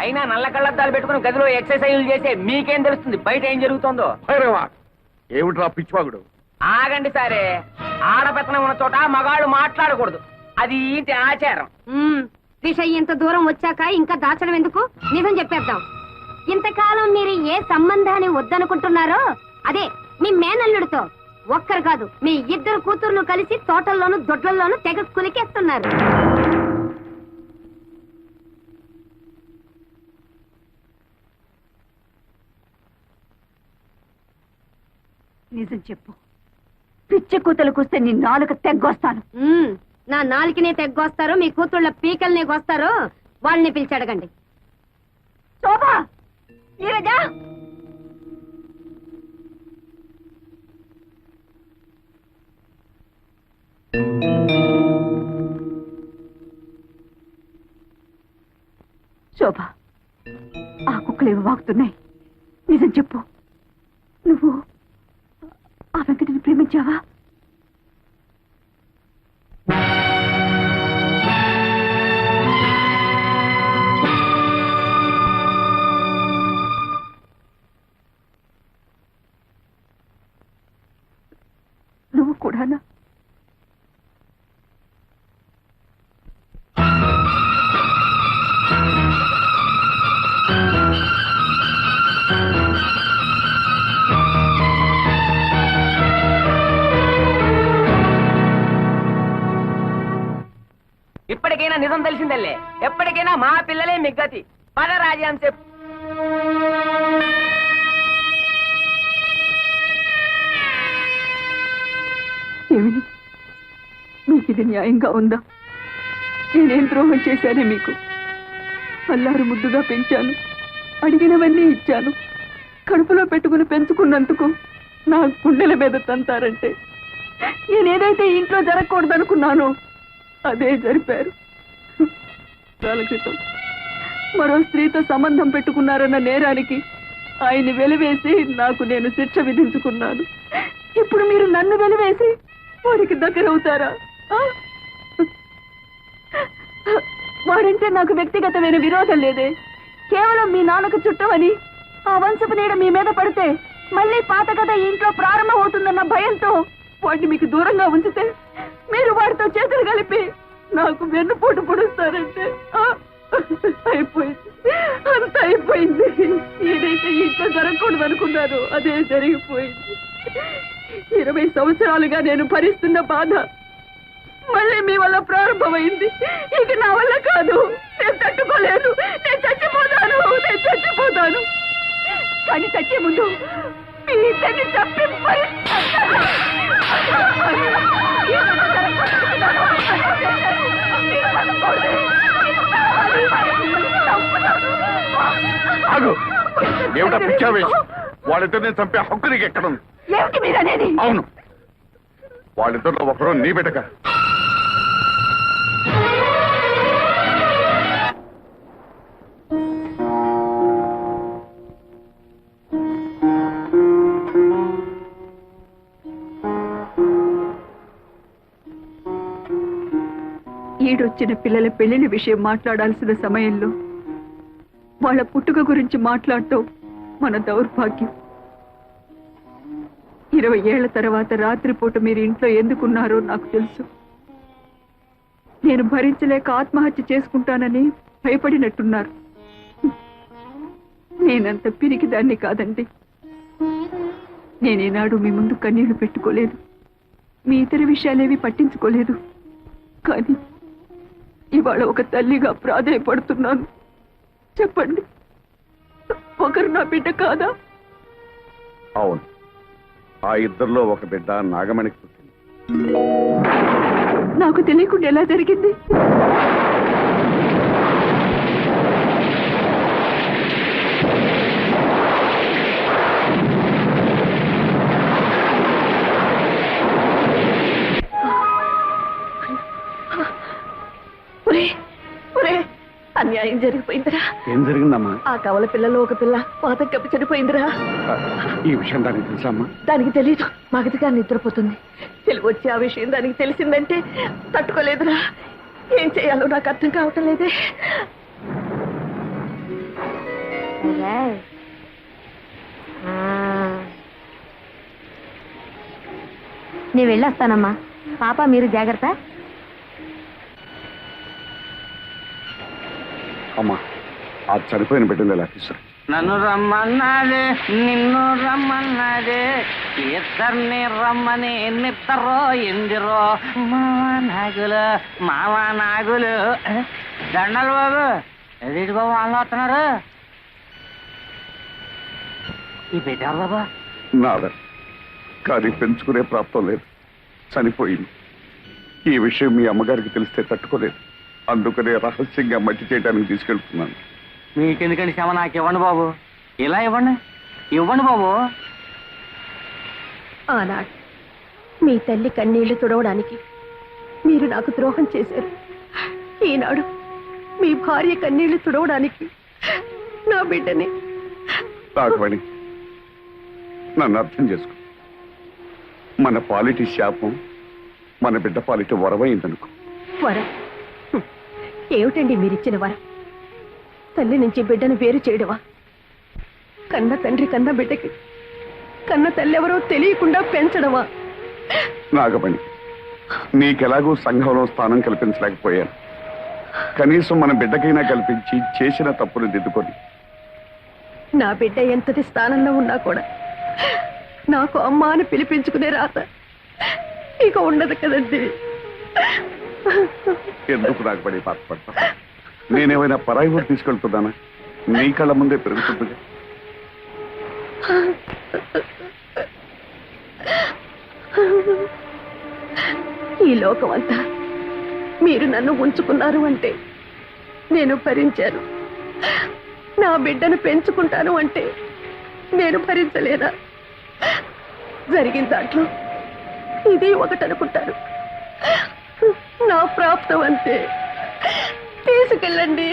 Speaker 11: అయినా నల్ల కళ్ళద్దాలు పెట్టుకుని గదిలో ఎక్సర్సైజులు చేసే మీకేం తెలుస్తుంది బయట ఏం జరుగుతుందో?
Speaker 5: ఏమిట్రా పిచ్చివాగుడు?
Speaker 11: ఆగండి సరే. ఆడపెత్తనం ఉన్న చోట మగాళ్ళు మాట్లాడకూడదు. అది ఇంటి ఆచారం.
Speaker 4: త్రిష ఇంత దూరం వచ్చాక ఇంకా దాచడం ఎందుకు? నిజం చెప్పేద్దాం. ఇంతకాలం మీరు ఏ సంబంధాన్ని వద్దనుకుంటున్నారో అదే మీ మేనల్లుడితో. ఒక్కరు కాదు, మీ ఇద్దరు కూతుర్లు కలిసి తోటల్లోనూ దొడ్లల్లోనూ తెగ కులికేస్తున్నారు.
Speaker 1: నిజం చెప్పు. పిచ్చి కూతురు కూస్తే నీ నాలుక తెగ్గొస్తాను.
Speaker 4: నా నాలుకనే తెగ్గొస్తారు, మీ కూతుళ్ళ పీకల్నే గొస్తారు. వాళ్ళని పిలిచి అడగండి.
Speaker 1: శోభా, నీరజా, శోభ, ఆ కుక్కలు ఏమి వాగుతున్నాయి? నిజం చెప్పు. నువ్వు ఆ వెంకటిని ప్రేమించావా? నువ్వు కూడానా?
Speaker 11: ఇప్పటికైనా నిజం తెలిసిందల్లే. ఎప్పటికైనా మా పిల్లలే మిగ్గతి. పద రాజ్యం చెప్పు.
Speaker 1: ఏమిని, మీకు ఇది న్యాయంగా ఉందా? నేనేం ద్రోహం చేశానే మీకు? అల్లారు ముద్దుగా పెంచాను, అడిగినవన్నీ ఇచ్చాను. కడుపులో పెట్టుకుని పెంచుకున్నందుకు నా గుండెల మీద తంతారంటే నేనేదైతే ఇంట్లో జరగకూడదనుకున్నానో అదే జరిపారు. కాల క్రితం మరో స్త్రీతో సంబంధం పెట్టుకున్నారన్న నేరానికి ఆయన్ని వెలివేసి నాకు నేను శిక్ష విధించుకున్నాను. ఇప్పుడు మీరు నన్ను వెలివేసి వారికి దగ్గరవుతారా? వాడంటే నాకు వ్యక్తిగతమైన విరోధం లేదే. కేవలం మీ నాన్నకు చుట్టమని ఆ వంశపు నీడ మీ మీద పడితే మళ్ళీ పాత కథ ఇంట్లో ప్రారంభం అవుతుందన్న భయంతో వాడిని మీకు దూరంగా ఉంచితే మీరు వాడితో చేతులు కలిపి నాకు వెన్నుపోటు పొడుస్తారంటే అయిపోయింది, అంత అయిపోయింది. ఏదైతే ఇంట్లో జరగకూడదు అనుకున్నారో అదే జరిగిపోయింది. 20 సంవత్సరాలుగా నేను భరిస్తున్న బాధ మళ్ళీ మీ వల్ల ప్రారంభమైంది. ఇక నా వల్ల కాదు, నేను తట్టుకోలేదు. నేను చచ్చిపోతాను. కానీ చచ్చే ముందు మీ ఇద్దరిని చంపి
Speaker 5: ఏమిటా పిచ్చావే? వాళ్ళిద్దరిని చంపే హక్కు నీకు ఎక్కడుంది?
Speaker 1: ఏమిటి మీరనేది?
Speaker 5: అవును, వాళ్ళిద్దరిలో ఒకరు నీ బిడ్డక.
Speaker 1: ఈడొచ్చిన పిల్లల పెళ్లిళ్ళ విషయం మాట్లాడాల్సిన సమయంలో వాళ్ళ పుట్టుక గురించి మాట్లాడటం మన దౌర్భాగ్యం. 20 ఏళ్ల తర్వాత రాత్రిపూట మీరు ఇంట్లో ఎందుకున్నారో నాకు తెలుసు. నేను భరించలేక ఆత్మహత్య చేసుకుంటానని భయపడినట్టున్నారు. నేనంత పిరికిదాన్ని కాదండి. నేనేనాడు మీ ముందు కన్నీళ్లు పెట్టుకోలేదు, మీ ఇతర విషయాలేవి పట్టించుకోలేదు. కానీ ఇవాళ ఒక తల్లిగా ప్రాధేయపడుతున్నాను. చెప్పండి, ఒకరు నా బిడ్డ కాదా?
Speaker 5: అవును, ఆ ఇద్దరిలో ఒక బిడ్డ నాగమణికి పుట్టింది.
Speaker 1: నాకు తెలియకుండా ఎలా జరిగింది? జరిగిపోయిందిరా.
Speaker 5: ఏం జరిగిందమ్మా?
Speaker 1: ఆ కవల పిల్లలో ఒక పిల్ల పాత కప్పి చనిపోయిందిరా.
Speaker 5: ఈ విషయం దానికి తెలుసమ్మా?
Speaker 1: దానికి తెలీదు. మగతిగా నిద్రపోతుంది. తెలివి వచ్చి ఆ విషయం దానికి తెలిసిందంటే తట్టుకోలేదురా. ఏం చేయాలో నాకు అర్థం కావటం లేదే.
Speaker 4: నేను వెళ్ళొస్తానమ్మా. పాప మీరు జాగ్రత్త.
Speaker 5: అమ్మా ఆ చనిపోయిన బిడ్డను ఎలా తీసుకురా?
Speaker 6: నన్ను రమ్మన్నాడే నిన్ను రమ్మన్నాడే ఇద్దరిని రమ్మని నిద్దరో ఎందిరో మావా నాగులు దండలు బాబు. ఎదుటి బాబు వాళ్ళు వస్తున్నారు. ఈ బిడ్డ బాబా
Speaker 5: నాదా, కానీ పెంచుకునే ప్రాప్తం లేదు, చనిపోయింది. ఈ విషయం మీ అమ్మగారికి తెలిస్తే తట్టుకోలేదు. అందుకనే రహస్యంగా మట్టి చేయడానికి తీసుకెళ్తున్నాను.
Speaker 6: మీకెందుకండి శ్రమ? నాకు ఇవ్వండి బాబు. ఇలా ఇవ్వండి, ఇవ్వండి బాబు.
Speaker 1: ఆనాడు మీ తల్లి కన్నీళ్లు తుడవడానికి మీరు నాకు ద్రోహం చేశారు. ఈనాడు మీ భార్య కన్నీళ్లు తుడవడానికి నా బిడ్డని.
Speaker 5: రాఘవణి, నన్ను అర్థం చేసుకో. మన పాలిటి శాపం మన బిడ్డ పాలిటి వరమైందనుకో.
Speaker 1: వరం ఏమిటండి మీరిచ్చిన వరం? తల్లి నుంచి బిడ్డను వేరు చేయడమా? కన్న తండ్రి కన్న బిడ్డకి కన్న తల్లి ఎవరో తెలియకుండా పెంచడమా?
Speaker 5: నాగమణి, నీకెలాగూ సంఘంలో స్థానం కల్పించలేకపోయాను. కనీసం మన బిడ్డకైనా కల్పించి చేసిన తప్పును దిద్దుకొని.
Speaker 1: నా బిడ్డ ఎంతటి స్థానంలో ఉన్నా కూడా నాకు అమ్మ అని పిలిపించుకునే రాత ఇక ఉండదు కదండి.
Speaker 5: ఎందుకు నాగమణి బాధపడతా? నేనేమైనా పరాయి ఊరు తీసుకెళ్తున్నానా? నీ కళ్ళ ముందే పెరుగుతుందిగా.
Speaker 1: ఈ లోకమంతా మీరు నన్ను ఉంచుకున్నారు అంటే నేను భరించాను. నా బిడ్డను పెంచుకుంటాను అంటే నేను భరించలేదా? జరిగిన దాంట్లో ఇది ఒకటనుకుంటాను. నా ప్రాప్తం అంతే. తీసుకెళ్ళండి.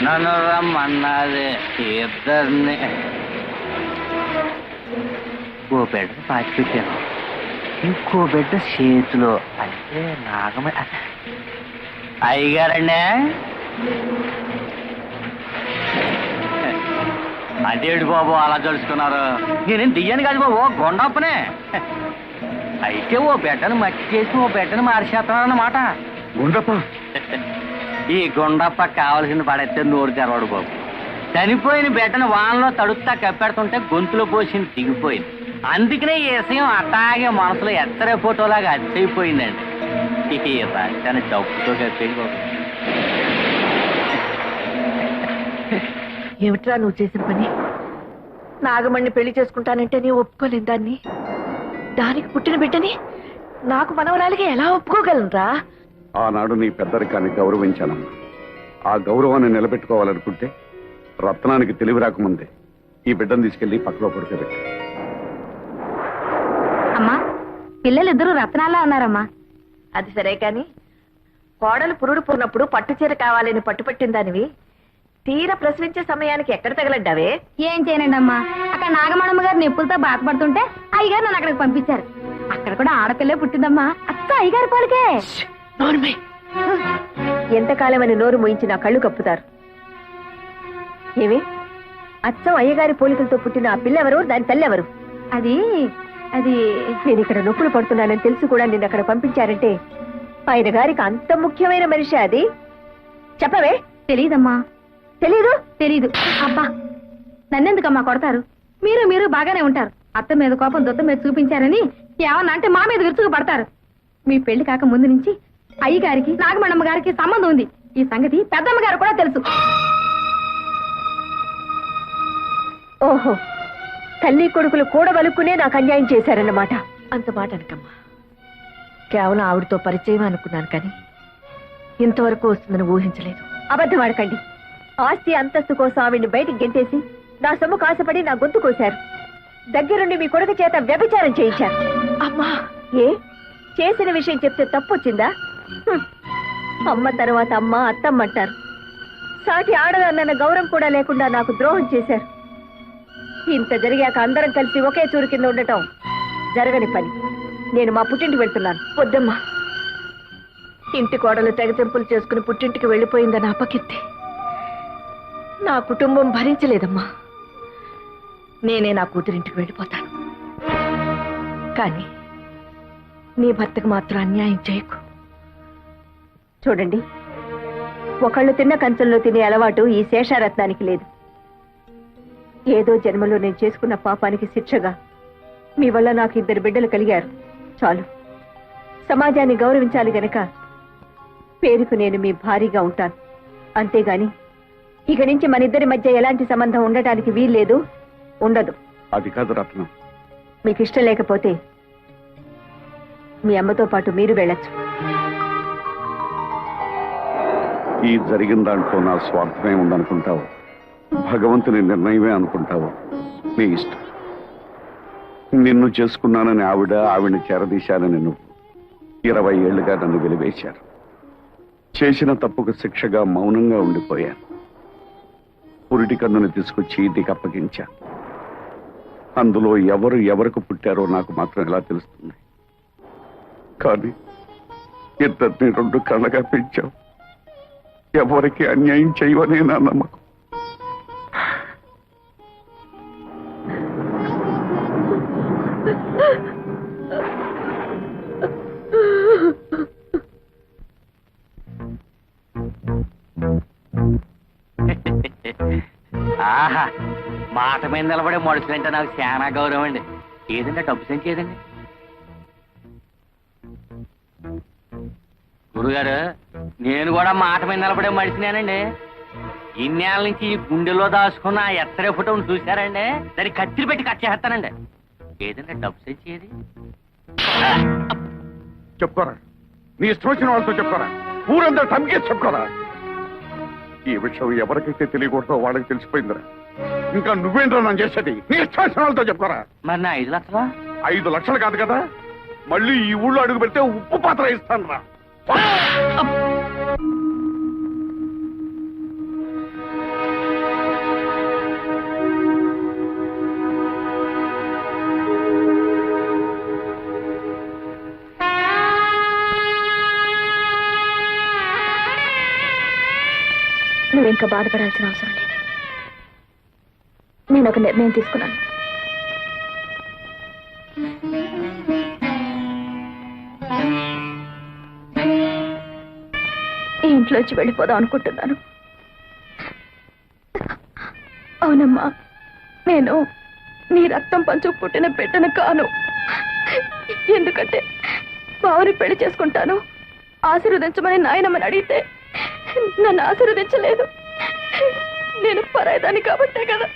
Speaker 6: నన్ను రమ్మన్నది ఇద్దరిని. ఓ బిడ్డ పాచి పెట్టాను, ఇంకో బిడ్డ చేతిలో. అంటే నాగమ అయ్యగారండి. అదేడు బాబు అలా జలుసుకున్నారు? నేనేం దియ్యాను కాదు బాబు, గొండప్పనే. అయితే ఓ బిడ్డను మట్టి చేసి ఓ బిడ్డను మార్చేస్తున్నారన్నమాట.
Speaker 5: గుండప్ప,
Speaker 6: ఈ గుండప్ప కావలసింది పడైతే నోరు తెరవడు బాబు. చనిపోయిన బిడ్డను వానలో తడుపుతా కప్పెడుతుంటే గొంతులో పోసింది దిగిపోయింది. అందుకనే ఈ విషయం అట్టాగే మనసులో ఎత్తరే ఫోటోలాగా అద్దయిపోయిందండి. ఈ రాజధాని డబ్బుతో కప్పేది బాబు.
Speaker 1: ఏమిట్రా నువ్వు చేసిన పని? నాగమణ్ణి పెళ్లి చేసుకుంటానంటే నీ ఒప్పుకోలేను దాన్ని. దానికి పుట్టిన బిడ్డని నాకు మనవరాలిగా ఎలా ఒప్పుకోగలనురా?
Speaker 5: ఆనాడు నీ పెద్దరికాన్ని గౌరవించానమ్మా. ఆ గౌరవాన్ని నిలబెట్టుకోవాలనుకుంటే రత్నానికి తెలివి రాకముందే ఈ బిడ్డను తీసుకెళ్లి పక్కలో పడుకోబెట్టి.
Speaker 4: అమ్మా, పిల్లలిద్దరూ రత్నాలా ఉన్నారమ్మా.
Speaker 1: అది సరే కాని కోడలు పురుడు పూర్ణప్పుడు పట్టుచీర కావాలని పట్టుపట్టిన దానివి తీర ప్రసవించే సమయానికి ఎక్కడ తగలడ్డావే?
Speaker 4: ఏం చేయనండి అమ్మా, అక్కడ నాగమణమ్మ గారు నొప్పులతో బాధపడుతుంటే అయ్యగారు నన్ను అక్కడికి పంపించారు. అక్కడ కూడా ఆడపిల్లే పుట్టిందమ్మా. అత్త అయ్యగారి పాలకే.
Speaker 1: ఎంతకాలమని నోరు మోయించి నా కళ్ళు కప్పుతారు. ఏమి అచ్చం అయ్యగారి పోలికలతో పుట్టిన ఆ పిల్లెవరు? దాని తల్లెవరు?
Speaker 4: అది అది
Speaker 1: నేను ఇక్కడ నొప్పులు పడుతున్నానని తెలిసి కూడా నిన్ను అక్కడ పంపించారంటే ఆయన గారికి అంత ముఖ్యమైన మనిషి అది? చెప్పవే.
Speaker 4: తెలీదమ్మా.
Speaker 1: తెలీదు?
Speaker 4: తెలీదు. అబ్బా, నన్నెందుకమ్మా కొడతారు? మీరు బాగానే ఉంటారు. అత్త మీద కోపం దొత్త మీద చూపించారని ఏమన్నా అంటే మా మీద విరుచుకు పడతారు. మీ పెళ్లి కాక ముందు నుంచి అయ్యగారికి నాగమణమ్మ గారికి సంబంధం ఉంది. ఈ సంగతి పెద్దమ్మ గారు కూడా తెలుసు.
Speaker 1: ఓహో, తల్లి కొడుకులు కూడబలుక్కునే నాకు అన్యాయం చేశారన్నమాట. అంత మాట అనకమ్మా. కేవలం ఆవిడతో పరిచయం అనుకున్నాను కానీ ఇంతవరకు వస్తుందని ఊహించలేదు. అబద్ధం ఆడకండి. ఆస్తి అంతస్తు కోసం ఆవిడ్ని బయటికి గెంటేసి నా సొమ్ము కాసపడి నా గొంతు కోశారు. దగ్గరుండి మీ కొడుకు చేత వ్యభిచారం చేయించారు. అమ్మా, ఏ చేసిన విషయం చెప్తే తప్పు వచ్చిందా? అమ్మ తర్వాత అమ్మ అత్తమ్మ అంటారు. సాటి ఆడదాన్న గౌరవం కూడా లేకుండా నాకు ద్రోహం చేశారు. ఇంత జరిగాక అందరం కలిసి ఒకే చూరు కింద ఉండటం జరగని పని. నేను మా పుట్టింటికి వెళ్తున్నాను. వద్దమ్మా, ఇంటి కోడలు తెగతెంపులు చేసుకుని పుట్టింటికి వెళ్ళిపోయిందని అపకీర్తి నా కుటుంబం భరించలేదమ్మా. నేనే నా కూతురింటికి వెళ్ళిపోతాను. కానీ నీ భర్తకు మాత్రం అన్యాయం చేయకు. చూడండి, ఒకళ్ళు తిన్న కంచంలో తినే అలవాటు ఈ శేషారత్నానికి లేదు. ఏదో జన్మలో నేను చేసుకున్న పాపానికి శిక్షగా మీ వల్ల నాకు 2 బిడ్డలు కలిగారు. చాలు. సమాజాన్ని గౌరవించాలి గనక పేరుకు నేను మీ భారీగా ఉంటాను. అంతేగాని ఇక నుంచి మన ఇద్దరి మధ్య ఎలాంటి సంబంధం ఉండటానికి వీల్లేదు, ఉండదు.
Speaker 5: అది కాదు రత్నం.
Speaker 1: మీకు ఇష్టం లేకపోతే మీ అమ్మతో పాటు మీరు వెళ్ళొచ్చు.
Speaker 5: ఈ జరిగిన దాంట్లో నా స్వార్థమే ఉందనుకుంటావు, భగవంతుని నిర్ణయమే అనుకుంటావు, నీ ఇష్టం. నిన్ను చేసుకున్నానని ఆవిడ్ని చేరదీశానని నువ్వు 20 ఏళ్లుగా నన్ను వెలివేశారు. చేసిన తప్పుకు శిక్షగా మౌనంగా ఉండిపోయాను. పురిటి కన్నుని తీసుకొచ్చి ఇంటికి అప్పగించా. అందులో ఎవరు ఎవరికి పుట్టారో నాకు మాత్రం ఎలా తెలుస్తుంది? కానీ ఇద్దరిని 2 కళ్ళగా పెంచావు. ఎవరికి అన్యాయం చేయవనే నా నమ్మకం.
Speaker 11: ఆహా, మాట మీద నిలబడే మనుషులంటే నాకు చాలా గౌరవం అండి. ఏదంటే డబ్బు సంచి ఏదండి? గురుగారు, నేను కూడా మాట మీద నిలబడే మనిషినేనండి. ఇన్నేళ్ళ నుంచి ఈ గుండెలో దాచుకున్న ఆ ఎత్తరే ఫోటోను చూశారండి, దాన్ని కత్తిరి పెట్టి కట్ చేస్తానండి. ఏదంటే డబ్బు సంచి ఏది?
Speaker 5: చెప్పుకోరా, నీ ఇష్టం వచ్చిన వాళ్ళతో చెప్పుకోరా, ఊరంతా తమకేసి చెప్పుకోరా. ఈ విషయం ఎవరికైతే తెలియకూడదో వాళ్ళకి తెలిసిపోయిందిరా. ఇంకా నువ్వేంట్రా నన్ను చేసేది? నీ ఇష్టం వచ్చిన వాళ్ళతో చెప్పుకోరా.
Speaker 11: మరి నా 5 లక్షలా?
Speaker 5: 5 లక్షలు కాదు కదా, మళ్ళీ ఈ ఊళ్ళో అడుగు పెడితే ఉప్పు పాత్ర ఇస్తాను రా.
Speaker 4: నువ్వు ఇంకా బాధపడాల్సిన అవసరం లేదు. నేను ఒక నిర్ణయం తీసుకున్నాను. ఈ ఇంట్లోంచి వెళ్ళిపోదాం అనుకుంటున్నాను. అవునమ్మా, నేను నీ రక్తం పంచుకు పుట్టిన బిడ్డను కాను. ఎందుకంటే బావుని పెళ్లి చేసుకుంటాను ఆశీర్వదించమని నాయనమ్మని అడిగితే నన్ను ఆశీర్వదించలేదు. నేను పరాయిదాన్ని కాబట్టే కదా.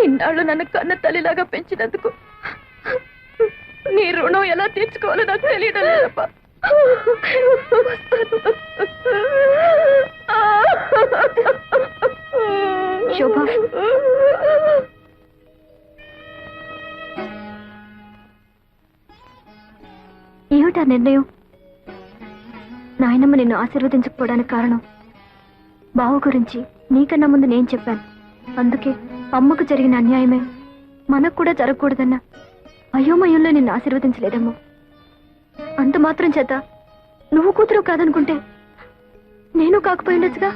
Speaker 4: ఇన్నాళ్ళు నన్ను కన్న తల్లిలాగా పెంచినందుకు నీ రుణం ఎలా తీర్చుకోవాలో నాకు తెలియడం లేదప్పా. శోభ, ఏమిటా నిర్ణయం? నాయనమ్మ నిన్ను ఆశీర్వదించకపోవడానికి కారణం బావ గురించి నీకన్నా ముందు నేను చెప్పాను. అందుకే అమ్మకు జరిగిన అన్యాయమే మనకు కూడా జరగకూడదన్న అయోమయంలో నిన్ను ఆశీర్వదించలేదమ్మో. అంత మాత్రం చేత నువ్వు కూతురు కాదనుకుంటే నేను కాకపోయిండొచ్చుగా.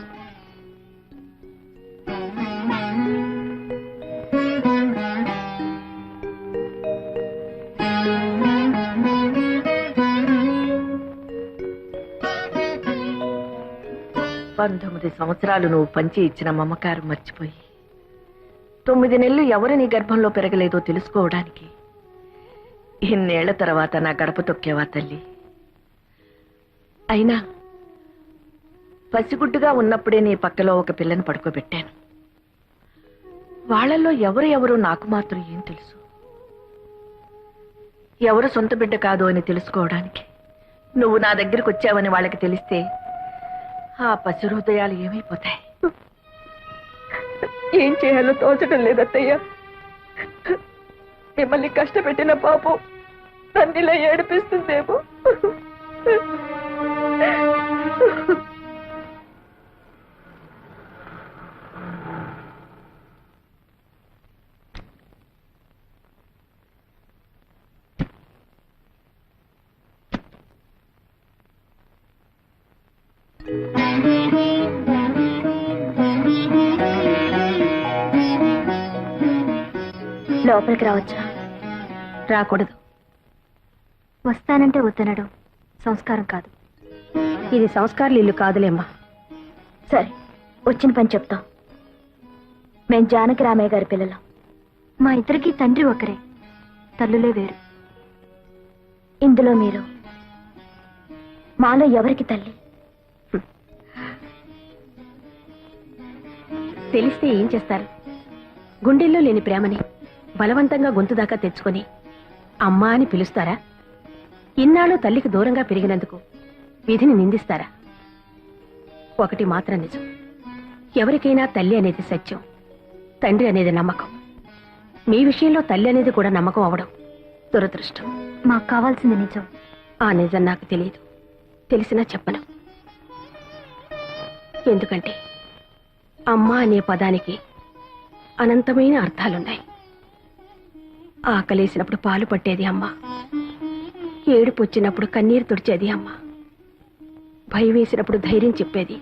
Speaker 1: పంతొమ్మిది సంవత్సరాలు నువ్వు పంచి ఇచ్చిన మమకారం మర్చిపోయి 9 నెలలు ఎవరు నీ గర్భంలో పెరగలేదో తెలుసుకోవడానికి ఇన్నేళ్ల తర్వాత నా గడప తొక్కేవా తల్లి? అయినా పసిగుడ్డుగా ఉన్నప్పుడే నీ పక్కలో ఒక పిల్లని పడుకోబెట్టాను. వాళ్ళల్లో ఎవరు నాకు మాత్రం ఏం తెలుసు?
Speaker 7: ఎవరు సొంత బిడ్డ కాదు అని తెలుసుకోవడానికి నువ్వు నా దగ్గరికి వచ్చావని వాళ్ళకి తెలిస్తే ఆ పసి హృదయాలు ఏమైపోతాయి?
Speaker 1: ఏం చేయాలో తోచడం లేదత్తయ్య. మిమ్మల్ని కష్టపెట్టిన పాపం నన్నిలా ఏడిపిస్తుందేమో.
Speaker 4: లోపలికి రావచ్చా?
Speaker 1: రాకూడదు.
Speaker 4: వస్తానంటే వద్దనడం సంస్కారం కాదు.
Speaker 1: ఇది సంస్కారాలు ఇల్లు కాదులేమ్మా.
Speaker 4: సరే, వచ్చిన పని చెప్తాం. మేం జానకి రామయ్య గారి పిల్లలం. మా ఇద్దరికి తండ్రి ఒకరే, తల్లులే వేరు. ఇందులో మీరు మాలో ఎవరికి తల్లి?
Speaker 1: తెలిస్తే ఏం చేస్తారు? గుండెల్లో లేని ప్రేమని బలవంతంగా గొంతు దాకా తెచ్చుకొని అమ్మా అని పిలుస్తారా? ఇన్నాళ్ళు తల్లికి దూరంగా పెరిగినందుకు విధిని నిందిస్తారా? ఒకటి మాత్రం నిజం, ఎవరికైనా తల్లి అనేది సత్యం, తండ్రి అనేది నమ్మకం. మీ విషయంలో తల్లి అనేది కూడా నమ్మకం అవడం దురదృష్టం.
Speaker 4: మాకు కావాల్సింది నిజం.
Speaker 1: ఆ నిజం నాకు తెలియదు, తెలిసినా చెప్పను. ఎందుకంటే అమ్మ అనే పదానికి అనంతమైన అర్థాలున్నాయి. ఆకలేసినప్పుడు పాలు పట్టేది అమ్మ, ఏడుపు వచ్చినప్పుడు కన్నీరు తుడిచేది అమ్మ, భయం వేసినప్పుడు ధైర్యం చెప్పేది,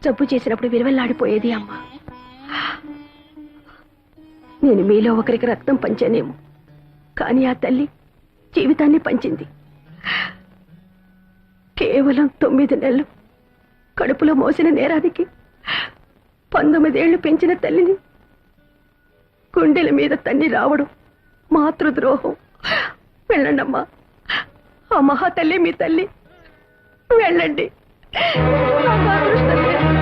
Speaker 1: జబ్బు చేసినప్పుడు విలువల్లాడిపోయేది అమ్మ. నేను మీలో ఒకరికి రక్తం పంచానేమో, కానీ ఆ తల్లి జీవితాన్ని పంచింది. కేవలం 9 నెలలు కడుపులో మోసిన నేరానికి 19 ఏళ్లు పెంచిన తల్లిని గుండెల మీద తన్ని రావడం మాతృద్రోహం. వెళ్ళండమ్మా, ఆ మహాతల్లి మీ తల్లి. వెళ్ళండి. నా అదృష్టం లేదు.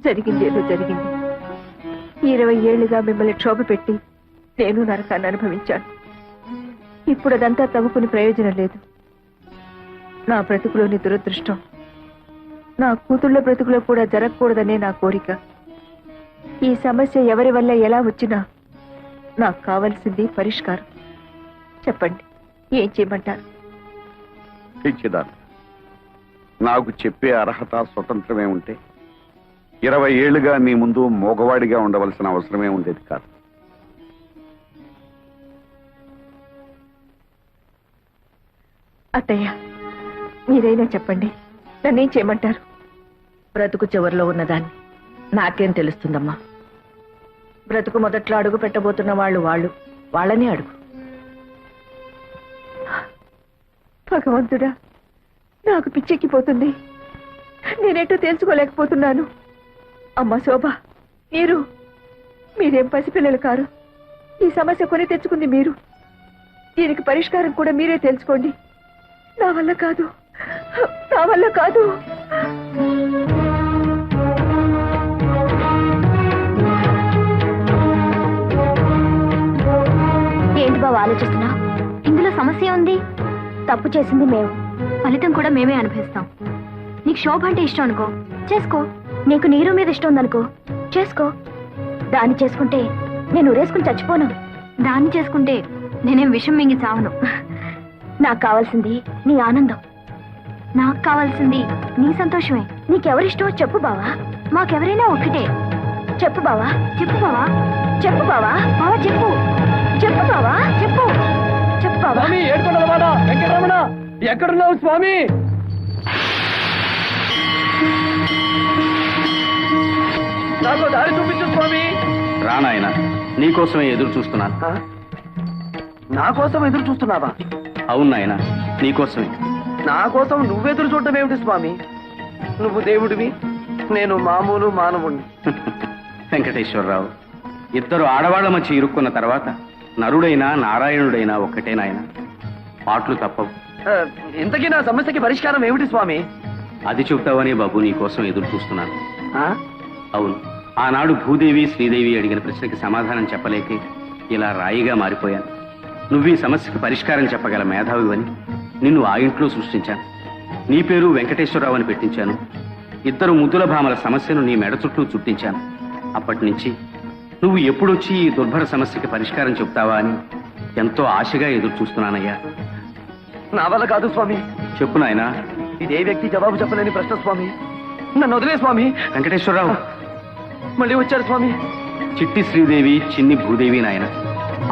Speaker 1: జరిగింది ఏదో జరిగింది. 20 ఏళ్లుగా మిమ్మల్ని క్షోభ పెట్టి నేను నరకాన్ని అనుభవించాను. ఇప్పుడు అదంతా తవ్వుకుని ప్రయోజనం లేదు. నా బ్రతుకులోని దురదృష్టం నా కూతుళ్ళ బ్రతుకులో కూడా జరగకూడదనే నా కోరిక. ఈ సమస్య ఎవరి వల్ల ఎలా వచ్చినా నాకు కావలసింది పరిష్కారం. చెప్పండి, ఏం చేయమంటారు?
Speaker 5: పిచ్చిదాన్ని, నాకు చెప్పే అర్హత స్వతంత్రమే ఉంటే 20 ఏళ్లుగా నీ ముందు మోగవాడిగా ఉండవలసిన అవసరమే ఉండేది కాదు.
Speaker 1: అత్తయ్య, మీరైనా చెప్పండి, నన్నేం చేయమంటారు? బ్రతుకు చివరిలో ఉన్నదాన్ని నాకేం తెలుస్తుందమ్మా. బ్రతుకు మొదట్లో అడుగు పెట్టబోతున్న వాళ్ళని అడుగు. భగవంతుడా, నాకు పిచ్చెక్కిపోతుంది. నేనేటో తెలుసుకోలేకపోతున్నాను. అమ్మ శోభ, మీరేం పసిపిల్లలు కారు. ఈ సమస్య కొని తెచ్చుకుంది మీరు. దీనికి పరిష్కారం కూడా మీరే తెలుసుకోండి. నా వల్ల కాదు, నా వల్ల కాదు.
Speaker 4: ఏంటి బాబు ఆలోచిస్తున్నా? ఇందులో సమస్య ఉంది. తప్పు చేసింది మేము, ఫలితం కూడా మేమే అనుభవిస్తాం. నీకు శోభ అంటే ఇష్టం అనుకో, చేసుకో. నీకు నీరు మీద ఇష్టం ఉందనుకో, చేసుకో. దాన్ని చేసుకుంటే నేను ఊరేసుకుని చచ్చిపోను. దాన్ని చేసుకుంటే నేనేం విషం మింగి చావను. నాకు కావాల్సింది నీ ఆనందం, నాకు కావాల్సింది నీ సంతోషమే. నీకెవరిష్టమో చెప్పు బావా, మాకెవరైనా ఒకటే. చెప్పు బావా, చెప్పు బావా, చెప్పు బావా, బావా చెప్పు, చెప్పు బావా, చెప్పు, చెప్పు బావా.
Speaker 10: స్వామి ఏడుకొండలవాడ వెంకటరమణ ఎక్కడున్నావు స్వామి? నాకు దారి చూపించు స్వామి.
Speaker 11: రానాయన, నీకోసమే ఎదురు చూస్తున్నాను.
Speaker 10: ఆ? నా కోసం ఎదురు చూస్తున్నావా?
Speaker 11: అవును నాయన, నీకోసమే.
Speaker 10: నా కోసం నువ్వెదురు చూడటం ఏమిటి స్వామి? నువ్వు దేవుడివి, నేను మామూలు మానవుణ్ణి.
Speaker 11: వెంకటేశ్వరరావు, ఇద్దరు ఆడవాళ్ల మధ్య ఇరుక్కున్న తర్వాత నరుడైనా నారాయణుడైనా ఒక్కటే నాయన. పాటలు తప్పవు.
Speaker 10: ఆ, ఇంతకీ నా సమస్యకి పరిష్కారం ఏమిటి స్వామి?
Speaker 11: అది చెబుతావని బాబు నీకోసం ఎదురు చూస్తున్నాను.
Speaker 10: ఆ?
Speaker 11: అవును, ఆనాడు భూదేవి శ్రీదేవి అడిగిన ప్రశ్నకి సమాధానం చెప్పలేకే ఇలా రాయిగా మారిపోయాను. నువ్వు ఈ సమస్యకి పరిష్కారం చెప్పగల మేధావివని నిన్ను ఆ ఇంట్లో సృష్టించాను. నీ పేరు వెంకటేశ్వరరావు అని పెట్టించాను. ఇద్దరు ముద్దుల భామల సమస్యను నీ మెడ చుట్టూ చుట్టించాను. అప్పటి నుంచి నువ్వు ఎప్పుడొచ్చి ఈ దుర్భర సమస్యకి పరిష్కారం చెప్తావా అని ఎంతో ఆశగా ఎదురు చూస్తున్నానయ్యా.
Speaker 10: నా వల్ల కాదు స్వామి.
Speaker 11: చెప్పు నాయనా.
Speaker 10: ఇదే వ్యక్తి జవాబు చెప్పలేని ప్రశ్న స్వామి. నన్ను వదిలే స్వామి.
Speaker 11: వెంకటేశ్వరరావు,
Speaker 10: మళ్ళీ వచ్చారు స్వామి.
Speaker 11: చిట్టి శ్రీదేవి, చిన్ని భూదేవి నాయన.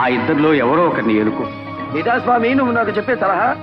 Speaker 11: ఆ ఇద్దరిలో ఎవరో ఒకరిని ఎలుకో.
Speaker 10: ఇదా స్వామి నువ్వు నాకు చెప్పే సలహా?